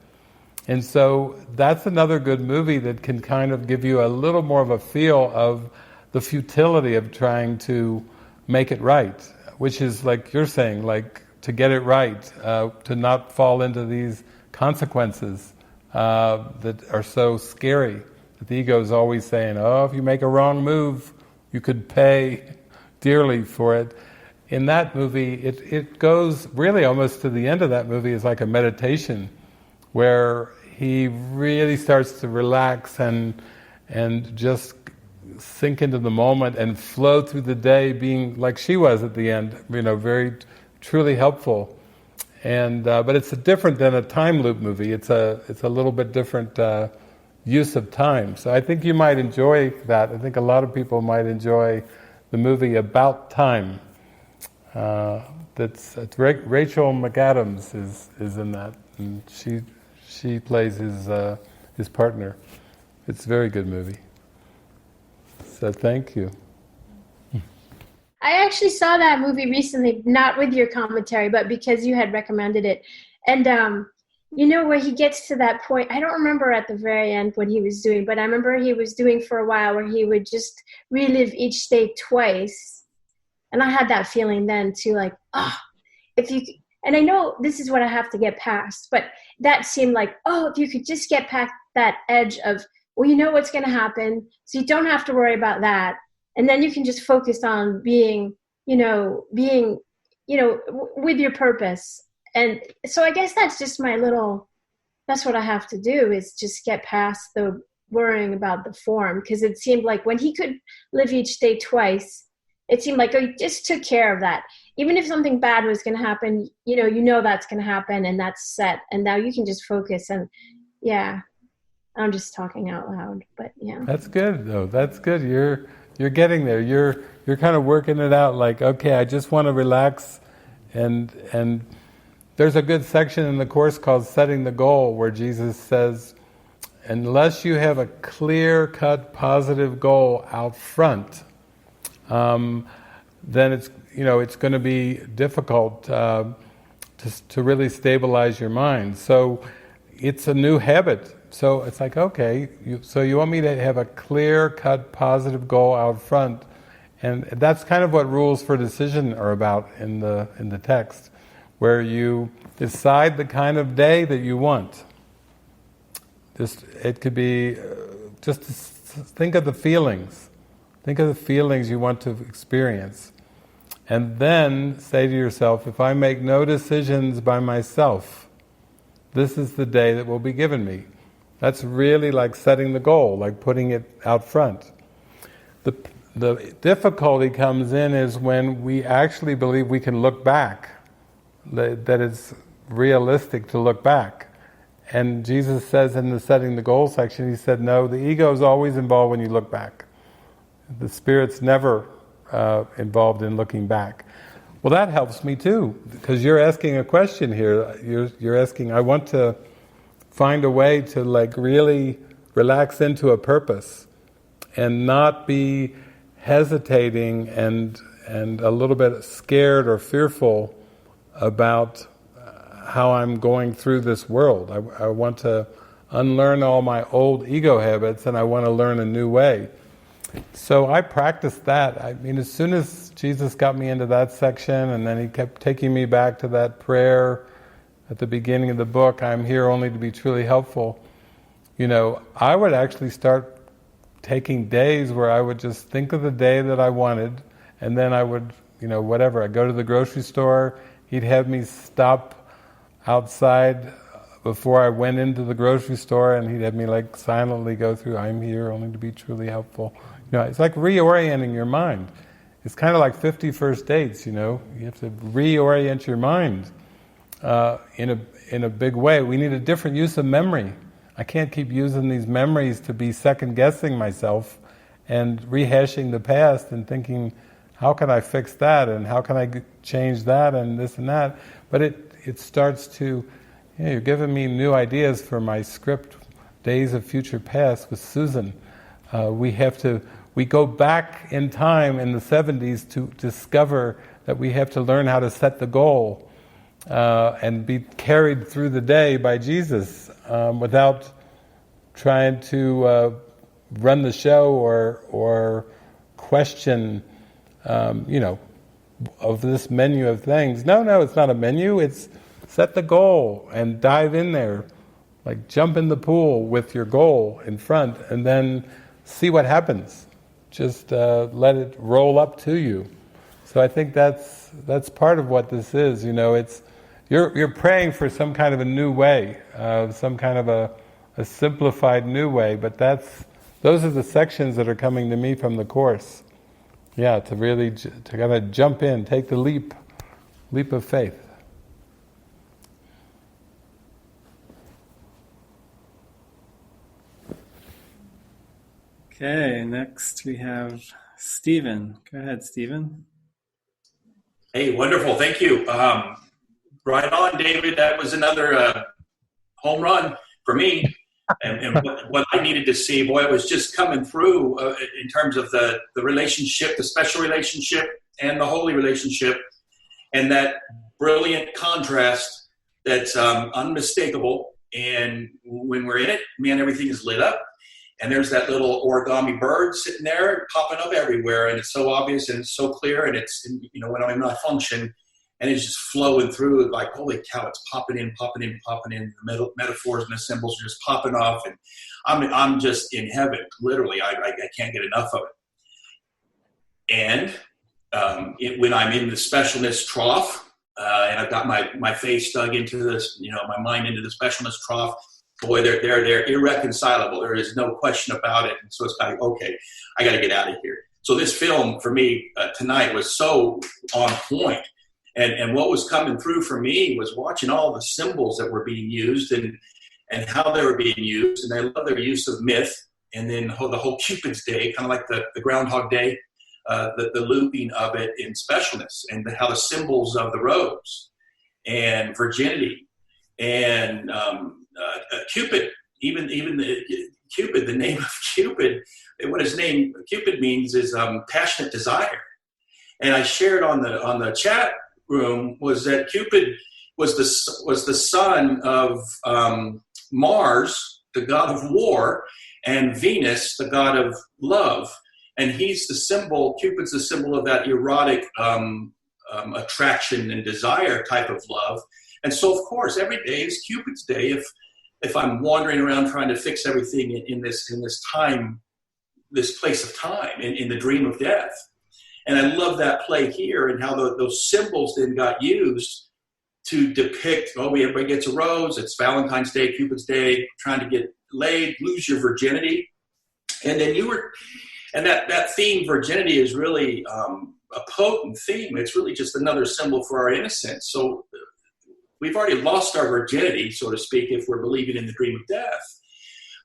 And so that's another good movie that can kind of give you a little more of a feel of the futility of trying to make it right, which is, like you're saying, like to get it right, to not fall into these consequences that are so scary. The ego is always saying, oh, if you make a wrong move, you could pay dearly for it. In that movie, it goes really almost to the end of that movie is like a meditation, where he really starts to relax and just sink into the moment and flow through the day, being like she was at the end, you know, very truly helpful. And but it's different than a time loop movie. It's a little bit different use of time. So I think you might enjoy that. I think a lot of people might enjoy the movie About Time. Rachel McAdams is in that, and she plays his partner. It's a very good movie. So thank you. I actually saw that movie recently, not with your commentary, but because you had recommended it. And where he gets to that point, I don't remember at the very end what he was doing, but I remember he was doing for a while where he would just relive each day twice. And I had that feeling then too, like, if you, and I know this is what I have to get past, but that seemed like, if you could just get past that edge of, well, you know what's going to happen, so you don't have to worry about that. And then you can just focus on being with your purpose. And so I guess that's just that's what I have to do, is just get past the worrying about the form. Because it seemed like when he could live each day twice, it seemed like he just took care of that. Even if something bad was going to happen, that's going to happen, and that's set. And now you can just focus. And yeah, I'm just talking out loud, but yeah. That's good, though. That's good. You're getting there. You're kind of working it out. Like, okay, I just want to relax, and there's a good section in the Course called "Setting the Goal," where Jesus says, unless you have a clear-cut positive goal out front, then it's going to be difficult to really stabilize your mind. So it's a new habit. So it's like, okay, so you want me to have a clear-cut positive goal out front, and that's kind of what rules for decision are about in the text, where you decide the kind of day that you want. It could be just think of the feelings. Think of the feelings you want to experience. And then say to yourself, if I make no decisions by myself, this is the day that will be given me. That's really like setting the goal, like putting it out front. The difficulty comes in is when we actually believe we can look back, that it's realistic to look back. And Jesus says in the setting the goal section, he said, no, the ego is always involved when you look back. The spirit's never involved in looking back. Well, that helps me too, because you're asking a question here. You're asking, I want to find a way to really relax into a purpose and not be hesitating and a little bit scared or fearful about how I'm going through this world. I want to unlearn all my old ego habits, and I want to learn a new way. So I practiced that. I mean, as soon as Jesus got me into that section, and then he kept taking me back to that prayer at the beginning of the book, I'm here only to be truly helpful. I would actually start taking days where I would just think of the day that I wanted, and then I would, I'd go to the grocery store, he'd have me stop outside before I went into the grocery store, and he'd have me silently go through, I'm here only to be truly helpful. It's like reorienting your mind. It's kind of like 50 first dates, you have to reorient your mind in a big way. We need a different use of memory. I can't keep using these memories to be second-guessing myself and rehashing the past and thinking, how can I fix that, and how can I change that, and this and that. But it starts to, you're giving me new ideas for my script, Days of Future Past with Susan. We go back in time in the 70s to discover that we have to learn how to set the goal and be carried through the day by Jesus without trying to run the show or question, of this menu of things. No, it's not a menu. It's set the goal and dive in there, jump in the pool with your goal in front, and then see what happens. Just let it roll up to you. So I think that's part of what this is. It's you're praying for some kind of a new way, some kind of a simplified new way. But those are the sections that are coming to me from the Course. Yeah, to really to kind of jump in, take the leap of faith. Okay, next we have Stephen. Go ahead, Stephen. Hey, wonderful. Thank you. Right on, David. That was another home run for me. And what I needed to see, boy, it was just coming through in terms of the relationship, the special relationship and the holy relationship, and that brilliant contrast that's unmistakable. And when we're in it, man, everything is lit up. And there's that little origami bird sitting there popping up everywhere. And it's so obvious and it's so clear. And it's, you know, when I'm in my function, and it's just flowing through like, holy cow, it's popping in. The metaphors and the symbols are just popping off. And I'm just in heaven, literally. I can't get enough of it. And when I'm in the specialness trough, and I've got my face dug into this, you know, my mind into the specialness trough, boy, they're irreconcilable. There is no question about it. And so it's like, okay, I got to get out of here. So this film for me tonight was so on point. And what was coming through for me was watching all the symbols that were being used and how they were being used. And I love their use of myth. And then the whole Cupid's Day, kind of like the Groundhog Day, the looping of it in specialness, and how the symbols of the rose and virginity and Cupid, even Cupid, the name of Cupid, what his name Cupid means is passionate desire. And I shared on the chat room was that Cupid was the son of Mars, the god of war, and Venus, the god of love. And he's the symbol, Cupid's the symbol of that erotic attraction and desire type of love. And so, of course, every day is Cupid's Day if I'm wandering around trying to fix everything in this time, this place of time, in the dream of death. And I love that play here and how those symbols then got used to depict, everybody gets a rose, it's Valentine's Day, Cupid's Day, trying to get laid, lose your virginity. And then that theme, virginity, is really a potent theme. It's really just another symbol for our innocence. So we've already lost our virginity, so to speak, if we're believing in the dream of death.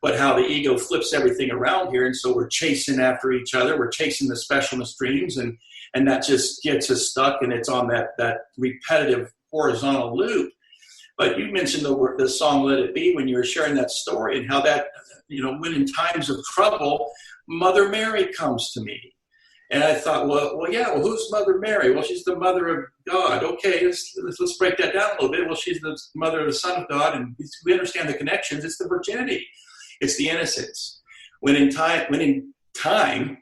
But how the ego flips everything around here, and so we're chasing after each other, we're chasing the specialness dreams, and that just gets us stuck, and it's on that repetitive horizontal loop. But you mentioned the song "Let It Be" when you were sharing that story, and how that, when in times of trouble, Mother Mary comes to me. And I thought, well, who's Mother Mary? Well, she's the mother of God. Okay, let's break that down a little bit. Well, she's the mother of the Son of God, and we understand the connections. It's the virginity. It's the innocence. When in time,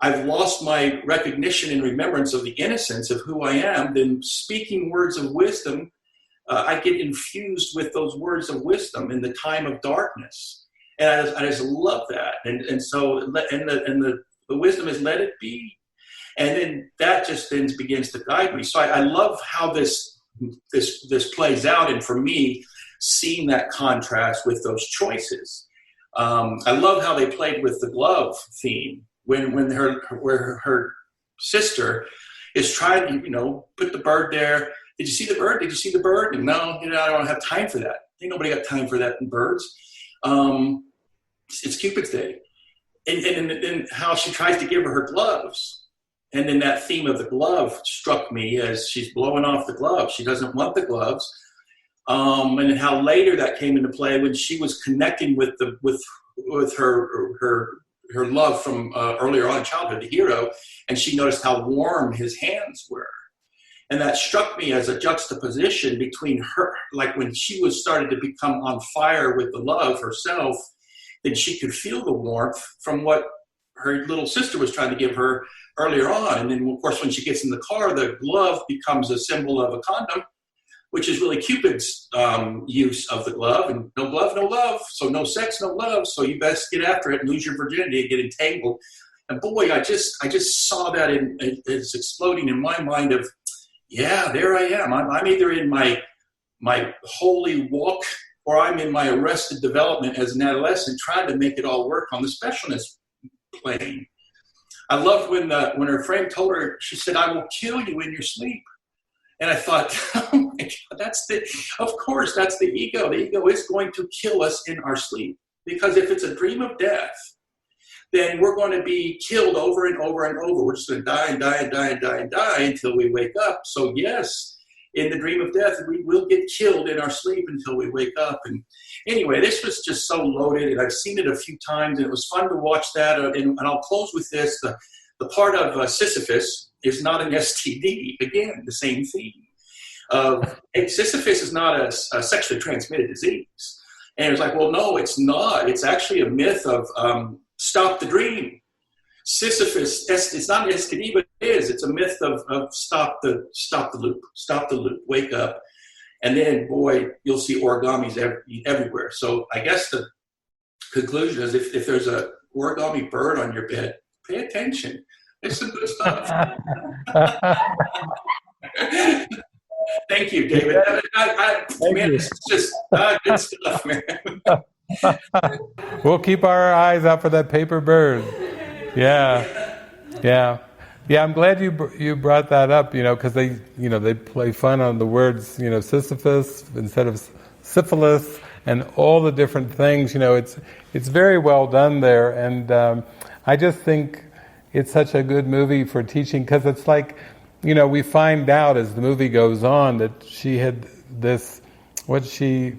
I've lost my recognition and remembrance of the innocence of who I am, then speaking words of wisdom, I get infused with those words of wisdom in the time of darkness. And I just love that. And so the wisdom is let it be. And then that just then begins to guide me. So I love how this plays out. And for me, seeing that contrast with those choices. I love how they played with the glove theme when her sister is trying to, put the bird there. Did you see the bird? Did you see the bird? And no, I don't have time for that. Ain't nobody got time for that in birds. It's Cupid's Day. And how she tries to give her gloves. And then that theme of the glove struck me as she's blowing off the glove. She doesn't want the gloves. And how later that came into play when she was connecting with her love from earlier on in childhood, the hero, and she noticed how warm his hands were. And that struck me as a juxtaposition between her, like when she was started to become on fire with the love herself, then she could feel the warmth from what her little sister was trying to give her earlier on. And then, of course, when she gets in the car, the glove becomes a symbol of a condom, which is really Cupid's use of the glove. And no glove, no love. So no sex, no love. So you best get after it and lose your virginity and get entangled. And boy, I just saw that it's exploding in my mind of, yeah, there I am. I'm either in my holy walk or I'm in my arrested development as an adolescent trying to make it all work on the specialness plane. I loved when her friend told her, she said, "I will kill you in your sleep." And I thought, oh my God, of course, that's the ego. The ego is going to kill us in our sleep. Because if it's a dream of death, then we're going to be killed over and over and over. We're just going to die and die and die and die and die until we wake up. So yes, in the dream of death, we will get killed in our sleep until we wake up. And anyway, this was just so loaded, and I've seen it a few times, and it was fun to watch that. And I'll close with this. The part of Sisyphus is not an STD. Again, the same theme. Sisyphus is not a sexually transmitted disease. And it was like, well, no, it's not. It's actually a myth of stop the dream. Sisyphus, it's not an STD, but it is. It's a myth of stop the loop, wake up. And then, boy, you'll see origamis everywhere. So I guess the conclusion is if there's a origami bird on your bed, pay attention. It's some good stuff. Thank you, David. It's just good stuff, man. We'll keep our eyes out for that paper bird. Yeah. I'm glad you brought that up. Because they play fun on the words. Sisyphus instead of syphilis, and all the different things. It's very well done there, and I just think it's such a good movie for teaching, because it's like, we find out as the movie goes on that she had this, she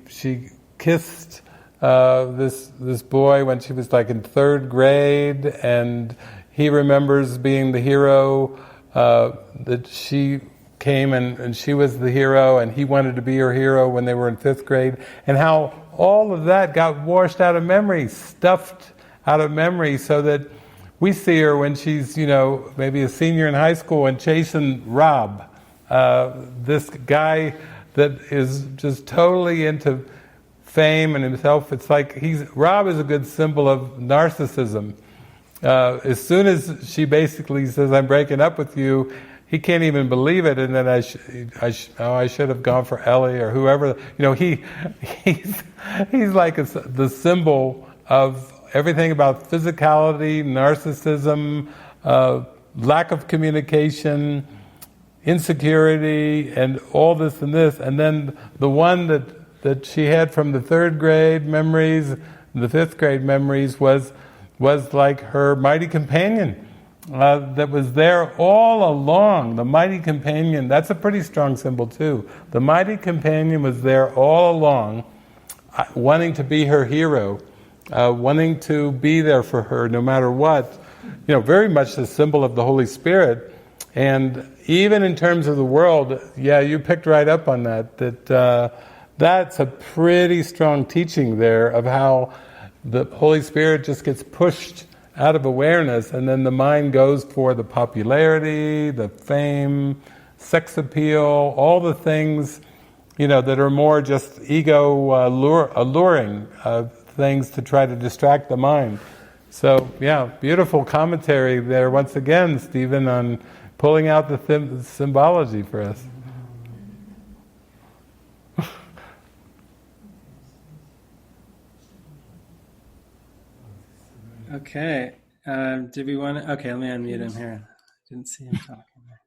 kissed this boy when she was like in 3rd grade, and he remembers being the hero, that she came and she was the hero, and he wanted to be her hero when they were in 5th grade, and how all of that got washed out of memory, stuffed out of memory, so that we see her when she's, maybe a senior in high school and chasing Rob, this guy that is just totally into fame and himself. It's like Rob is a good symbol of narcissism. As soon as she basically says, "I'm breaking up with you," he can't even believe it, and then I should have gone for Ellie or whoever. He's like the symbol of everything about physicality, narcissism, lack of communication, insecurity, and all this and this. And then the one that she had from the 3rd grade memories, the 5th grade memories, was like her mighty companion that was there all along. The mighty companion, that's a pretty strong symbol too. The mighty companion was there all along, wanting to be her hero, wanting to be there for her no matter what. Very much the symbol of the Holy Spirit. And even in terms of the world, you picked right up on that that's a pretty strong teaching there of how the Holy Spirit just gets pushed out of awareness, and then the mind goes for the popularity, the fame, sex appeal, all the things, that are more just ego alluring things to try to distract the mind. So, beautiful commentary there once again, Stephen, on pulling out the symbology for us. Okay. Did we want to? Okay, let me unmute him here. Didn't see him talking there.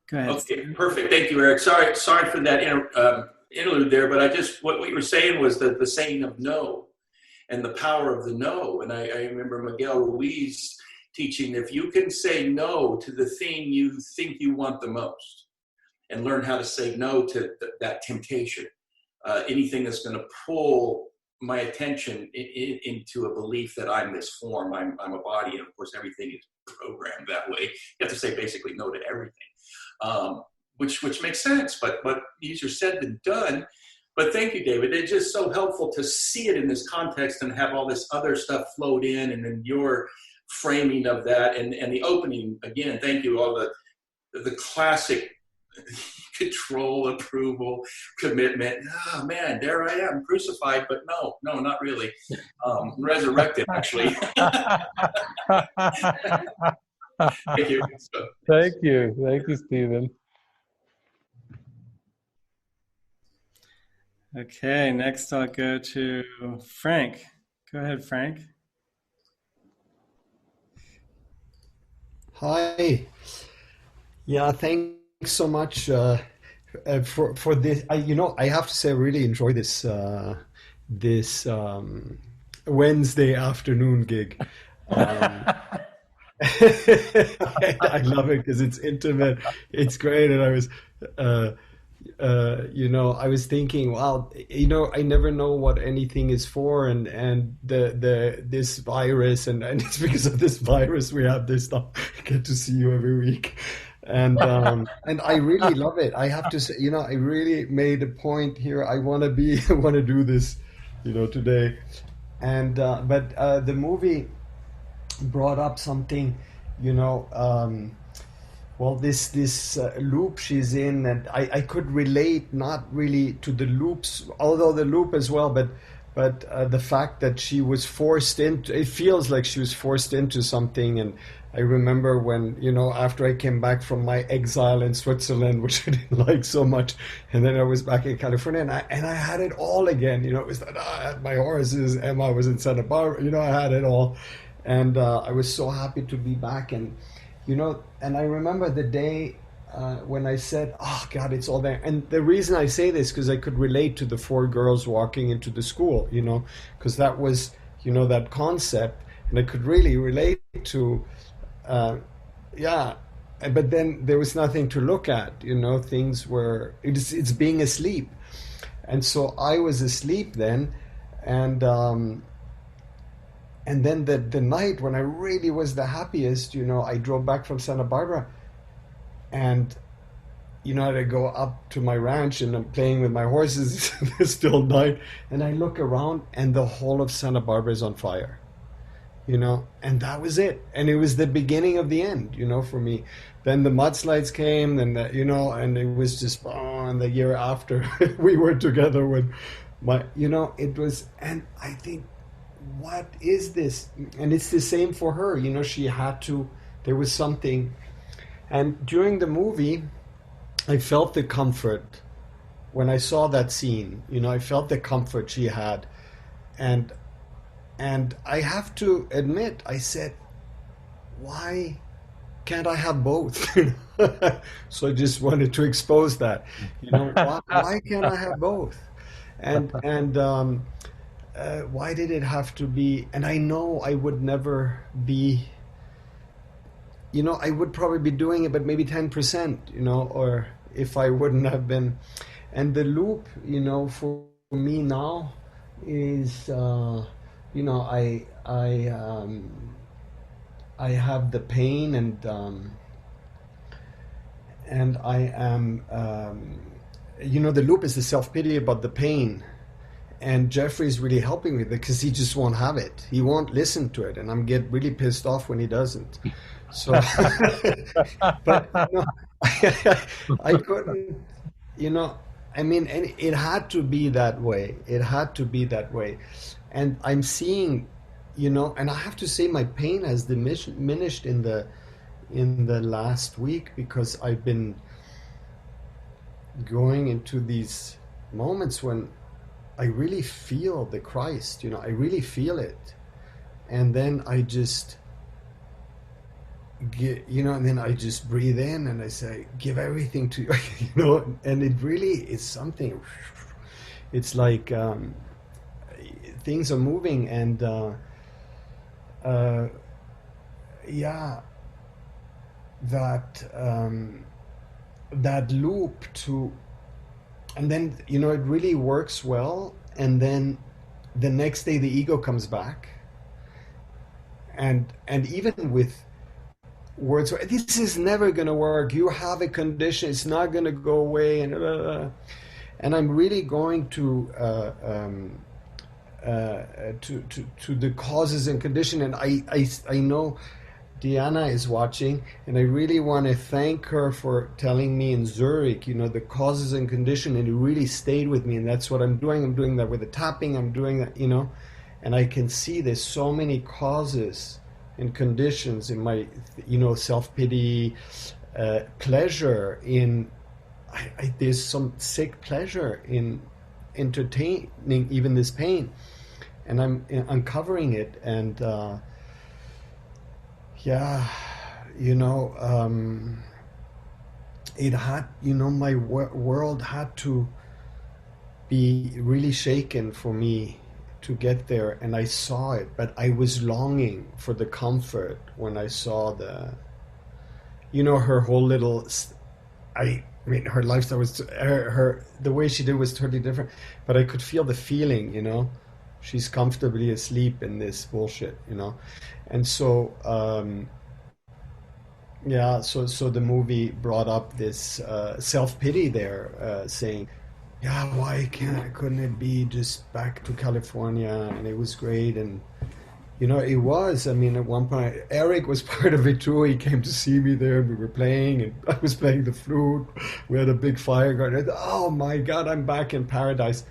Go ahead. Okay, perfect. Thank you, Eric. Sorry for that interlude there, but what you were saying was the saying of no and the power of the no. And I remember Miguel Ruiz teaching, if you can say no to the thing you think you want the most and learn how to say no to that temptation, anything that's going to pull my attention into a belief that I'm this form, I'm a body, and of course everything is programmed that way. You have to say basically no to everything, which makes sense, but easier said than done. But thank you, David. It's just so helpful to see it in this context and have all this other stuff flowed in, and then your framing of that and the opening again. Thank you. All the classic control, approval, commitment. Oh man, there I am, crucified, but no, not really. Resurrected, actually. Thank you. Thank you, Stephen. Okay, next I'll go to Frank. Go ahead, Frank. Hi. Yeah, thanks so much for this. I have to say, I really enjoy this Wednesday afternoon gig. I love it because it's intimate. It's great, and I was, I was thinking, wow, I never know what anything is for, and this virus, and it's because of this virus we have this stuff. I get to see you every week, and I really love it. I have to say, I really made a point here. I want to do this, today, and but the movie brought up something, well, this loop she's in, and I could relate not really to the loops, although the loop as well, but the fact that she was forced into, it feels like she was forced into something. And I remember when, after I came back from my exile in Switzerland, which I didn't like so much, and then I was back in California, and I had it all again. It was that I had my horses, Emma was in Santa Barbara, I had it all. And I was so happy to be back. And, and I remember the day when I said, oh, God, it's all there. And the reason I say this, because I could relate to the 4 girls walking into the school, because that was, that concept. And I could really relate to, but then there was nothing to look at, things were, it's being asleep. And so I was asleep then. And then the night when I really was the happiest, I drove back from Santa Barbara, and, I go up to my ranch and I'm playing with my horses. It's still night, and I look around and the whole of Santa Barbara is on fire, and that was it. And it was the beginning of the end, for me. Then the mudslides came, and and it was just, and the year after we were together with my, it was, and I think, what is this? And it's the same for her. She had to, there was something. And during the movie, I felt the comfort when I saw that scene. I felt the comfort she had. And I have to admit, I said, why can't I have both? So I just wanted to expose that. Why can't I have both? Why did it have to be? And I know I would never be, I would probably be doing it, but maybe 10%, or if I wouldn't have been. And the loop, for me now is, I have the pain, and I am, the loop is the self-pity about the pain. And Jeffrey's really helping me because he just won't have it. He won't listen to it, and I'm get really pissed off when he doesn't. So, but I couldn't, and it had to be that way. It had to be that way, and I'm seeing, and I have to say my pain has diminished in the last week, because I've been going into these moments when I really feel the Christ, I really feel it. And then I just get, and then I just breathe in and I say, give everything to you, and it really is something. It's like things are moving, and that loop to. And then, it really works well. And then the next day the ego comes back. And even with words, this is never going to work. You have a condition. It's not going to go away. And I'm really going to the causes and condition. And I know Diana is watching, and I really want to thank her for telling me in Zurich, the causes and condition, and it really stayed with me, and that's what I'm doing. I'm doing that with the tapping, I'm doing that, and I can see there's so many causes and conditions in my, self-pity, pleasure in, there's some sick pleasure in entertaining even this pain, and I'm uncovering it, and it had, my world had to be really shaken for me to get there, and I saw it, but I was longing for the comfort when I saw her whole little. I mean, her lifestyle was her the way she did was totally different, but I could feel the feeling. She's comfortably asleep in this bullshit. And so. So the movie brought up this self-pity there, saying, yeah, why couldn't it be just back to California? And it was great. And, it was. I mean, at one point, Eric was part of it too. He came to see me there. We were playing, and I was playing the flute. We had a big fire going. Oh my God, I'm back in paradise.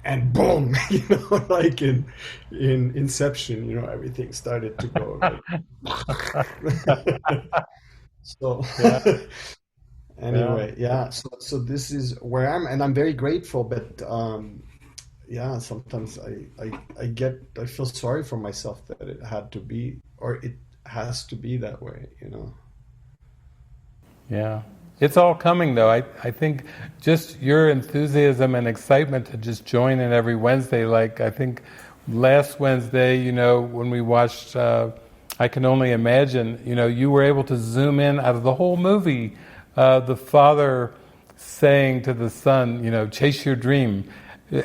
And boom, like in Inception, everything started to go. So anyway, So this is where and I'm very grateful. But sometimes I feel sorry for myself that it had to be, or it has to be that way. Yeah. It's all coming, though. I think just your enthusiasm and excitement to just join in every Wednesday. Like, I think last Wednesday, when we watched I Can Only Imagine, you were able to zoom in out of the whole movie. The father saying to the son, chase your dream.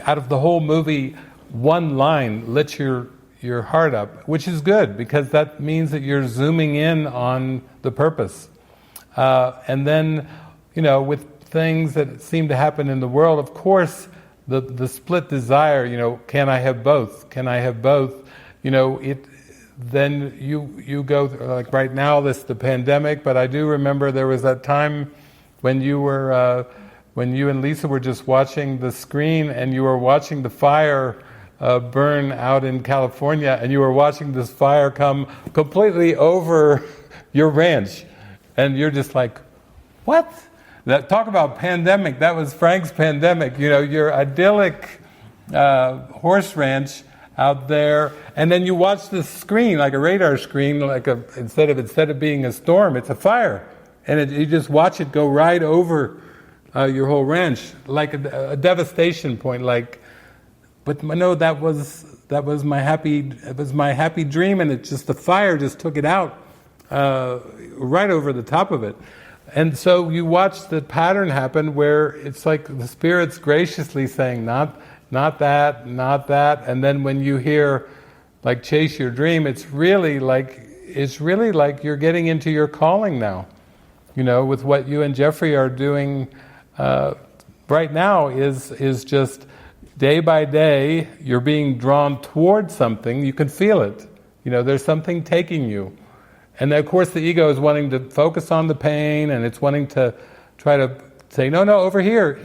Out of the whole movie, one line lit your heart up, which is good, because that means that you're zooming in on the purpose. And then, with things that seem to happen in the world, of course, the split desire, can I have both? Can I have both? Then you go, like right now, the pandemic, but I do remember there was that time when you and Lisa were just watching the screen, and you were watching the fire burn out in California, and you were watching this fire come completely over your ranch. And you're just like, what? Talk about pandemic. That was Frank's pandemic. Your idyllic horse ranch out there, and then you watch this screen, like a radar screen, like instead of being a storm, it's a fire, and you just watch it go right over your whole ranch, like a devastation point. But no, that was my happy dream, and it just the fire just took it out. Right over the top of it. And so you watch the pattern happen where it's like the Spirit's graciously saying, not that, and then when you hear, like, chase your dream, it's really like you're getting into your calling now. With what you and Jeffrey are doing right now is just day by day, you're being drawn towards something, you can feel it. There's something taking you. And then, of course, the ego is wanting to focus on the pain, and it's wanting to try to say, no, over here.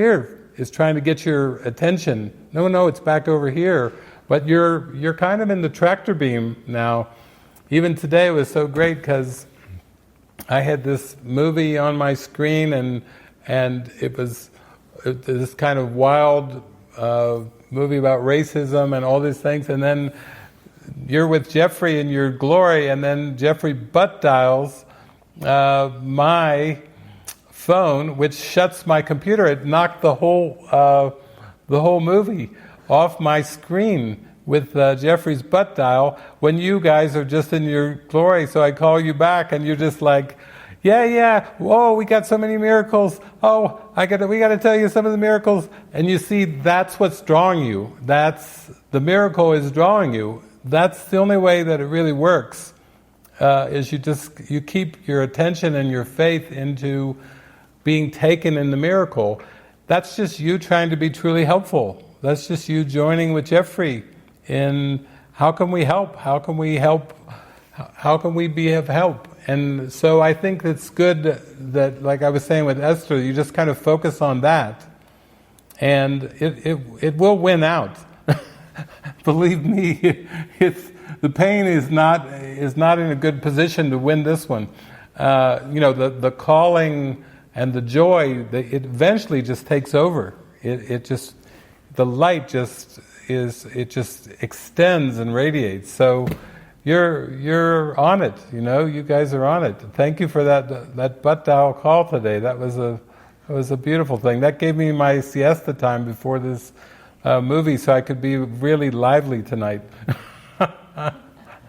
It's trying to get your attention. No, it's back over here. But you're kind of in the tractor beam now. Even today it was so great because I had this movie on my screen, and it was this kind of wild movie about racism and all these things, and then you're with Jeffrey in your glory, and then Jeffrey butt dials my phone, which shuts my computer. It knocked the whole movie off my screen with Jeffrey's butt dial when you guys are just in your glory. So I call you back, and you're just like, yeah, whoa, we got so many miracles. Oh, we got to tell you some of the miracles. And you see, that's what's drawing you. The miracle is drawing you. That's the only way that it really works, is you keep your attention and your faith into being taken in the miracle. That's just you trying to be truly helpful. That's just you joining with Jeffrey in how can we help? How can we help? How can we be of help? And so I think it's good that, like I was saying with Esther, you just kind of focus on that, and it will win out. Believe me, the pain is not in a good position to win this one. The calling and the joy, it eventually just takes over. The light just extends and radiates. So you're on it. You guys are on it. Thank you for that butt dial call today. That was a beautiful thing. That gave me my siesta time before this movie so I could be really lively tonight.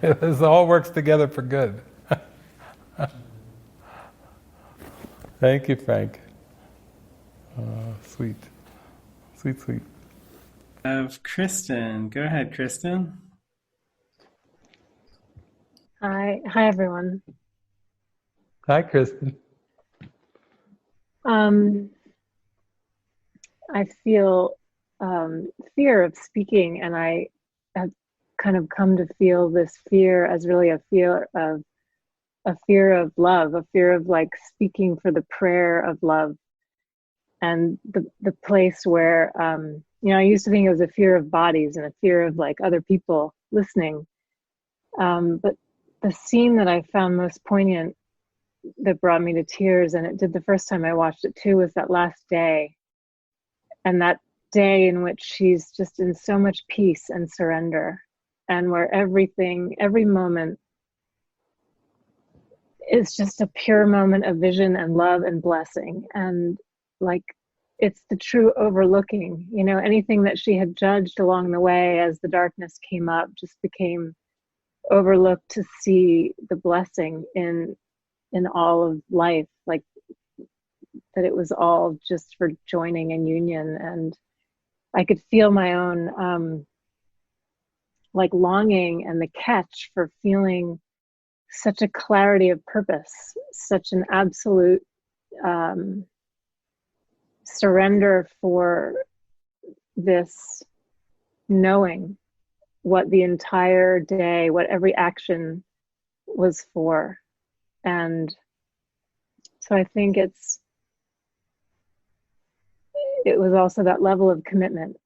This all works together for good. Thank you, Frank. Sweet. Sweet, sweet. Of Kristen. Go ahead, Kristen. Hi everyone. Hi, Kristen. I feel fear of speaking, and I have kind of come to feel this fear as really a fear of love, a fear of like speaking for the prayer of love, and the place where I used to think it was a fear of bodies and a fear of like other people listening, but the scene that I found most poignant, that brought me to tears, and it did the first time I watched it too, was that last day. And that day in which she's just in so much peace and surrender, and where every moment is just a pure moment of vision and love and blessing. And like, it's the true overlooking, anything that she had judged along the way as the darkness came up just became overlooked to see the blessing in all of life, like that it was all just for joining and union. And I could feel my own like longing and the catch for feeling such a clarity of purpose, such an absolute surrender for this knowing what the entire day, what every action was for. And so I think it was also that level of commitment.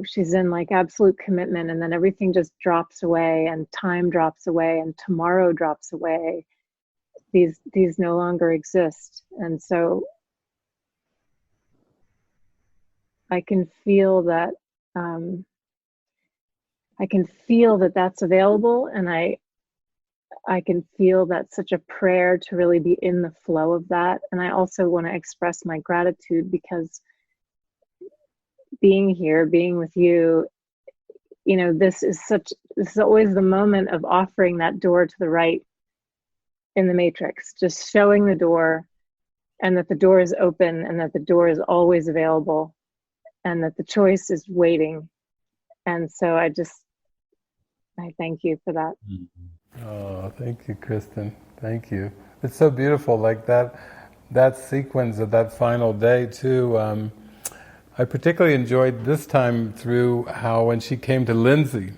She's in like absolute commitment, and then everything just drops away, and time drops away, and tomorrow drops away. These no longer exist. And so I can feel that that's available, and I can feel that's such a prayer to really be in the flow of that. And I also want to express my gratitude, because being here, being with you, this is always the moment of offering that door to the right in the matrix, just showing the door, and that the door is open, and that the door is always available, and that the choice is waiting. And so I thank you for that. Oh, thank you, Kristen. Thank you. It's so beautiful, like that sequence of that final day too. I particularly enjoyed this time through how when she came to Lindsay,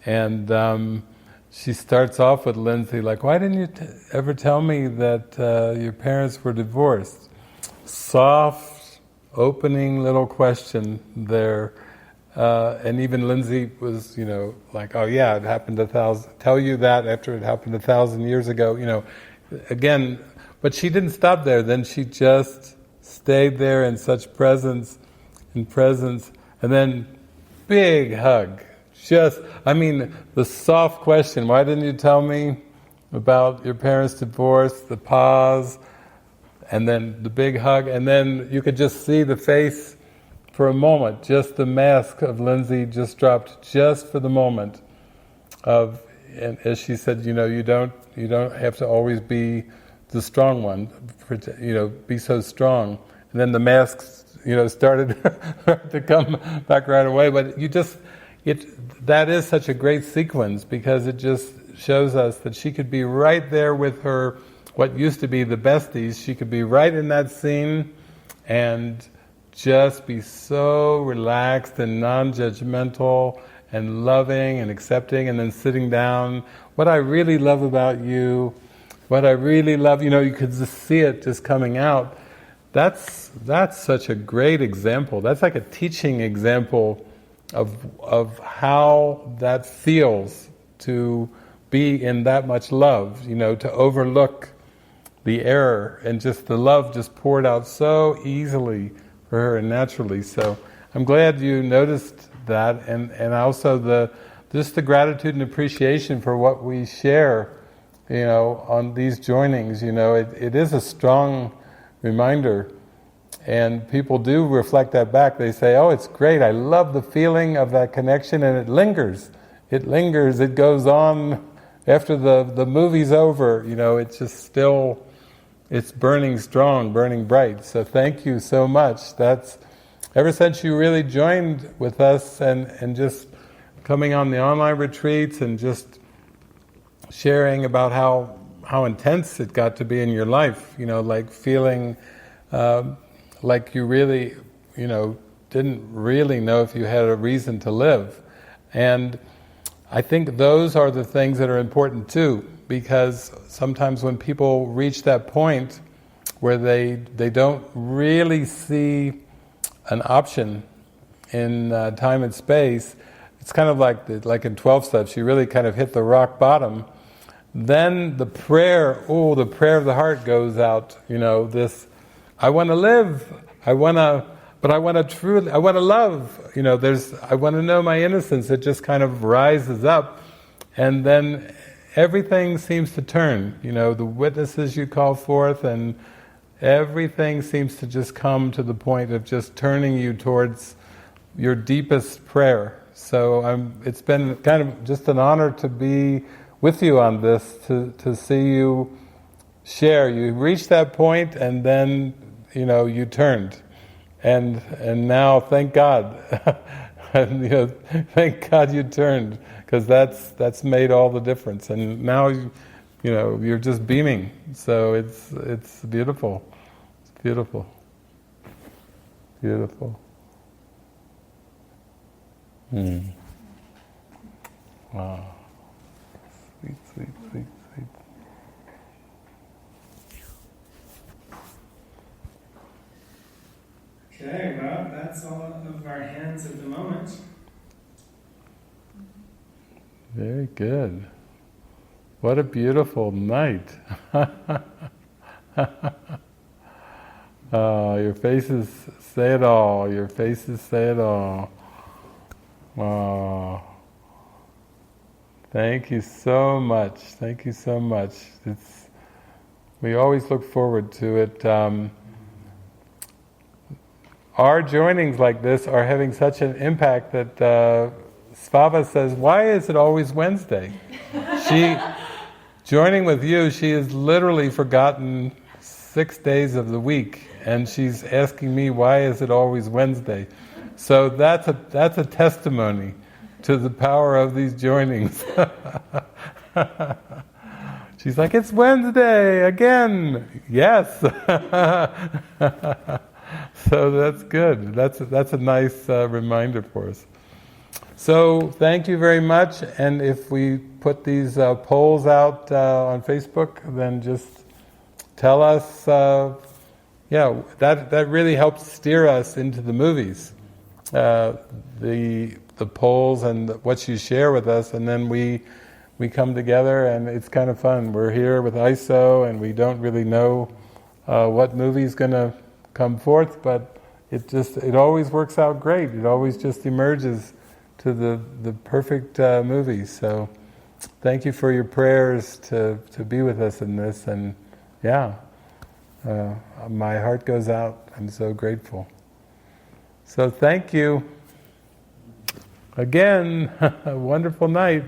and she starts off with Lindsay like, "Why didn't you ever tell me that your parents were divorced?" Soft, opening little question there. And even Lindsay was, like, "Oh yeah, it happened tell you that after it happened 1,000 years ago," again, but she didn't stop there. Then she just stayed there in such presence, and then big hug. The soft question, "Why didn't you tell me about your parents' divorce?" The pause, and then the big hug, and then you could just see the face. For a moment, just the mask of Lindsay just dropped, just for the moment and as she said, you don't have to always be the strong one, be so strong. And then the masks, started to come back right away. But that is such a great sequence, because it just shows us that she could be right there with her, what used to be the besties. She could be right in that scene, and just be so relaxed and non-judgmental and loving and accepting, and then sitting down. What I really love about you, you could just see it just coming out. That's such a great example. That's like a teaching example of how that feels to be in that much love, to overlook the error, and just the love just poured out so easily for her and naturally. So I'm glad you noticed that, and also just the gratitude and appreciation for what we share, on these joinings. It is a strong reminder And people do reflect that back. They say, oh, it's great, I love the feeling of that connection, and it lingers. It lingers, it goes on after the movie's over. It's just still, it's burning strong, burning bright. So thank you so much. That's, ever since you really joined with us and just coming on the online retreats and just sharing about how intense it got to be in your life, like feeling like you really, didn't really know if you had a reason to live. And I think those are the things that are important too, because sometimes when people reach that point where they don't really see an option in time and space, it's kind of like in 12 steps, you really kind of hit the rock bottom. Then the prayer of the heart goes out, this, I want to live, I want to love, I want to know my innocence. It just kind of rises up, and then everything seems to turn, the witnesses you call forth, and everything seems to just come to the point of just turning you towards your deepest prayer. So it's been kind of just an honor to be with you on this, to see you share. You reached that point, and then you turned, and now thank God, and, thank God you turned, because that's made all the difference. And now you're just beaming. So it's beautiful. It's beautiful. Beautiful. Wow. Sweet, sweet, sweet, sweet. Okay, well, that's all of our hands at the moment. Very good. What a beautiful night. Your faces say it all. Your faces say it all. Wow. Thank you so much. Thank you so much. We always look forward to it. Our joinings like this are having such an impact that Svava says, why is it always Wednesday? Joining with you, she has literally forgotten 6 days of the week, and she's asking me, why is it always Wednesday? So that's a testimony to the power of these joinings. She's like, it's Wednesday again. Yes. So that's good. That's a nice reminder for us. So thank you very much. And if we put these polls out on Facebook, then just tell us. That really helps steer us into the movies. The polls and what you share with us, and then we come together, and it's kind of fun. We're here with ISO, and we don't really know what movie's going to come forth, but it always works out great. It always just emerges to the perfect movie. So thank you for your prayers to be with us in this, and my heart goes out. I'm so grateful. So thank you again. A wonderful night.